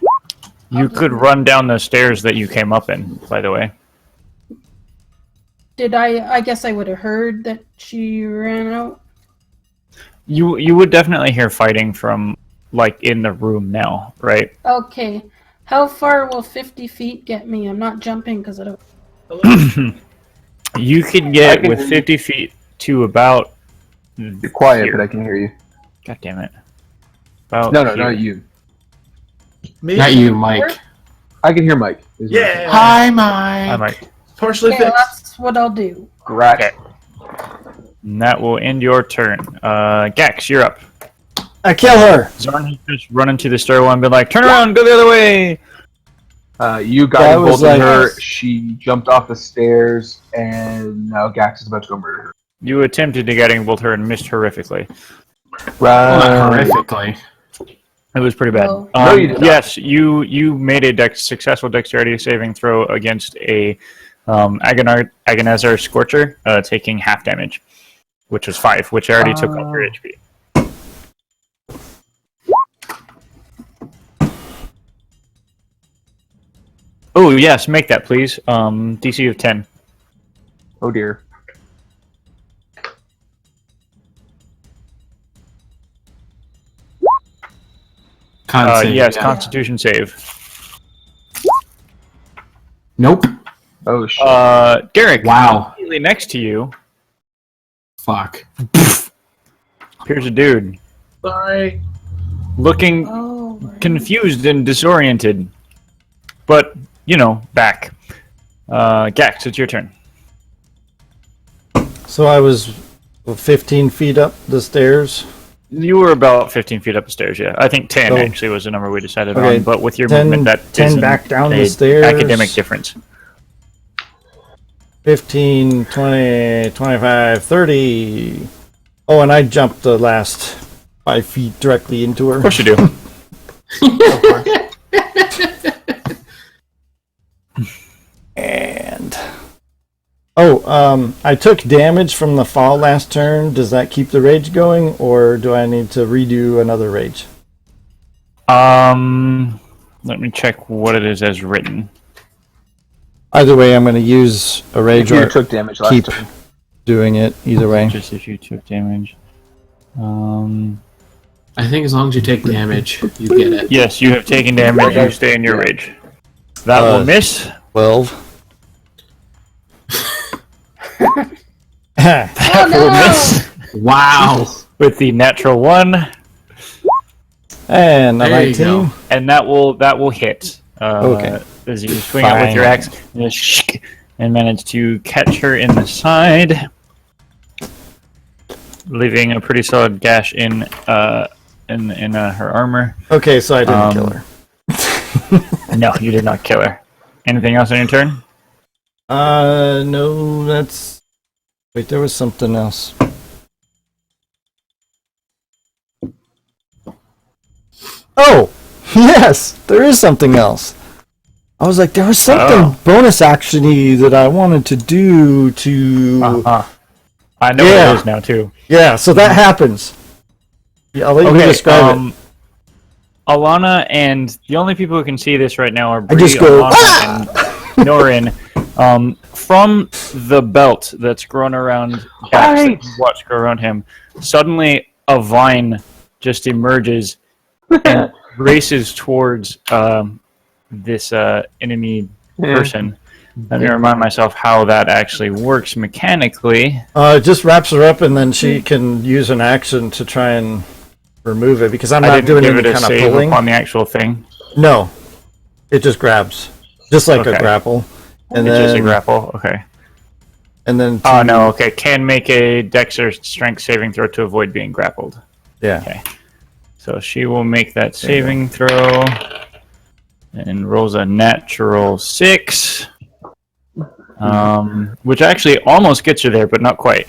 You could run down the stairs that you came up in, by the way. Did I guess I would have heard that she ran out? You would definitely hear fighting from, like, in the room now, right? Okay. How far will 50 feet get me? I'm not jumping because I don't... You can get with 50 feet to about... You're quiet, here. but I can hear you. God damn it. About No, here. not you. Me? Not you, Mike. I can hear Mike. Yeah. Hi, Mike. I might. Partially Okay, fixed. that's what I'll do. Grat. Okay. And that will end your turn. Gax, you're up. I kill her. Zorn has just run into the stairwell and been like, turn around, go the other way! You That guys was bolted like- her. She jumped off the stairs, and now Gax is about to go murder her. You attempted to getting bolt her and missed horrifically. Well, not Right. horrifically. It was pretty bad. No. No, you did not. Yes, you made a successful dexterity saving throw against a Agonizar Scorcher, taking half damage, which was 5, which already took off your HP. Oh yes, make that please. DC of 10. Oh dear. Yes, Yeah. Constitution save. Nope. Oh shit. Derek. Wow. Immediately next to you, Fuck. here's a dude Sorry. looking Oh, right. confused and disoriented, but back. Gax, it's your turn. So I was 15 feet up the stairs. You were about 15 feet up the stairs, yeah. I think 10 Oh. actually was the number we decided Okay, on, but with your 10 movement, that 10 isn't back down the a stairs. academic difference. 15, 20, 25, 30. Oh, and I jumped the last 5 feet directly into her. Of course you do. And I took damage from the fall last turn. Does that keep the rage going, or do I need to redo another rage? Let me check what it is as written. Either way, I'm going to use a rage you or took damage last keep turn. doing it. Either way. Just if you took damage. I think as long as you take damage, you get it. Yes, you have taken damage. You stay in your rage. That will miss. 12. That will miss Wow. with the natural 1, And a There you 19. go. and that will hit. Okay. As you swing out with your axe and manage to catch her in the side, leaving a pretty solid gash in her armor. Okay, so I didn't kill her. No, you did not kill her. Anything else on your turn? No, that's... Wait, there was something else. Oh! Yes! There is something else! I was like, there was something bonus action-y that I wanted to do to... I know what it is now, too. Yeah, so that happps. Yeah, I'll let you describe it. Alana and the only people who can see this right now are I Bree, just go, Alana, and Norin. From the belt that's grown around Gax, that you watch grow around him, suddenly a vine just emerges and races towards this enemy person. Let me remind myself how that actually works mechanically. It just wraps her up, and then she can use an action to try and remove it, because I'm I not didn't doing give any it a kind of save pulling. upon the actual thing. No, it just grabs, just like a Okay. grapple, and It's then just a grapple. Okay. And then Oh, no, okay. Can make a dex or strength saving throw to avoid being grappled. Yeah. Okay. So she will make that saving throw and rolls a natural 6. Which actually almost gets her there, but not quite.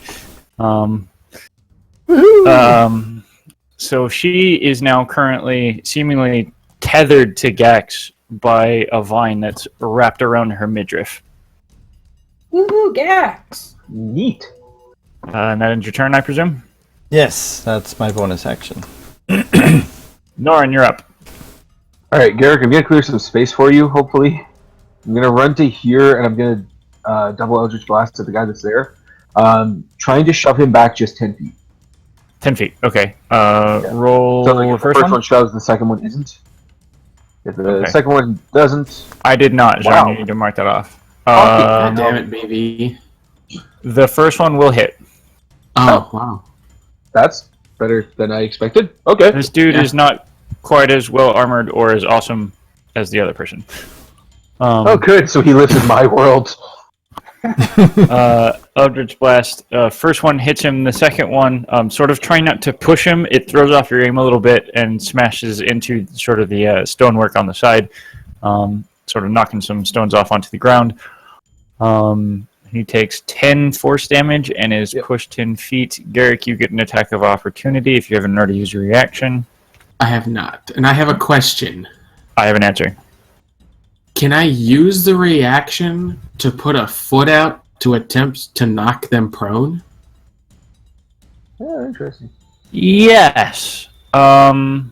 So she is now currently seemingly tethered to Gax by a vine that's wrapped around her midriff. Woohoo, Gax! Neat. And that ends your turn, I presume? Yes, that's my bonus action. Norin, you're up. All right, Garrick, I'm gonna clear some space for you. Hopefully, I'm gonna run to here, and I'm gonna double Eldritch Blast at the guy that's there. Trying to shove him back just 10 feet. 10 feet, okay. Roll So like, if the first one? shoves, the second one isn't. If the Okay. second one doesn't, I did not, Jean. Wow. You need to mark that off. God damn it, baby. The first one will hit. Oh, wow. that's better than I expected. Okay. This dude Yeah. is not quite as well armored or as awesome as the other person. Oh, good. So he lives in my world. Eldritch Blast. First one hits him. The second one, sort of trying not to push him, it throws off your aim a little bit and smashes into sort of the stonework on the side, sort of knocking some stones off onto the ground. He takes 10 force damage and is pushed 10 feet. Garrick, you get an attack of opportunity if you haven't already used your reaction. I have not. And I have a question. I have an answer. Can I use the reaction to put a foot out to attempt to knock them prone? Yeah, interesting. Yes. I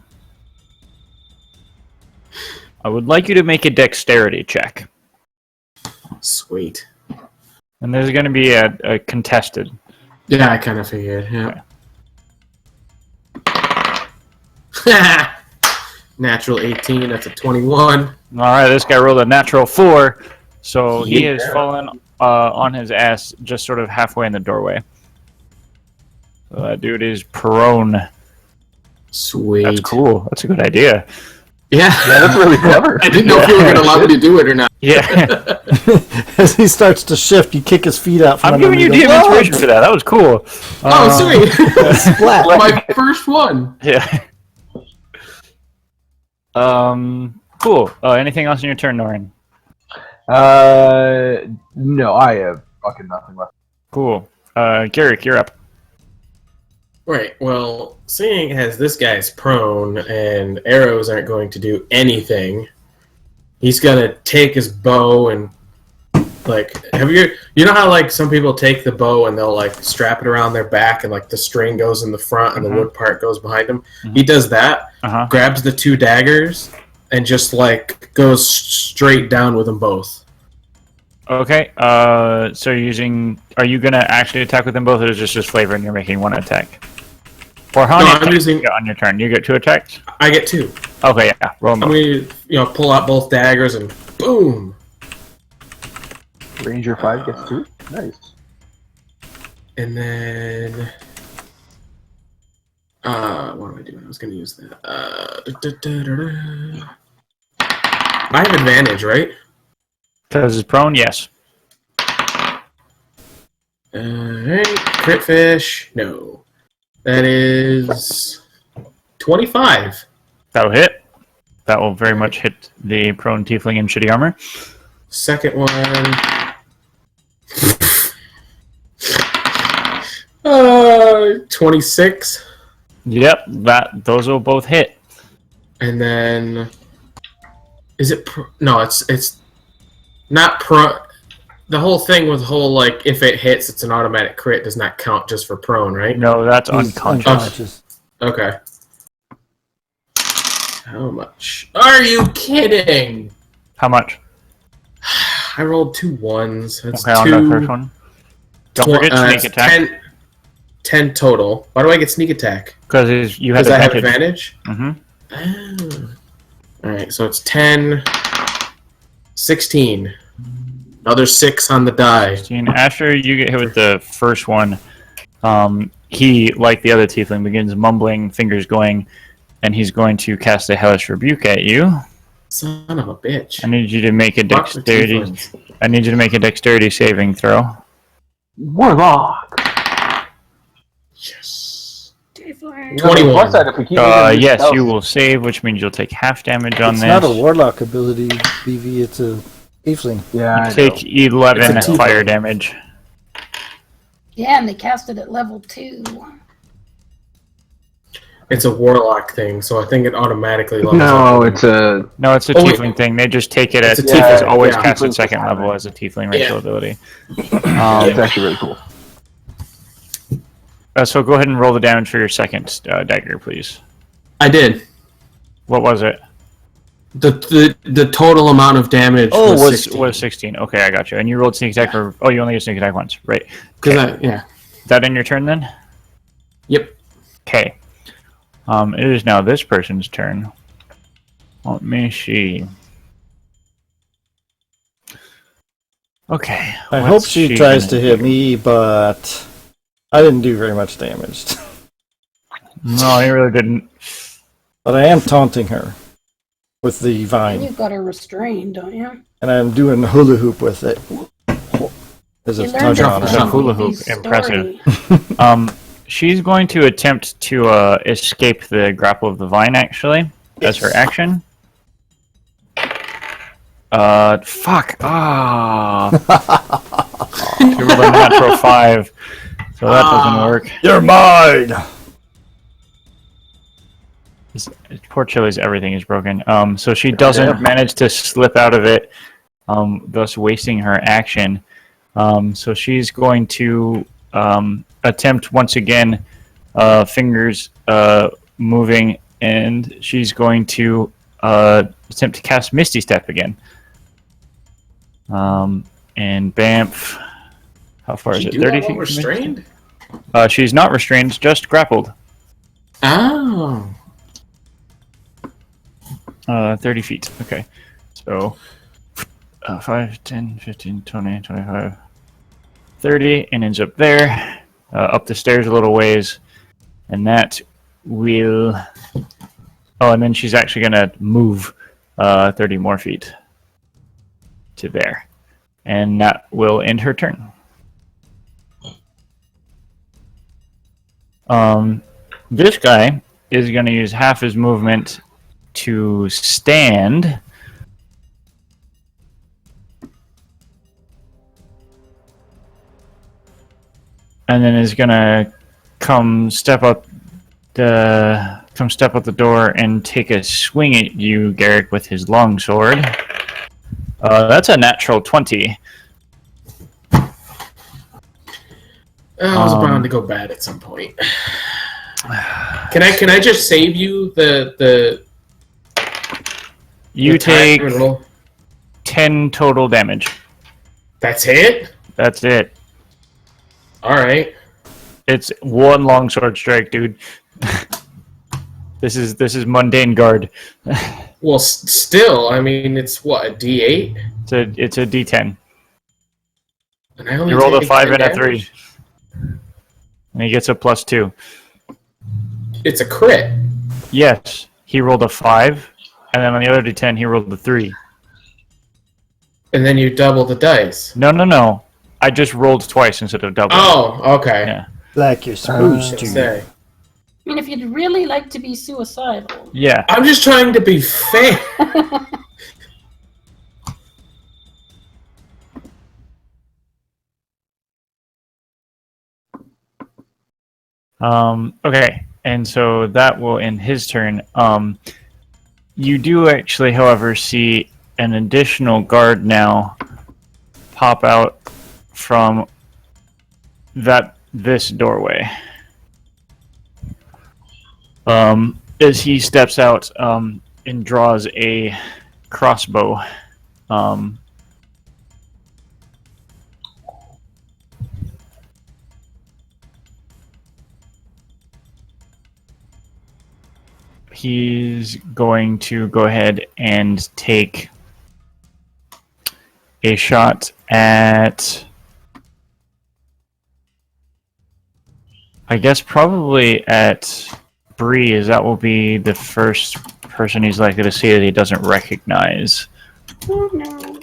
would like you to make a dexterity check. Sweet. And there's going to be a contested. Yeah, I kind of figured. Yeah. Natural 18. That's a 21. All right, this guy rolled a natural 4, so he has Yeah. fallen on his ass just sort of halfway in the doorway. So that dude is prone. Sweet. That's cool. That's a good idea. Yeah. That's really clever. I didn't know if you were going to allow me to do it or not. Yeah. As he starts to shift, you kick his feet out from I'm giving you underneath DM him. inspiration for that. That was cool. Oh, sweet. Splat. My first one. Yeah. Cool. Anything else in your turn, Norin? No, I have fucking nothing left. Cool. Garrick, you're up. Right. Well, seeing as this guy's prone and arrows aren't going to do anything, he's gonna take his bow and you know how like some people take the bow and they'll like strap it around their back and like the string goes in the front and the wood part goes behind him. He does that, grabs the 2 daggers, and just like goes straight down with them both. Okay. So are you gonna actually attack with them both, or is this just flavor and you're making one attack? Or how many I'm attacks using- you get on your turn? You get 2 attacks? I get 2. Okay, yeah. Roll them I'm both. gonna pull out both daggers and boom. Ranger 5 gets 2. Nice. And then what am I doing? I was gonna use that. I have advantage, right? Because it's prone, yes. Alright, crit fish. No. That is 25. That'll hit. That will very much hit the prone tiefling in shitty armor. Second one. 26. Yep, those will both hit. And then is it no, it's not pro. The whole thing with the whole like if it hits it's an automatic crit does not count just for prone, right? No, that's He's unconscious. unconscious. Okay. How much? Are you kidding? How much? I rolled 2 1s. That's Okay, on 2. that first one. Don't forget sneak it's attack. 10 total. Why do I get sneak attack? Because you had Because I have advantage. advantage? Mm-hmm. Alright, so it's 10, 16. Another 6 on the die. After you get hit with the first one, he, like the other tiefling, begins mumbling, fingers going, and he's going to cast a hellish rebuke at you. Son of a bitch. I need you to make a Fuck the dexterity. tieflings. I need you to make a dexterity saving throw. Warlock. Yes. Tiefling. 21. Plus side, if we keep making Yes, spells- you will save, which means you'll take half damage on It's this. not a warlock ability, BV. It's a tiefling. Yeah, I know. Take 11 It's a fire tiefling. damage. Yeah, and they cast it at level 2. It's a warlock thing, so I think it automatically levels No, up. it's a. No, it's a Oh, wait. tiefling thing. They just take it It's at a tieflings tiefling. always Yeah. cast at Tieflings second just have level it. as a tiefling racial Yeah. ability. It's actually really cool. So go ahead and roll the damage for your second dagger, please. I did. What was it? The total amount of damage Oh, was 16. Okay, I got you. And you rolled sneak attack for. Oh, you only get sneak attack once, right? Yeah. Is that in your turn then? Yep. Okay. It is now this person's turn. Let me see. Okay. I what's hope she tries to gonna hit do? me, but I didn't do very much damage. No, you really didn't. But I am taunting her with the And vine, you've got her restrained, don't you? and I'm doing hula hoop with it. As You if learned tugging it on from It's a her. hula hoop. Vivi's Impressive. story. She's going to attempt to escape the grapple of the vine, actually. That's her action. Fuck. Ah. She rolled a natural 5, so that doesn't work. You're mine! Poor Chili's everything is broken. So she doesn't manage to slip out of it, thus wasting her action. So she's going to attempt once again, fingers moving, and she's going to attempt to cast Misty Step again. And Bamf, how far is Did it? you do 30 that feet? while from Misty restrained? Step? She's not restrained, just grappled. Oh. 30 feet. Okay. So 5, 10, 15, 20, 25, 30, and ends up there. Up the stairs a little ways. And that will... Oh, and then she's actually going to move 30 more feet to there. And that will end her turn. This guy is going to use half his movement to stand. And then is going to come step up the door and take a swing at you, Garrick, with his longsword. That's a natural 20. I was bound to go bad at some point. Can I just save you the You the time take and roll? 10 total damage. That's it? That's it. Alright. It's one longsword strike, dude. This is mundane guard. Well, still, I mean, it's what, a D8? It's a D10. And I only You rolled a take 5 10 and a damage? 3. And he gets a +2. It's a crit. Yes, he rolled a 5, and then on the other D10 he rolled a 3. And then you double the dice. No. I just rolled twice instead of double. Oh, okay. Yeah. Like you're supposed Let's to. say. I mean, if you'd really like to be suicidal. Yeah. I'm just trying to be fair. Okay, and so that will end his turn. You do actually, however, see an additional guard now pop out from this doorway. As he steps out and draws a crossbow. He's going to go ahead and take a shot at, I guess probably at Bree, as that will be the first person he's likely to see that he doesn't recognize. Oh no.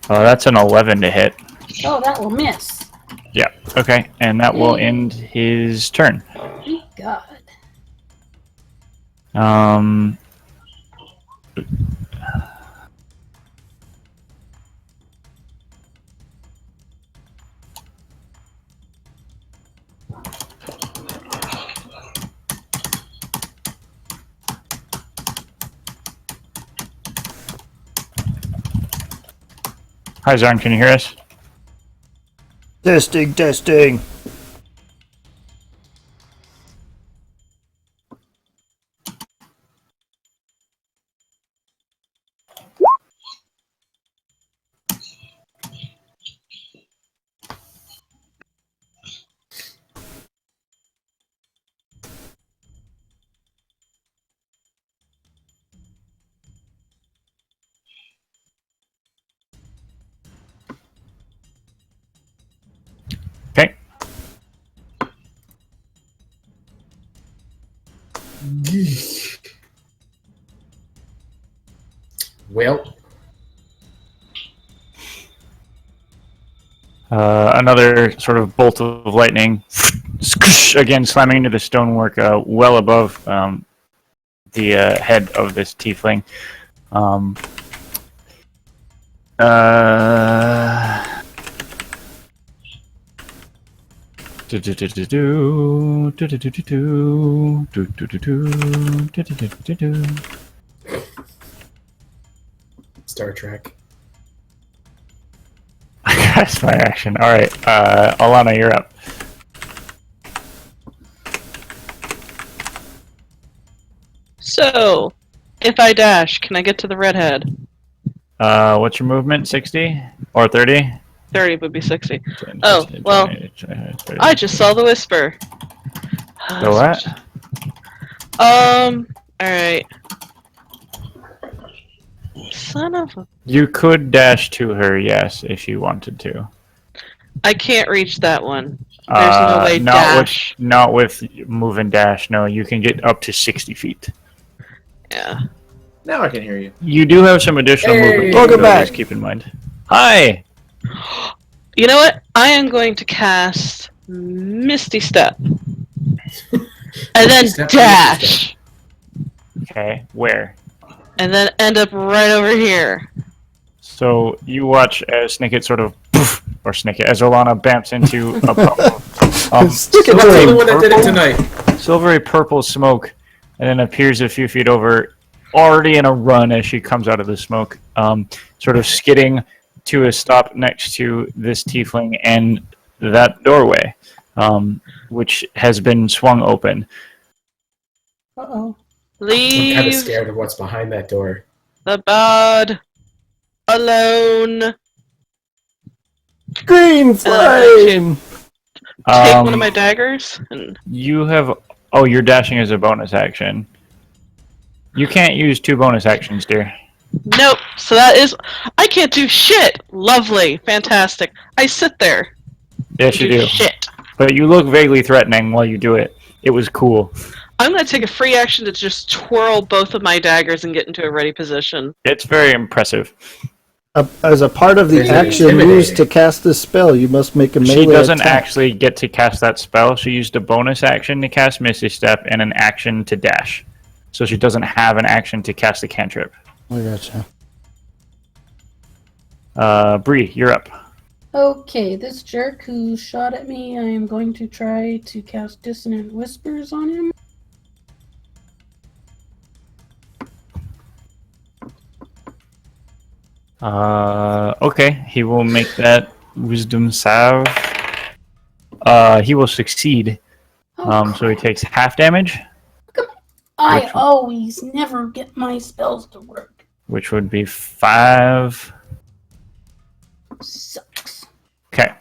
That's an 11 to hit. Oh, that will miss. Yeah. Okay, and that will end his turn. Thank God. Hi, Zarn, can you hear us? Testing, testing. Okay. Well, Another sort of bolt of lightning, again slamming into the stonework well above the head of this tiefling. Star Trek. That's my action. All right, Alana, you're up. So, if I dash, can I get to the redhead? What's your movement? 60 or 30? 30 would be 60. Oh, well, I just saw the whisper. The what? Alright. Son of a... You could dash to her, yes, if you wanted to. I can't reach that one. There's no way dash. Not with move and dash, no. You can get up to 60 feet. Yeah. Now I can hear you. You do have some additional movement. Welcome back. Keep in mind. Hi! You know what? I am going to cast Misty Step. And then Step, dash. Okay, where? And then end up right over here. So you watch as Snicket sort of poof, or Snicket, as Olana bamps into a puddle. Stick it That's the to only him. one that did it tonight. Silvery purple smoke, and then appears a few feet over, already in a run as she comes out of the smoke, sort of skidding to a stop next to this tiefling and that doorway, which has been swung open. Uh-oh. I'm kind of Leave scared of what's behind that door. the bud alone. Green flame! Take one of my daggers and You have... Oh, you're dashing as a bonus action. You can't use 2 bonus actions, dear. nope. So that is I can't do shit. Lovely, fantastic. I sit there. Yes, you do. Shit. But you look vaguely threatening while you do it. It was cool. I'm gonna take a free action to just twirl both of my daggers and get into a ready position. It's very impressive. As a part of the Very action intimidating. used to cast this spell, you must make a melee She doesn't attack. actually get to cast that spell. She used a bonus action to cast Misty Step and an action to dash. So she doesn't have an action to cast a cantrip. I gotcha. Bree, you're up. Okay, this jerk who shot at me, I am going to try to cast Dissonant Whispers on him. Okay, he will make that wisdom salve. He will succeed. So he takes half damage, I which- always never get my spells to work. which would be 5. Sucks. Okay.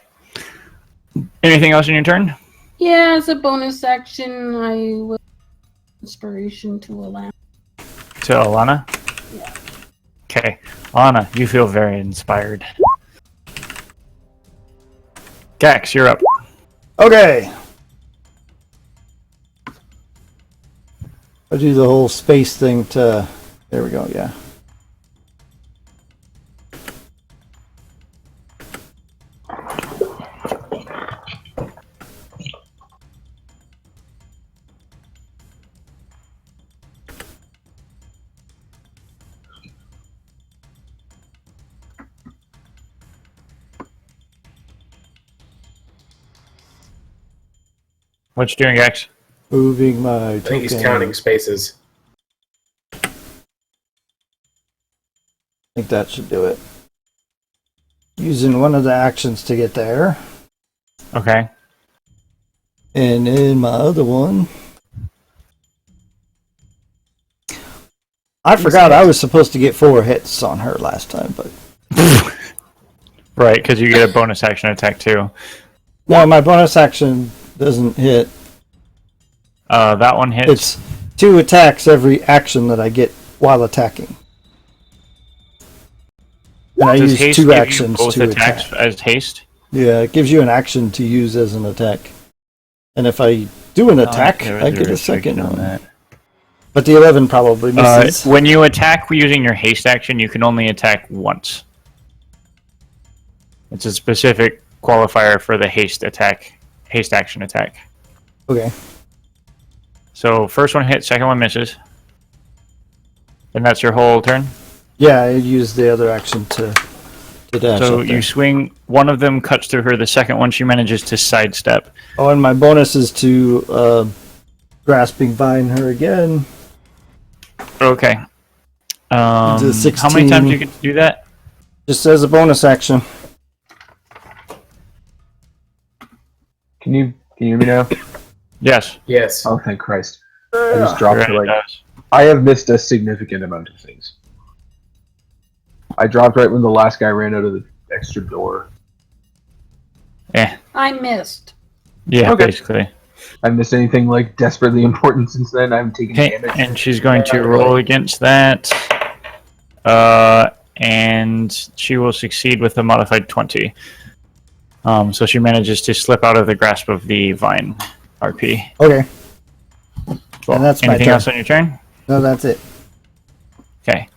Anything else in your turn? Yeah, as a bonus action, I will inspiration to allow. To Alana? Yeah. Okay. Alana, you feel very inspired. Gax, you're up. Okay. I'll do the whole space thing to... There we go, yeah. What you doing, X? Moving my I think he's token. counting spaces. I think that should do it. Using one of the actions to get there. Okay. And in my other one, I forgot I was supposed to get 4 hits on her last time, but Right, because you get a bonus action attack too. no, my bonus action doesn't hit. That one hits. It's 2 attacks every action that I get while attacking. And I Does use haste 2 give you actions both to attacks attack. as haste? Yeah, it gives you an action to use as an attack. And if I do an attack, there was I a get a restriction second on one. that. But the 11 probably misses. When you attack using your haste action, you can only attack once. It's a specific qualifier for the haste action attack. Okay. So first one hits, second one misses. And that's your whole turn? Yeah, I used the other action to dash So up there. you swing, one of them cuts through her, the second one she manages to sidestep. Oh, and my bonus is to grasping vine her again. Okay. It's a How many 16. times do you get to do that? Just as a bonus action. Can you hear me now? Yes. Yes. Oh, thank Christ. I just dropped Right, to it like... does. I have missed a significant amount of things. I dropped right when the last guy ran out of the extra door. I missed. Yeah, Okay. basically. I missed anything like desperately important since then. I haven't taken Okay, damage. and she's going to roll against that. And she will succeed with a modified 20. So she manages to slip out of the grasp of the vine RP. Okay. Cool. And that's my Anything turn. else on your turn? No, that's it. Okay.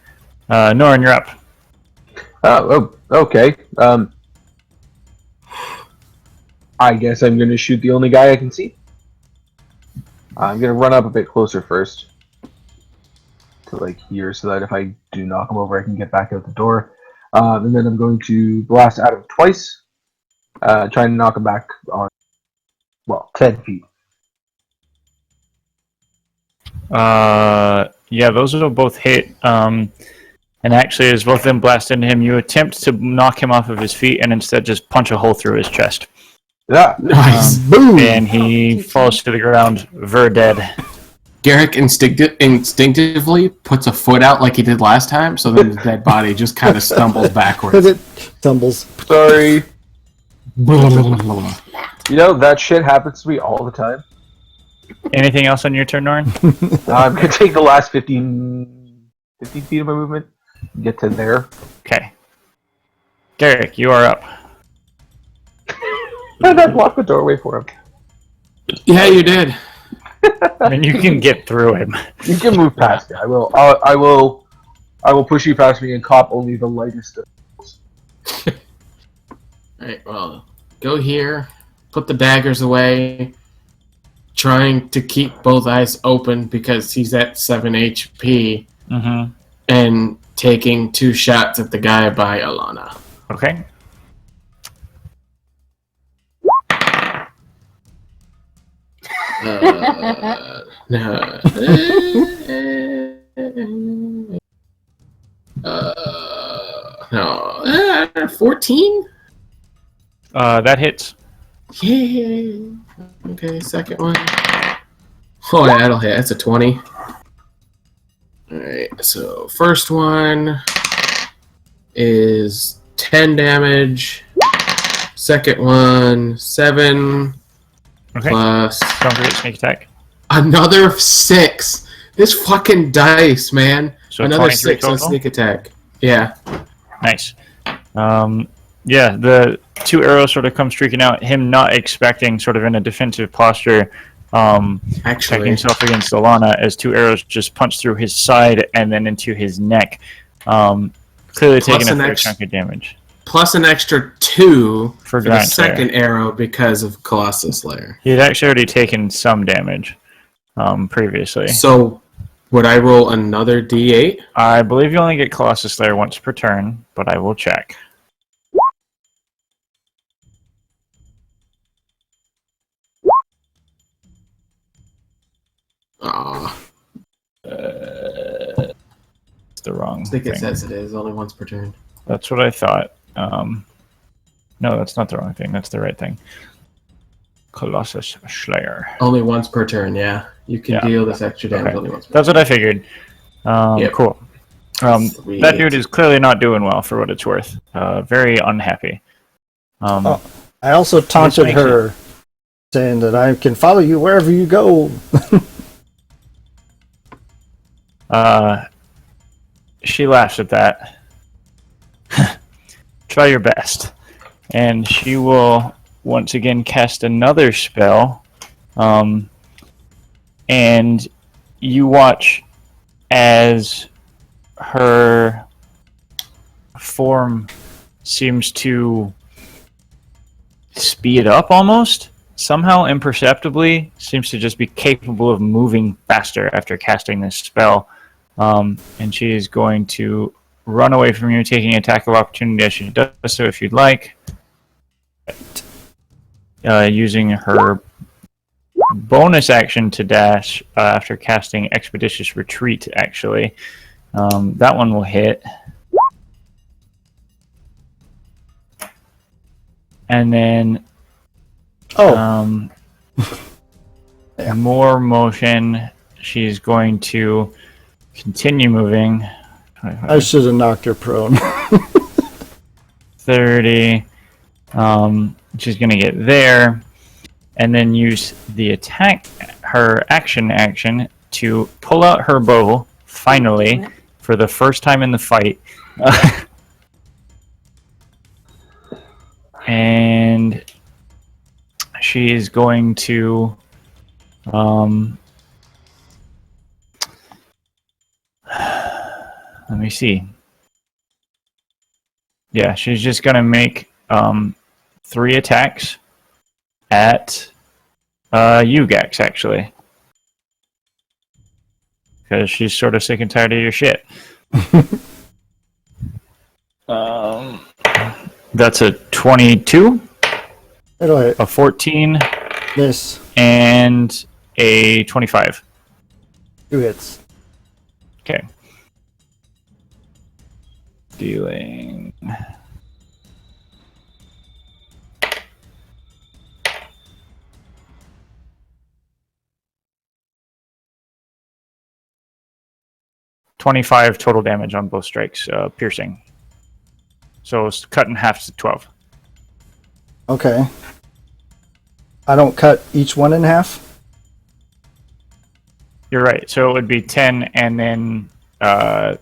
Norin, you're up. Oh, okay. I guess I'm going to shoot the only guy I can see. I'm going to run up a bit closer first. To like here, so that if I do knock him over, I can get back out the door. And then I'm going to blast at him twice. Trying to knock him back on, 10 feet. Yeah, those will both hit. And actually, as both of them blast into him, you attempt to knock him off of his feet and instead just punch a hole through his chest. Yeah. Nice. Boom! And he falls to the ground, dead. Garrick instinctively puts a foot out like he did last time, so then the dead body just kind of stumbles backwards. It tumbles. Sorry. You know, that shit happens to me all the time. Anything else on your turn, Norin? I'm going to take the last 15 feet of my movement. Get to there. Okay. Garrick, you are up. And I blocked the doorway for him. Yeah, you did. I mean, you can get through him. You can move past me. I will push you past me and cop only the lightest. Alright, well, go here, put the daggers away, trying to keep both eyes open because he's at 7 HP, Mm-hmm. and taking 2 shots at the guy by Alana. Okay. No. 14? That hits. Yeah. Okay, second one. Oh, yeah, that'll hit. That's a 20. Alright, so first one is 10 damage. Second one, 7. Okay. Plus Don't forget sneak attack. another 6. This fucking dice, man. So Another 23 6 on total? sneak attack. Yeah. Nice. Yeah, the 2 arrows sort of come streaking out. Him not expecting, sort of in a defensive posture, protecting Actually, himself against Alana, as 2 arrows just punch through his side and then into his neck. Clearly taking a an fair ex- chunk of damage. plus an extra 2 For for the Giant Slayer. second arrow because of Colossus Slayer. He had actually already taken some damage previously. So, would I roll another D8? I believe you only get Colossus Slayer once per turn, but I will check. Aw. It's the wrong I think thing. it says it is only once per turn. That's what I thought. No, that's not the wrong thing. That's the right thing. Colossus Slayer. Only once per turn, yeah. You can Yeah. deal this extra damage Okay. only once per That's what I figured. Yep. Cool. Sweet. That dude is clearly not doing well for what it's worth. Very unhappy. I also taunted makes her, saying that I can follow you wherever you go. She laughs at that. Try your best. And she will once again cast another spell. And you watch as her form seems to speed up almost. Somehow, imperceptibly, seems to just be capable of moving faster after casting this spell. And she is going to run away from you, taking attack of opportunity as she does so if you'd like. Using her bonus action to dash after casting Expeditious Retreat, actually. That one will hit. And then more motion. She's going to continue moving. I should have knocked her prone. 30. She's going to get there. And then use the attack, her action to pull out her bow, finally, for the first time in the fight. And she is going to let me see. Yeah, she's just going to make 3 attacks at you, Gax, actually. Because she's sort of sick and tired of your shit. That's a 22, It'll hit. a 14, Miss. and a 25. 2 hits. Okay. Dealing... $25 total damage on both strikes, piercing. So it's cut in half to 12. Okay. I don't cut each one in half? You're right. So it would be 10 and then 10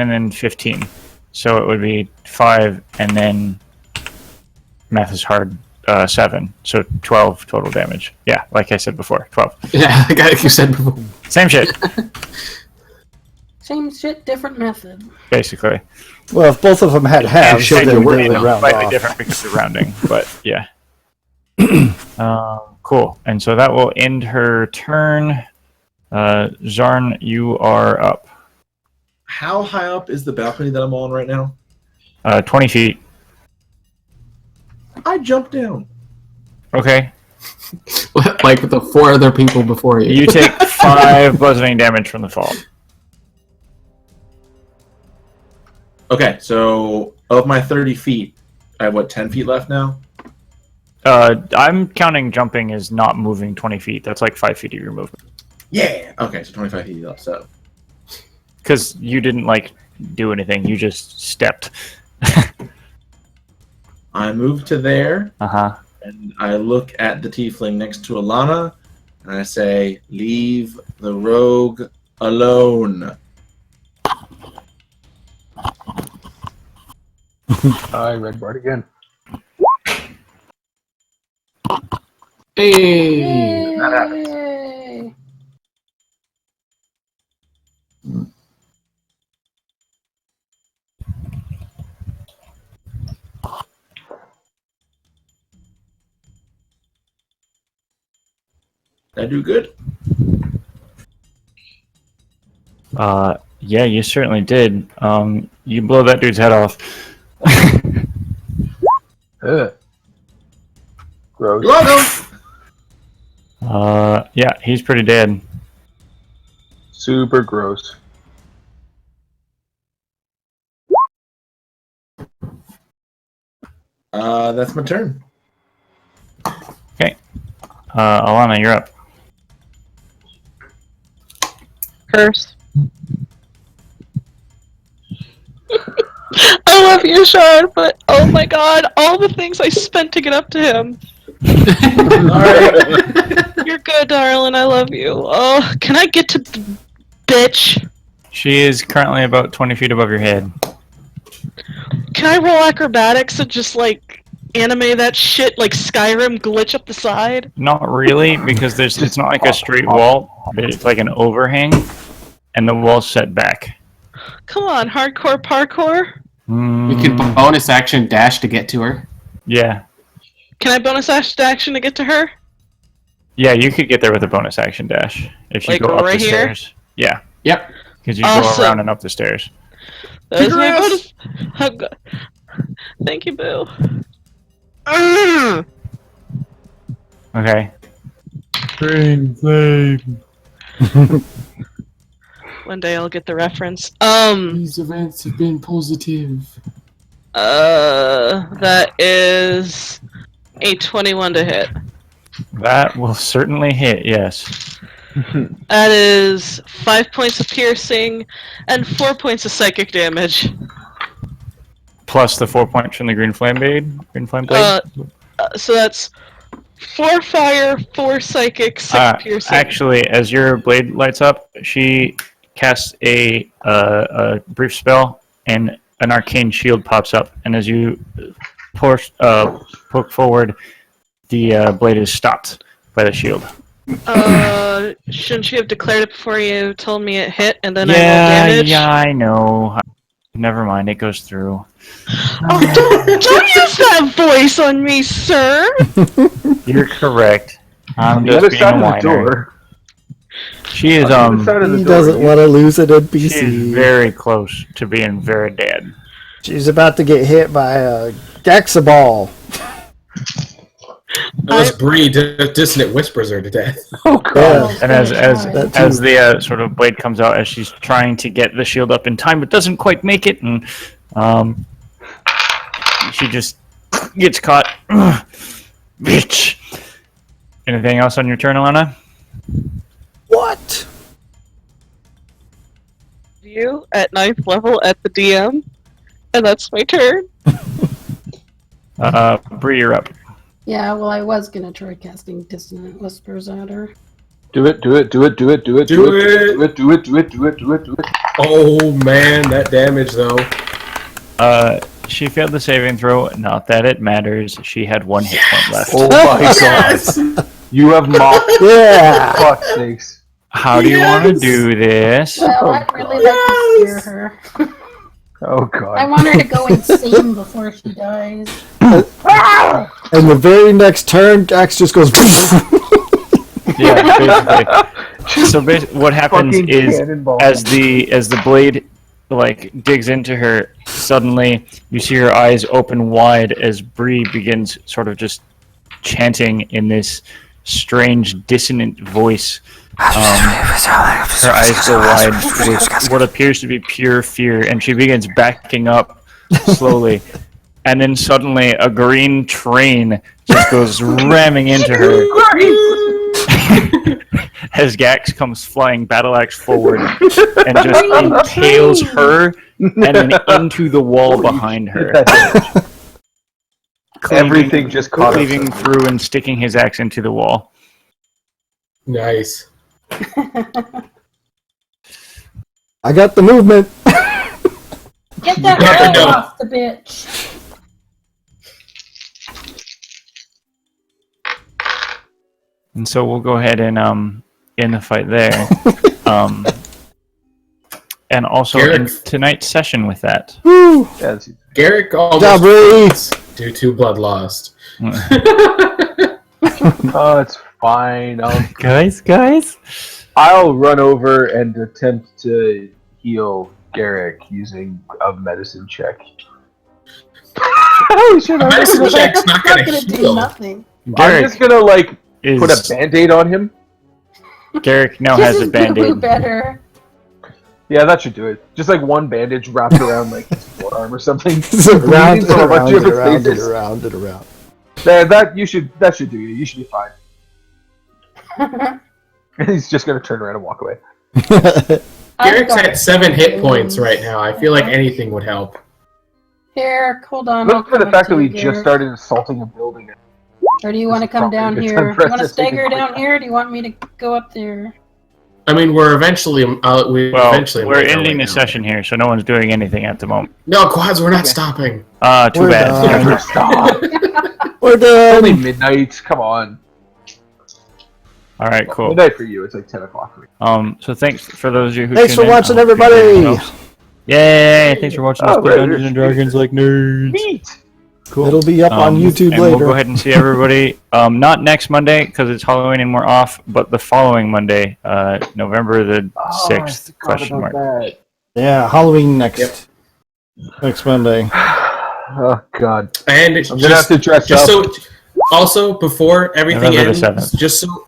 and then 15. So it would be 5 and then math is hard. 7. So 12 total damage. Yeah, like I said before, 12. Yeah, like you said before. Same shit, Same shit, different method. basically. Well, if both of them had halves, Shit, then you're they would round slightly off. different because of rounding, but yeah. Cool. And so that will end her turn. Zarn, you are up. How high up is the balcony that I'm on right now? 20 feet. I jumped down. Okay. Like the 4 other people before you. You take 5 bludgeoning damage from the fall. Okay, so of my 30 feet, I have, 10 feet left now? I'm counting jumping as not moving 20 feet. That's like 5 feet of your movement. Yeah! Okay, so 25 feet left, so. Because you didn't, do anything. You just stepped. I move to there, Uh-huh. and I look at the tiefling next to Alana, and I say, leave the rogue alone. I red Bart again. Hey! That happens. Yay! Did I do good? Yeah, you certainly did. You blow that dude's head off. Ugh. Gross. You're welcome! Yeah, he's pretty dead. Super gross. That's my turn. Okay. Alana, you're up. Curse. I love you, Sean, but oh my god, all the things I spent to get up to him. Alright. You're good, darling. I love you. Oh, can I get to the bitch? She is currently about 20 feet above your head. Can I roll acrobatics and just like anime that shit like Skyrim glitch up the side? Not really, because it's not like a straight wall, but it's like an overhang, and the wall's set back. Come on, hardcore parkour. We can bonus action dash to get to her. Yeah. Can I bonus action to get to her? Yeah, you could get there with a bonus action dash if you Like go up right the here? stairs. Yeah, Yep. because you Awesome. go around and up the stairs. That is my bonus. Oh, God. Thank you, Boo. Mm. Okay. Green flame. One day I'll get the reference. These events have been positive. That is a 21 to hit. That will certainly hit, yes. That is 5 points of piercing and 4 points of psychic damage. Plus the 4 points from the green flame blade. So that's 4 fire, 4 psychic, 6 piercing. Actually, as your blade lights up, she casts a brief spell, and an arcane shield pops up. And as you poke forward, the blade is stopped by the shield. Shouldn't you have declared it before you told me it hit, and then I Yeah, rolled damage? yeah, I know. Never mind, it goes through. Oh, don't use that voice on me, sir! You're correct. I'm The just other being side a of the whiner. door. She is On the other side of the He door. doesn't want to lose an she NPC. is very close to being very dead. She's about to get hit by a Gexaball. Unless Bree dissonant whispers her to death. Oh god. Yeah. And as That too. as the sort of blade comes out, as she's trying to get the shield up in time, but doesn't quite make it, and she just gets caught. Bitch. Anything else on your turn, Alana? What? You at 9th level at the DM, and that's my turn. Bree, you're up. Yeah, well, I was gonna try casting Dissonant Whispers at her. Do it. Oh man, that damage though. She failed the saving throw. Not that it matters. She had 1 hit point left. Oh my god. You have mocked. Yeah. Fuck sakes. How do you want to do this? Well, I'd really like to scare her. Oh I god. want her to go insane before she dies. And the very next turn, Dax just goes. Yeah, basically. So what happens Fucking is, cannonball. as the blade like digs into her, suddenly you see her eyes open wide as Bree begins sort of just chanting in this strange dissonant voice. Her eyes go wide with what appears to be pure fear, and she begins backing up slowly. And then suddenly a green train just goes ramming into her as Gax comes flying battle axe forward and just impales her and then into the wall behind her, Everything just caught cleaving through and sticking his axe into the wall. Nice. I got the movement. Get that got the roll dope. off the bitch. And so we'll go ahead and end the fight there. And also Garrett. end tonight's session with that. Woo. Yeah, Garrick almost Job, Bree. faints due to blood lost. oh, it's fine. Guys. I'll run over and attempt to heal Garrick using a medicine check. Holy shit, A medicine Well, check's that's not not gonna gonna do heal. nothing. I'm just gonna is Put a band-aid on him? Garrick now This has a is Boo Boo band-aid. better. Yeah, that should do it. Just like one bandage wrapped around like his forearm or something. Round Bleeding it from a bunch around of it different around it places. around it around. That should do you. You should be fine. And he's just gonna turn around and walk away. Garrick's at 7 hit points right now. I feel like anything would help. Here, hold on. I'll Look for the come fact to that we you, just Garrett. started assaulting a building. Or do you want to This is come down probably a here? good Do you want to time for us to stagger take a down quick- here? Or do you want me to go up there? I mean, we're eventually Well, eventually we're make our ending way the down. session here, so no one's doing anything at the moment. No, Quads, we're not stopping. Too We're bad. done. Never stop. We're It's only done. midnight. Come on. All right, cool. Midnight for you. It's like 10 o'clock for me. So thanks for those of you who Thanks tuned for in. watching, I hope you enjoyed everybody. yourselves. Yay! Thanks for watching us Oh, play right, Dungeons and Dragons like nerds. Neat. Cool. It'll be up on YouTube and later. We'll go ahead and see everybody. Not next Monday because it's Halloween and we're off, but the following Monday, November the 6th. Question mark. Yeah, Halloween next Monday. Oh God. And I'm gonna have to dress just up. so also before everything November the ends, 7th.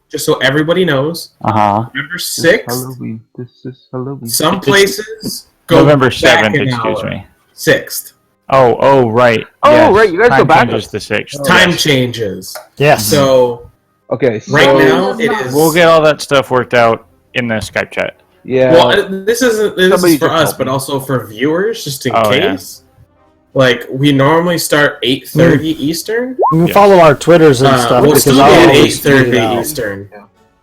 just so everybody knows, November 6th. Halloween. This is Halloween. Some places go November back 7th. an Excuse hour. me. 6th. Oh, right. Oh, Yes. right, you guys go Time back. changes the 6th. Time Yes. changes. Yes. So Okay. So, right No, now it it does is. We'll get all that stuff worked out in the Skype chat. yeah. Well, this Somebody is for just us, help but me. also for viewers, just in Oh, yeah. case. Like we normally start 8:30 Eastern. You can Yeah. follow our Twitters and stuff We'll because still be I'll at always tweet it 8:30 out. Eastern.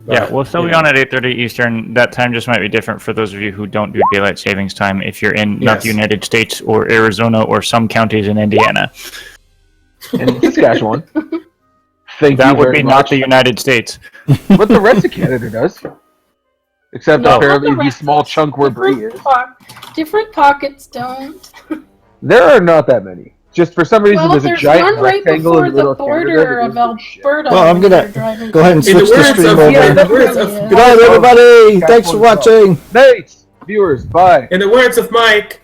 Yeah, But, we'll still be you know. on at 8:30 Eastern. That time just might be different for those of you who don't do daylight savings time. If you're in not the Yes. United States or Arizona or some counties in Indiana, And Saskatchewan. Thank that you would very be much. not the United States. But the rest of Canada does. Except No, apparently not the the rest small of- chunk where Bree is. Different pockets don't. There are not that many. Just for some reason, Well, there's a there's giant one right rectangle before in the middle the of Canada. border that of is the shit. Alberta. Well, I'm when gonna you're driving go ahead and In the switch the words stream of- over. yeah, in the Yeah, words yeah. of Good night, everybody. Thanks for watching. Night, viewers. Bye. In the words of Mike.